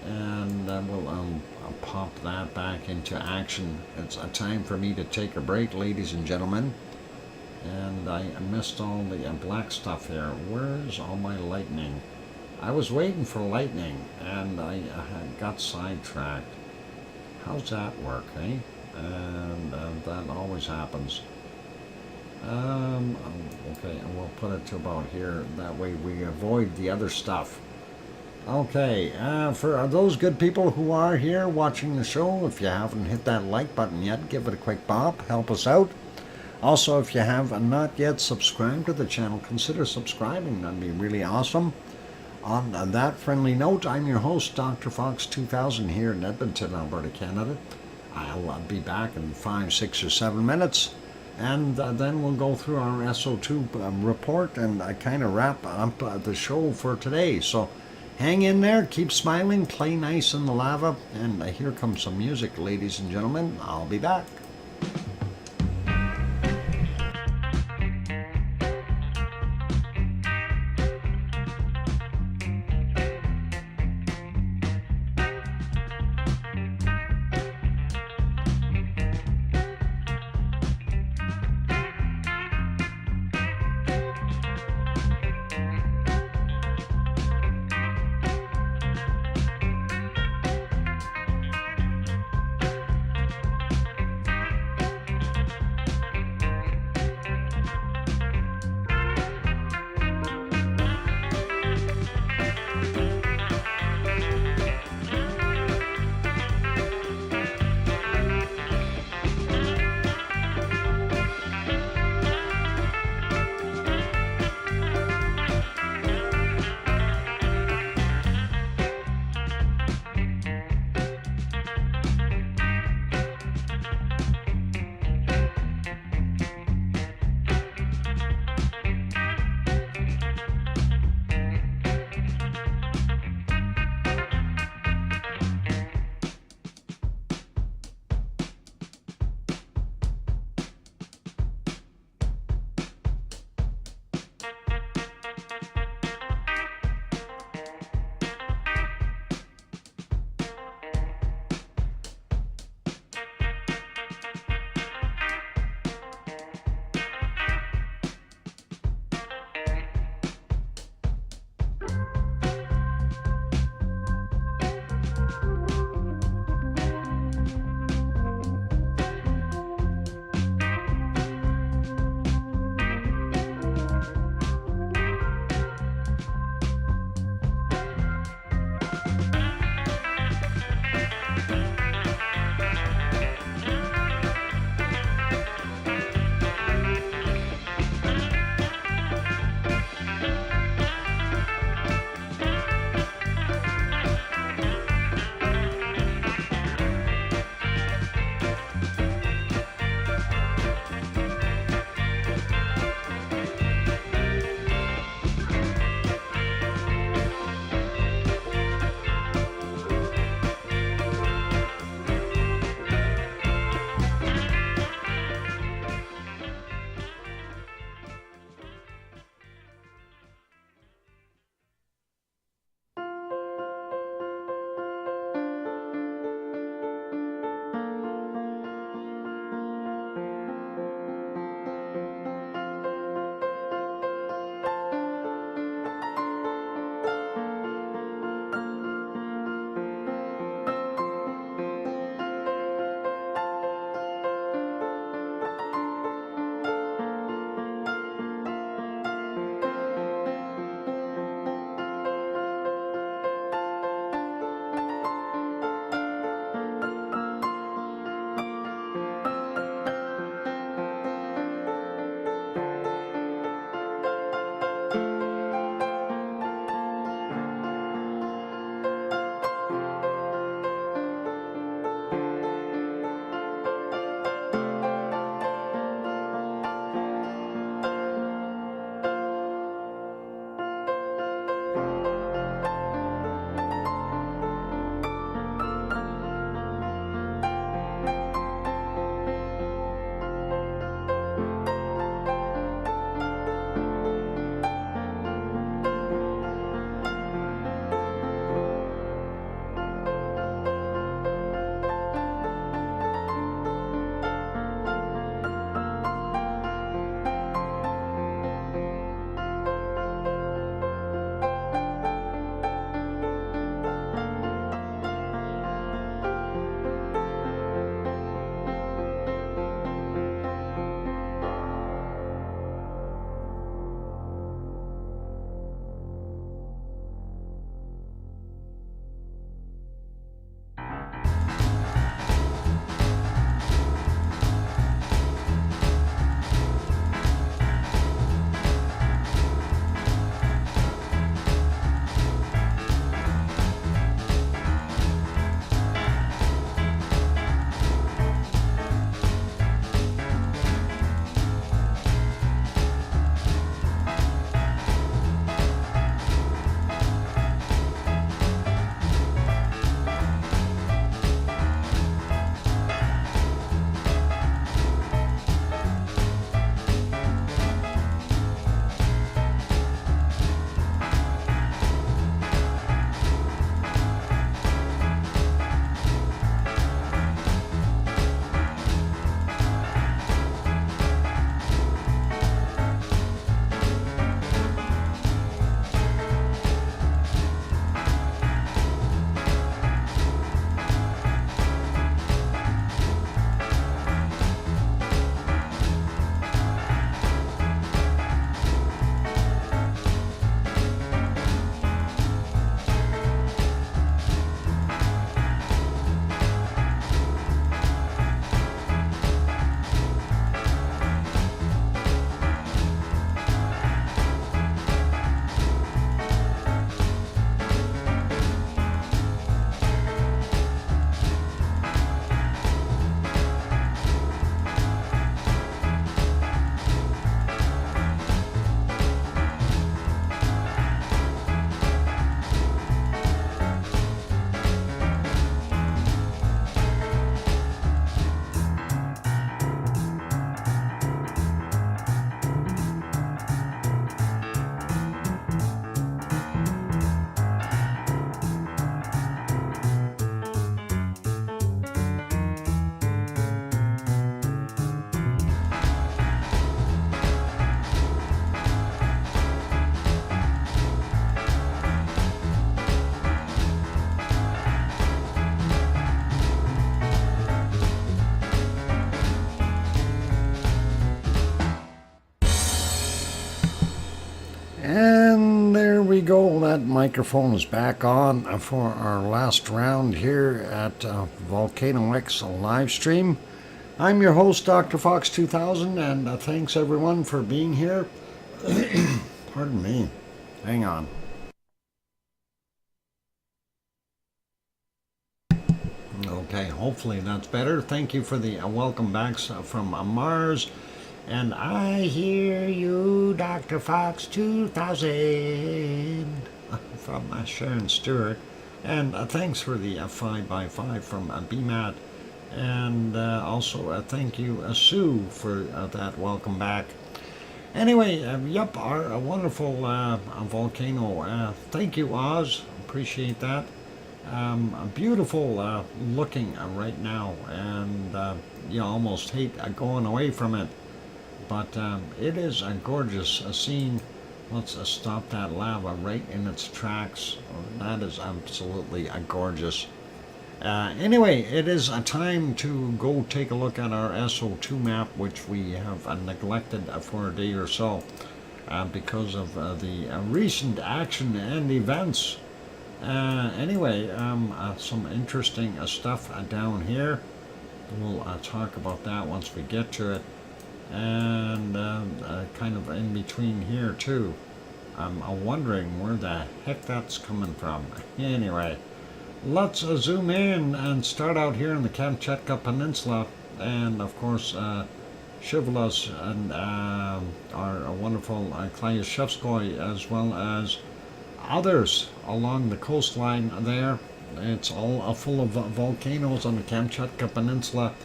and we'll pop that back into action. It's a time for me to take a break, ladies and gentlemen. And I missed all the black stuff here. Where's all my lightning? I was waiting for lightning, and I got sidetracked. How's that work, eh? And that always happens. Okay, and we'll put it to about here. That way we avoid the other stuff. Okay, for those good people who are here watching the show, if you haven't hit that like button yet, give it a quick bop. Help us out. Also, if you have not yet subscribed to the channel, consider subscribing. That'd be really awesome. On that friendly note, I'm your host, DrFox2000, here in Edmonton, Alberta, Canada. I'll be back in 5, 6, or 7 minutes. And then we'll go through our SO2 report and kind of wrap up the show for today. So hang in there, keep smiling, play nice in the lava, and here comes some music, ladies and gentlemen. I'll be back. And there we go. That microphone is back on for our last round here at VolcanoX live stream. I'm your host, DrFox2000, and thanks everyone for being here. Pardon me. Hang on. Okay, hopefully that's better. Thank you for the welcome backs from Mars. And I hear you, Dr. Fox 2000 from Sharon Stewart. And thanks for the 5x5 from BMAT. And also thank you, Sue, for that welcome back. Anyway, yep, our wonderful volcano. Thank you, Oz. Appreciate that. Beautiful looking right now. And you almost hate going away from it. But it is a gorgeous scene. Let's stop that lava right in its tracks. That is absolutely gorgeous. Anyway, it is a time to go take a look at our SO2 map, which we have neglected for a day or so because of the recent action and events. Anyway, some interesting stuff down here. We'll talk about that once we get to it. And kind of in between here too. I'm wondering where the heck that's coming from. Anyway, let's zoom in and start out here in the Kamchatka Peninsula, and of course Shivlas and our wonderful Klyashevskoy, as well as others along the coastline there. It's all full of volcanoes on the Kamchatka Peninsula.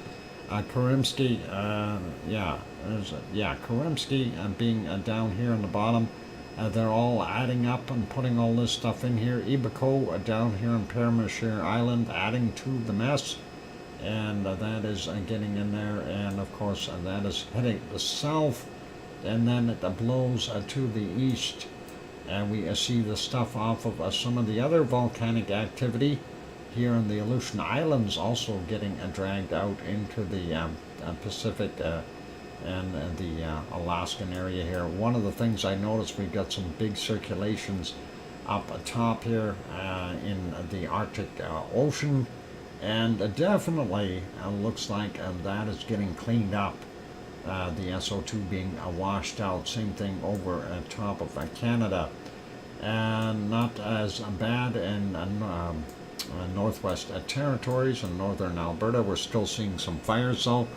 Karimsky, Karimsky being down here on the bottom. They're all adding up and putting all this stuff in here. Ibako down here in Paramashir Island, adding to the mess. And that is getting in there. And of course, that is heading south. And then it blows to the east. And we see the stuff off of some of the other volcanic activity here in the Aleutian Islands, also getting dragged out into the Pacific and the Alaskan area here. One of the things I noticed, we've got some big circulations up top here in the Arctic Ocean, and definitely looks like that is getting cleaned up. The SO2 being washed out. Same thing over at top of Canada, and not as bad in Northwest Territories and Northern Alberta. We're still seeing some fires though.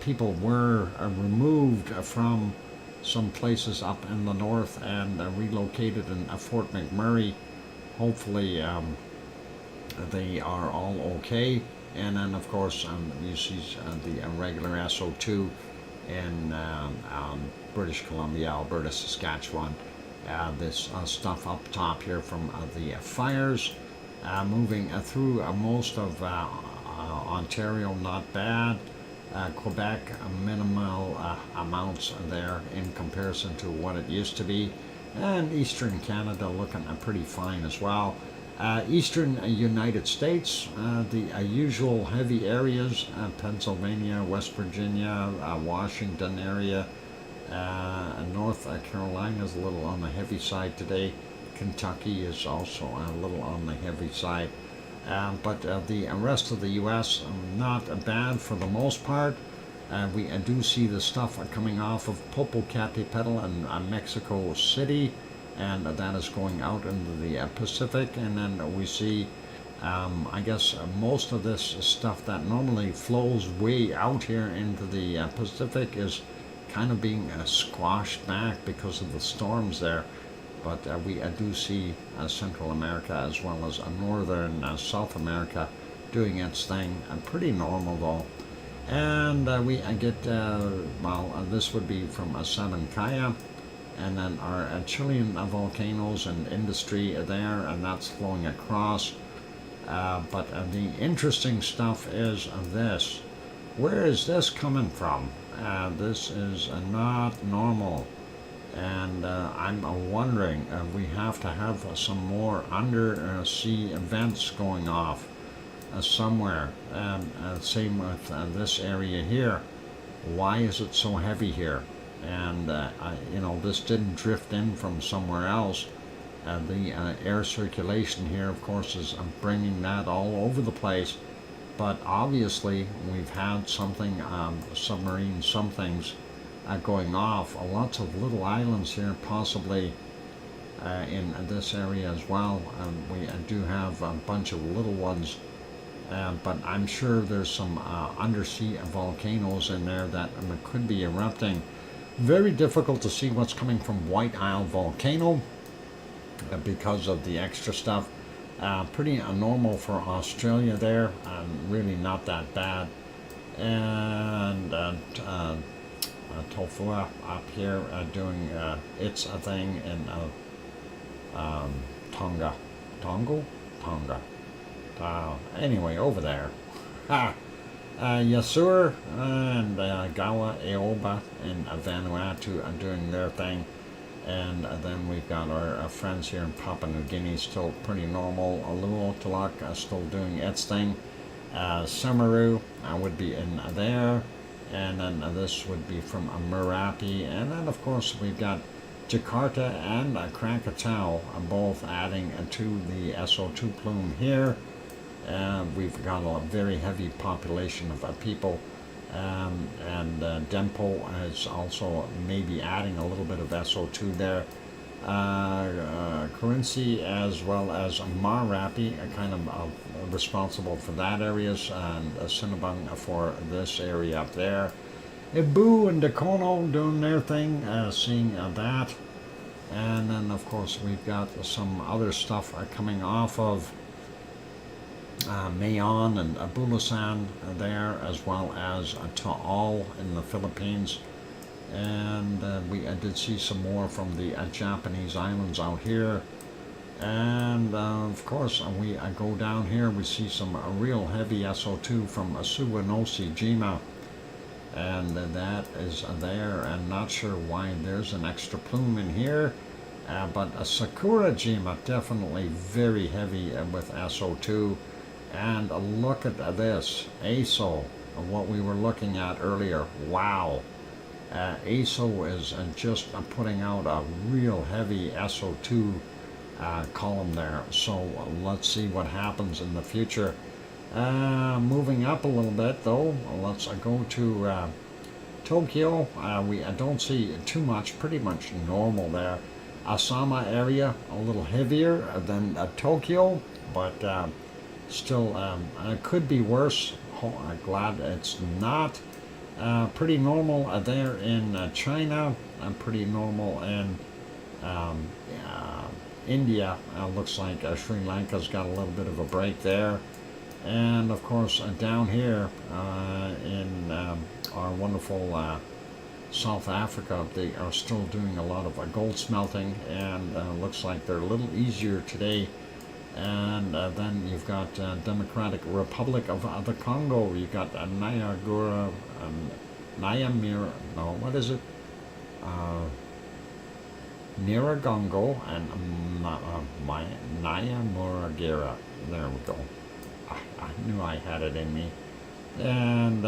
People were removed from some places up in the north and relocated in Fort McMurray. Hopefully they are all okay. And then of course you see the regular SO2 in British Columbia, Alberta, Saskatchewan. This stuff up top here from the fires. Moving through most of Ontario, not bad. Quebec, minimal amounts there in comparison to what it used to be. And Eastern Canada looking pretty fine as well. Eastern United States, the usual heavy areas, Pennsylvania, West Virginia, Washington area. North Carolina is a little on the heavy side today. Kentucky is also a little on the heavy side. But the rest of the U.S. Not bad for the most part. We do see the stuff coming off of Popocatépetl and Mexico City, and that is going out into the Pacific. And then we see, I guess, most of this stuff that normally flows way out here into the Pacific is kind of being squashed back because of the storms there. But we do see Central America as well as Northern South America doing its thing. Pretty normal though. And we get, this would be from Sabancaya, and then our Chilean volcanoes and industry there, and that's flowing across. But the interesting stuff is this. Where is this coming from? This is not normal. And I'm wondering, we have to have some more undersea vents going off somewhere. Same with this area here. Why is it so heavy here? and this didn't drift in from somewhere else. The air circulation here, of course, is bringing that all over the place. But obviously, we've had something, submarine somethings going off. Lots of little islands here, possibly in this area as well. We do have a bunch of little ones, but I'm sure there's some undersea volcanoes in there that could be erupting. Very difficult to see what's coming from White Isle Volcano because of the extra stuff. Pretty normal for Australia there, really not that bad. And Tofua up here doing its thing in Tonga. Anyway, over there. Yasur and Gawa Eoba in Vanuatu are doing their thing. And then we've got our friends here in Papua New Guinea, still pretty normal. Aluotalak still doing its thing. Samaru would be in there. And then this would be from Merapi. And then, of course, we've got Jakarta and Krakatau both adding to the SO2 plume here. We've got a very heavy population of people. And Dempo is also maybe adding a little bit of SO2 there. Currency as well as Marapi are kind of responsible for that areas, and Sinabung for this area up there. Ibu and Dakono doing their thing, seeing that. And then, of course, we've got some other stuff coming off of Mayon and Bulasan there, as well as Taal in the Philippines. And we did see some more from the Japanese islands out here. And of course, we go down here, we see some real heavy SO2 from Suwanosi Jima. And that is there, and not sure why there's an extra plume in here. But Sakura Jima, definitely very heavy with SO2. And look at this, ASO, what we were looking at earlier. Wow. ASO is just putting out a real heavy SO2 column there. So let's see what happens in the future. Moving up a little bit though, let's go to Tokyo. We don't see too much, pretty much normal there. Asama area, a little heavier than Tokyo, but still could be worse. I'm glad it's not. Pretty normal there in China, pretty normal in India. Looks like Sri Lanka's got a little bit of a break there. And of course down here in our wonderful South Africa, they are still doing a lot of gold smelting, and looks like they're a little easier today. And then you've got Democratic Republic of the Congo. You've got Nyamira, no, what is it? Nyiragongo and Nyamuragira. There we go. I knew I had it in me. And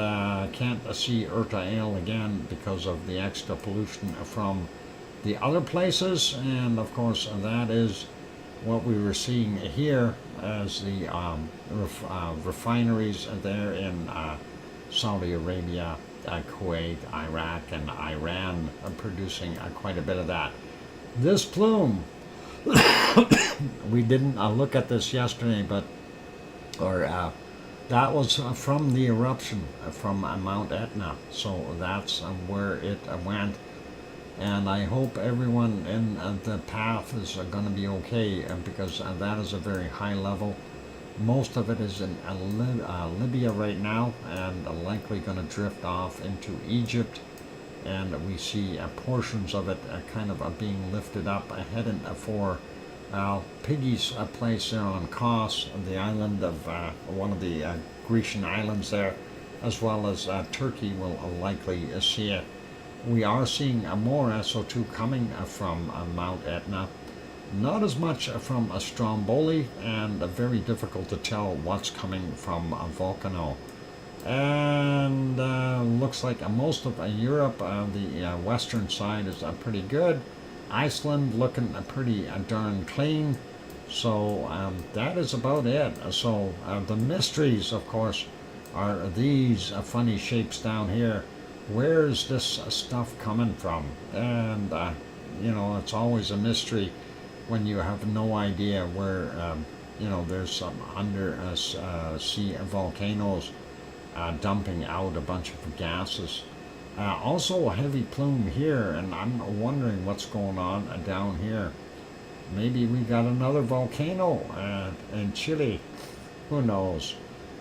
can't see Ertael again because of the extra pollution from the other places. And of course, that is what we were seeing here as the refineries there in Saudi Arabia, Kuwait, Iraq, and Iran are producing quite a bit of that. This plume, we didn't look at this yesterday, but that was from the eruption from Mount Etna, so that's where it went. And I hope everyone in the path is going to be okay, because that is a very high level. Most of it is in Libya right now, and likely going to drift off into Egypt. And we see portions of it kind of being lifted up, heading for Piggy's place there on Kos, the island of one of the Grecian islands there, as well as Turkey will likely see it. We are seeing more SO2 coming from Mount Etna. Not as much from Stromboli, and very difficult to tell what's coming from Volcano. And looks like most of Europe, the western side is pretty good. Iceland looking pretty darn clean. So that is about it. So the mysteries, of course, are these funny shapes down here. Where is this stuff coming from? And you know, it's always a mystery when you have no idea where you know, there's some sea volcanoes dumping out a bunch of gases. Also a heavy plume here, and I'm wondering what's going on down here. Maybe we got another volcano in Chile. Who knows?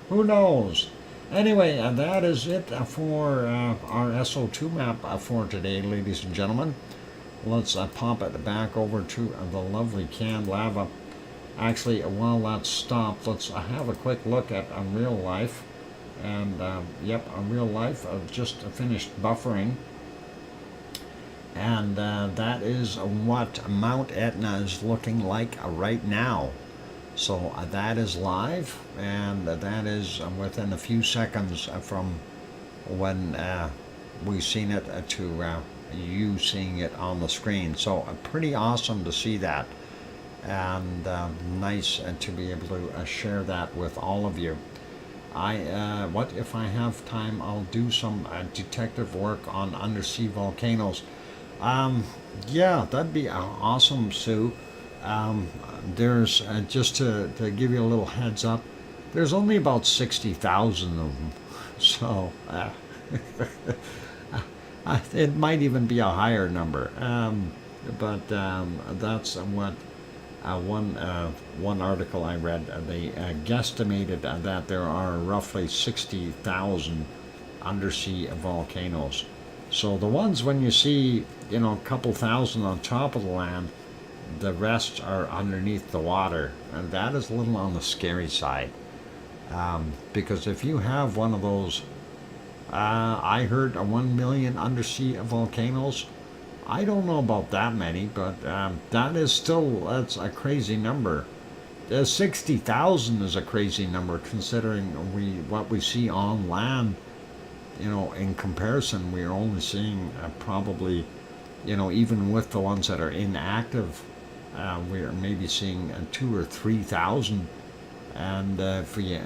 Who knows? Anyway, that is it for our SO2 map for today, ladies and gentlemen. Let's pop it back over to the lovely canned lava. Actually, while that's stopped, let's have a quick look at real life. And yep, real life. I've just finished buffering. And that is what Mount Etna is looking like right now. So that is live, and that is within a few seconds from when we seen it to you seeing it on the screen. So pretty awesome to see that, and nice to be able to share that with all of you. What if I have time, I'll do some detective work on undersea volcanoes. Yeah, that'd be awesome, Sue. There's just to give you a little heads up, there's only about 60,000 of them, so it might even be a higher number. But that's what one article I read. They guesstimated that there are roughly 60,000 undersea volcanoes. So the ones when you see, you know, a couple thousand on top of the land, the rest are underneath the water, and that is a little on the scary side. Because if you have one of those, I heard 1 million undersea volcanoes. I don't know about that many, but that's a crazy number. 60,000 is a crazy number considering what we see on land. You know, in comparison, we're only seeing probably, you know, even with the ones that are inactive, we're maybe seeing 2,000 or 3,000. And if we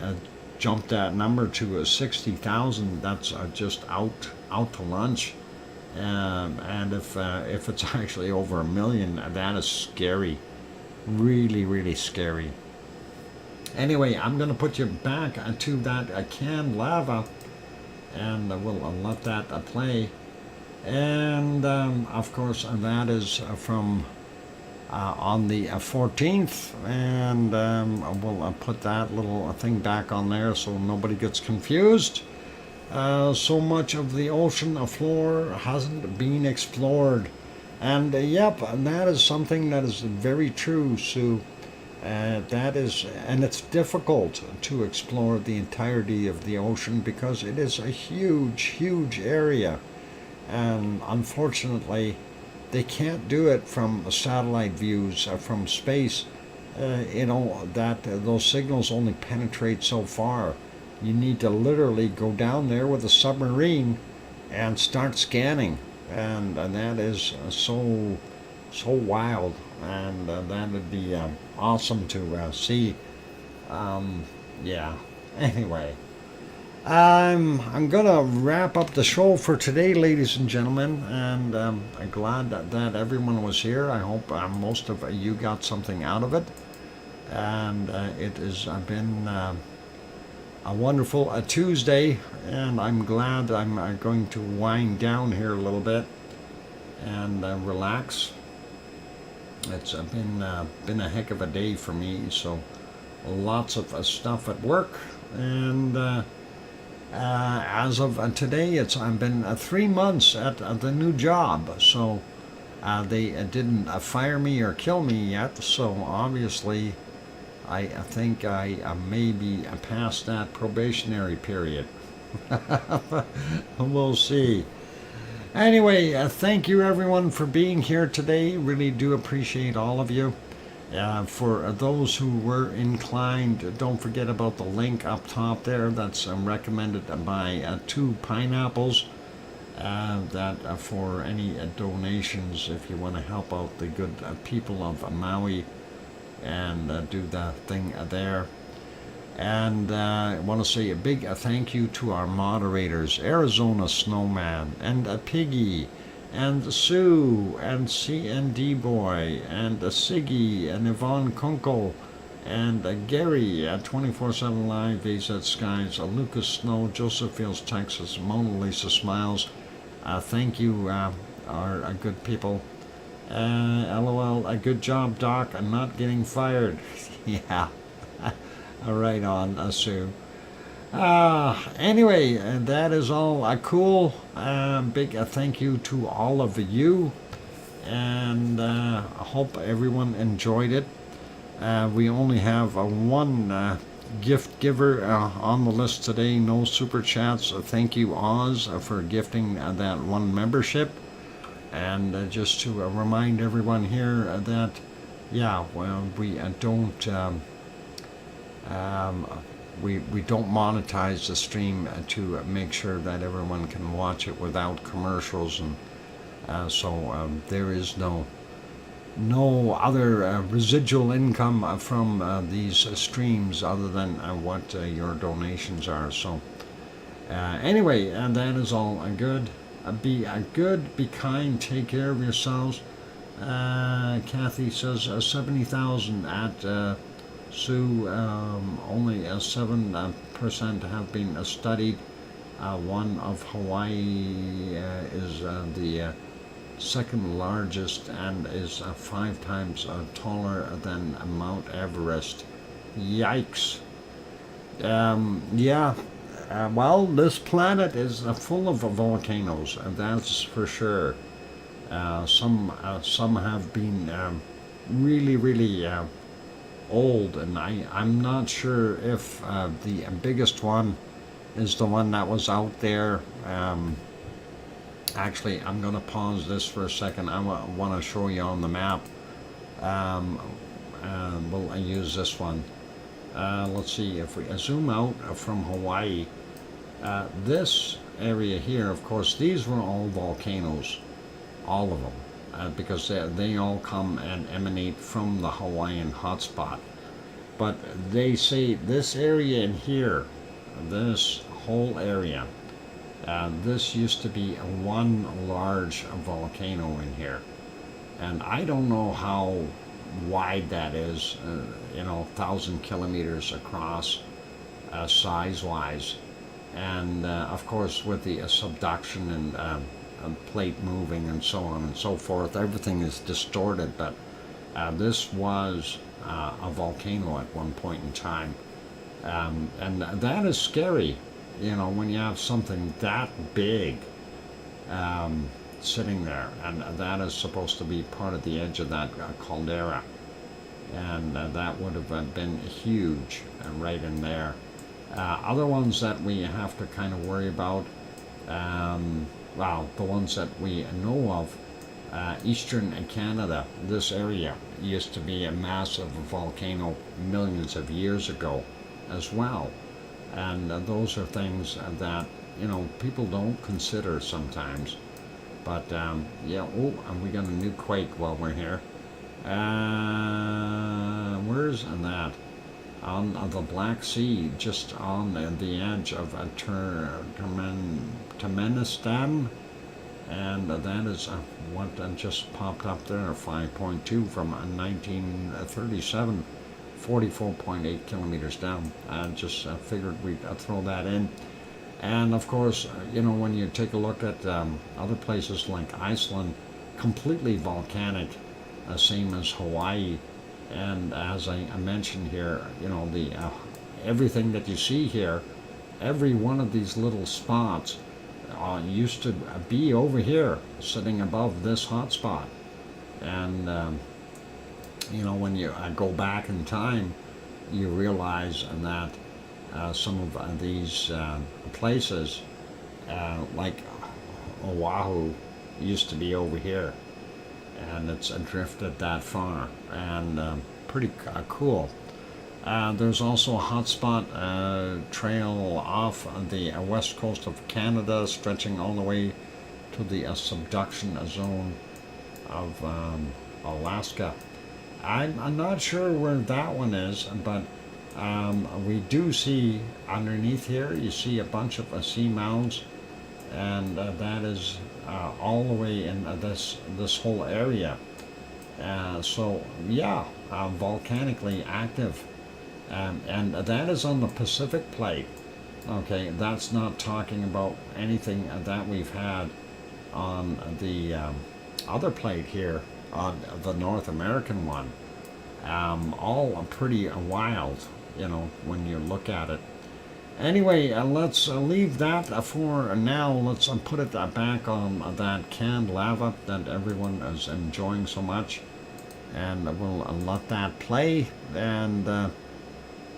jump that number to 60,000, that's just out to lunch. And if it's actually over 1 million, that is scary, really, really scary. Anyway, I'm going to put you back to that canned lava, and we'll let that play. And of course, that is from on the 14th, and we'll put that little thing back on there so nobody gets confused. So much of the ocean floor hasn't been explored, and yep, that is something that is very true, Sue. That is, and it's difficult to explore the entirety of the ocean because it is a huge, huge area, and unfortunately, they can't do it from satellite views from space. You know that those signals only penetrate so far. You need to literally go down there with a submarine and start scanning, and that is so wild, and that would be awesome to see. Yeah. Anyway, I'm gonna wrap up the show for today, ladies and gentlemen, and I'm glad that everyone was here. I hope most of you got something out of it, and it has been a wonderful Tuesday, and I'm glad I'm going to wind down here a little bit and relax. It's been a heck of a day for me, so lots of stuff at work, and as of today, I've been 3 months at the new job, so they didn't fire me or kill me yet, so obviously I think I may be past that probationary period. We'll see. Anyway, thank you everyone for being here today. Really do appreciate all of you. For those who were inclined, don't forget about the link up top there. That's recommended by 2 pineapples. That for any donations, if you want to help out the good people of Maui and do the thing there. And I want to say a big thank you to our moderators, Arizona Snowman, and Piggy, and Sue, and CND Boy, and Siggy, and Yvonne Kunkel, and Gary at 24/7 Live, VZ Skies, Lucas Snow, Joseph Fields, Texas, Mona Lisa Smiles. Thank you, our good people. LOL, a good job, Doc. I'm not getting fired. Yeah. Right on, Sue. Anyway, that is all cool. Big thank you to all of you. And I hope everyone enjoyed it. We only have one gift giver on the list today. No super chats. Thank you, Oz, for gifting that one membership. And just to remind everyone here that, yeah, well, we don't we don't monetize the stream to make sure that everyone can watch it without commercials, and so there is no other residual income from these streams other than what your donations are. So anyway, and that is all good. Be good, be kind, take care of yourselves. Kathy says 70,000 at Sue. Only 7% have been studied. One of Hawaii is the second largest and is 5 times taller than Mount Everest. Yikes. Yeah. Well, this planet is full of volcanoes, that's for sure. Some have been really old, and I'm not sure if the biggest one is the one that was out there. Actually, I'm going to pause this for a second. I want to show you on the map. We'll use this one. Let's see, if we zoom out from Hawaii, this area here, of course, these were all volcanoes, all of them, because they all come and emanate from the Hawaiian hotspot. But they say this area in here, this whole area, this used to be one large volcano in here. And I don't know how wide that is, 1,000 kilometers across, size-wise. And of course, with the subduction and plate moving and so on and so forth, everything is distorted. But this was a volcano at one point in time, and that is scary, when you have something that big sitting there, and that is supposed to be part of the edge of that caldera, and that would have been huge right in there. Other ones that we have to kind of worry about, well, the ones that we know of, eastern Canada, this area used to be a massive volcano millions of years ago as well. And those are things that, people don't consider sometimes. But, yeah, oh, and we got a new quake while we're here. Where's that? On the Black Sea, just on the edge of Turkmenistan, and that is what just popped up there, 5.2 from 1937, 44.8 kilometers down. I just figured we'd throw that in. And of course, when you take a look at other places like Iceland, completely volcanic, same as Hawaii. And as I mentioned here, everything that you see here, every one of these little spots used to be over here, sitting above this hot spot. And, when you go back in time, you realize that some of these places, like Oahu, used to be over here. And it's drifted that far, and pretty cool. There's also a hotspot trail off the west coast of Canada, stretching all the way to the subduction zone of Alaska. I'm not sure where that one is, but we do see underneath here, you see a bunch of sea mounds, and that is all the way in this whole area. So yeah, volcanically active, and that is on the Pacific plate. Okay, that's not talking about anything that we've had on the other plate here, on the North American one. All pretty wild, you know, when you look at it. Anyway, let's leave that for now. Let's put it back on that canned lava that everyone is enjoying so much, and we'll let that play, and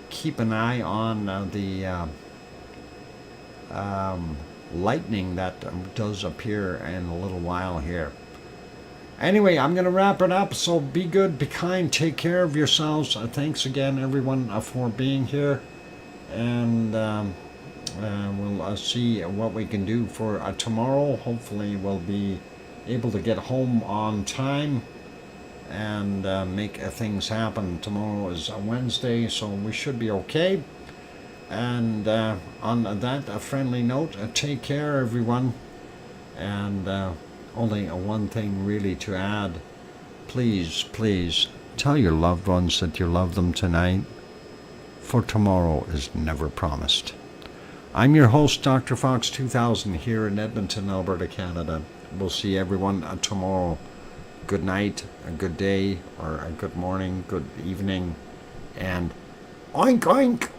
keep an eye on the lightning that does appear in a little while here. Anyway, I'm going to wrap it up, so be good, be kind, take care of yourselves. Thanks again, everyone, for being here, and we'll see what we can do for tomorrow. Hopefully we'll be able to get home on time and make things happen. Tomorrow is Wednesday, so we should be okay. And on that friendly note, take care, everyone. And only one thing really to add. Please, please tell your loved ones that you love them tonight, for tomorrow is never promised. I'm your host, DrFox2000, here in Edmonton, Alberta, Canada. We'll see everyone tomorrow. Good night, a good day, or a good morning, good evening, and oink oink!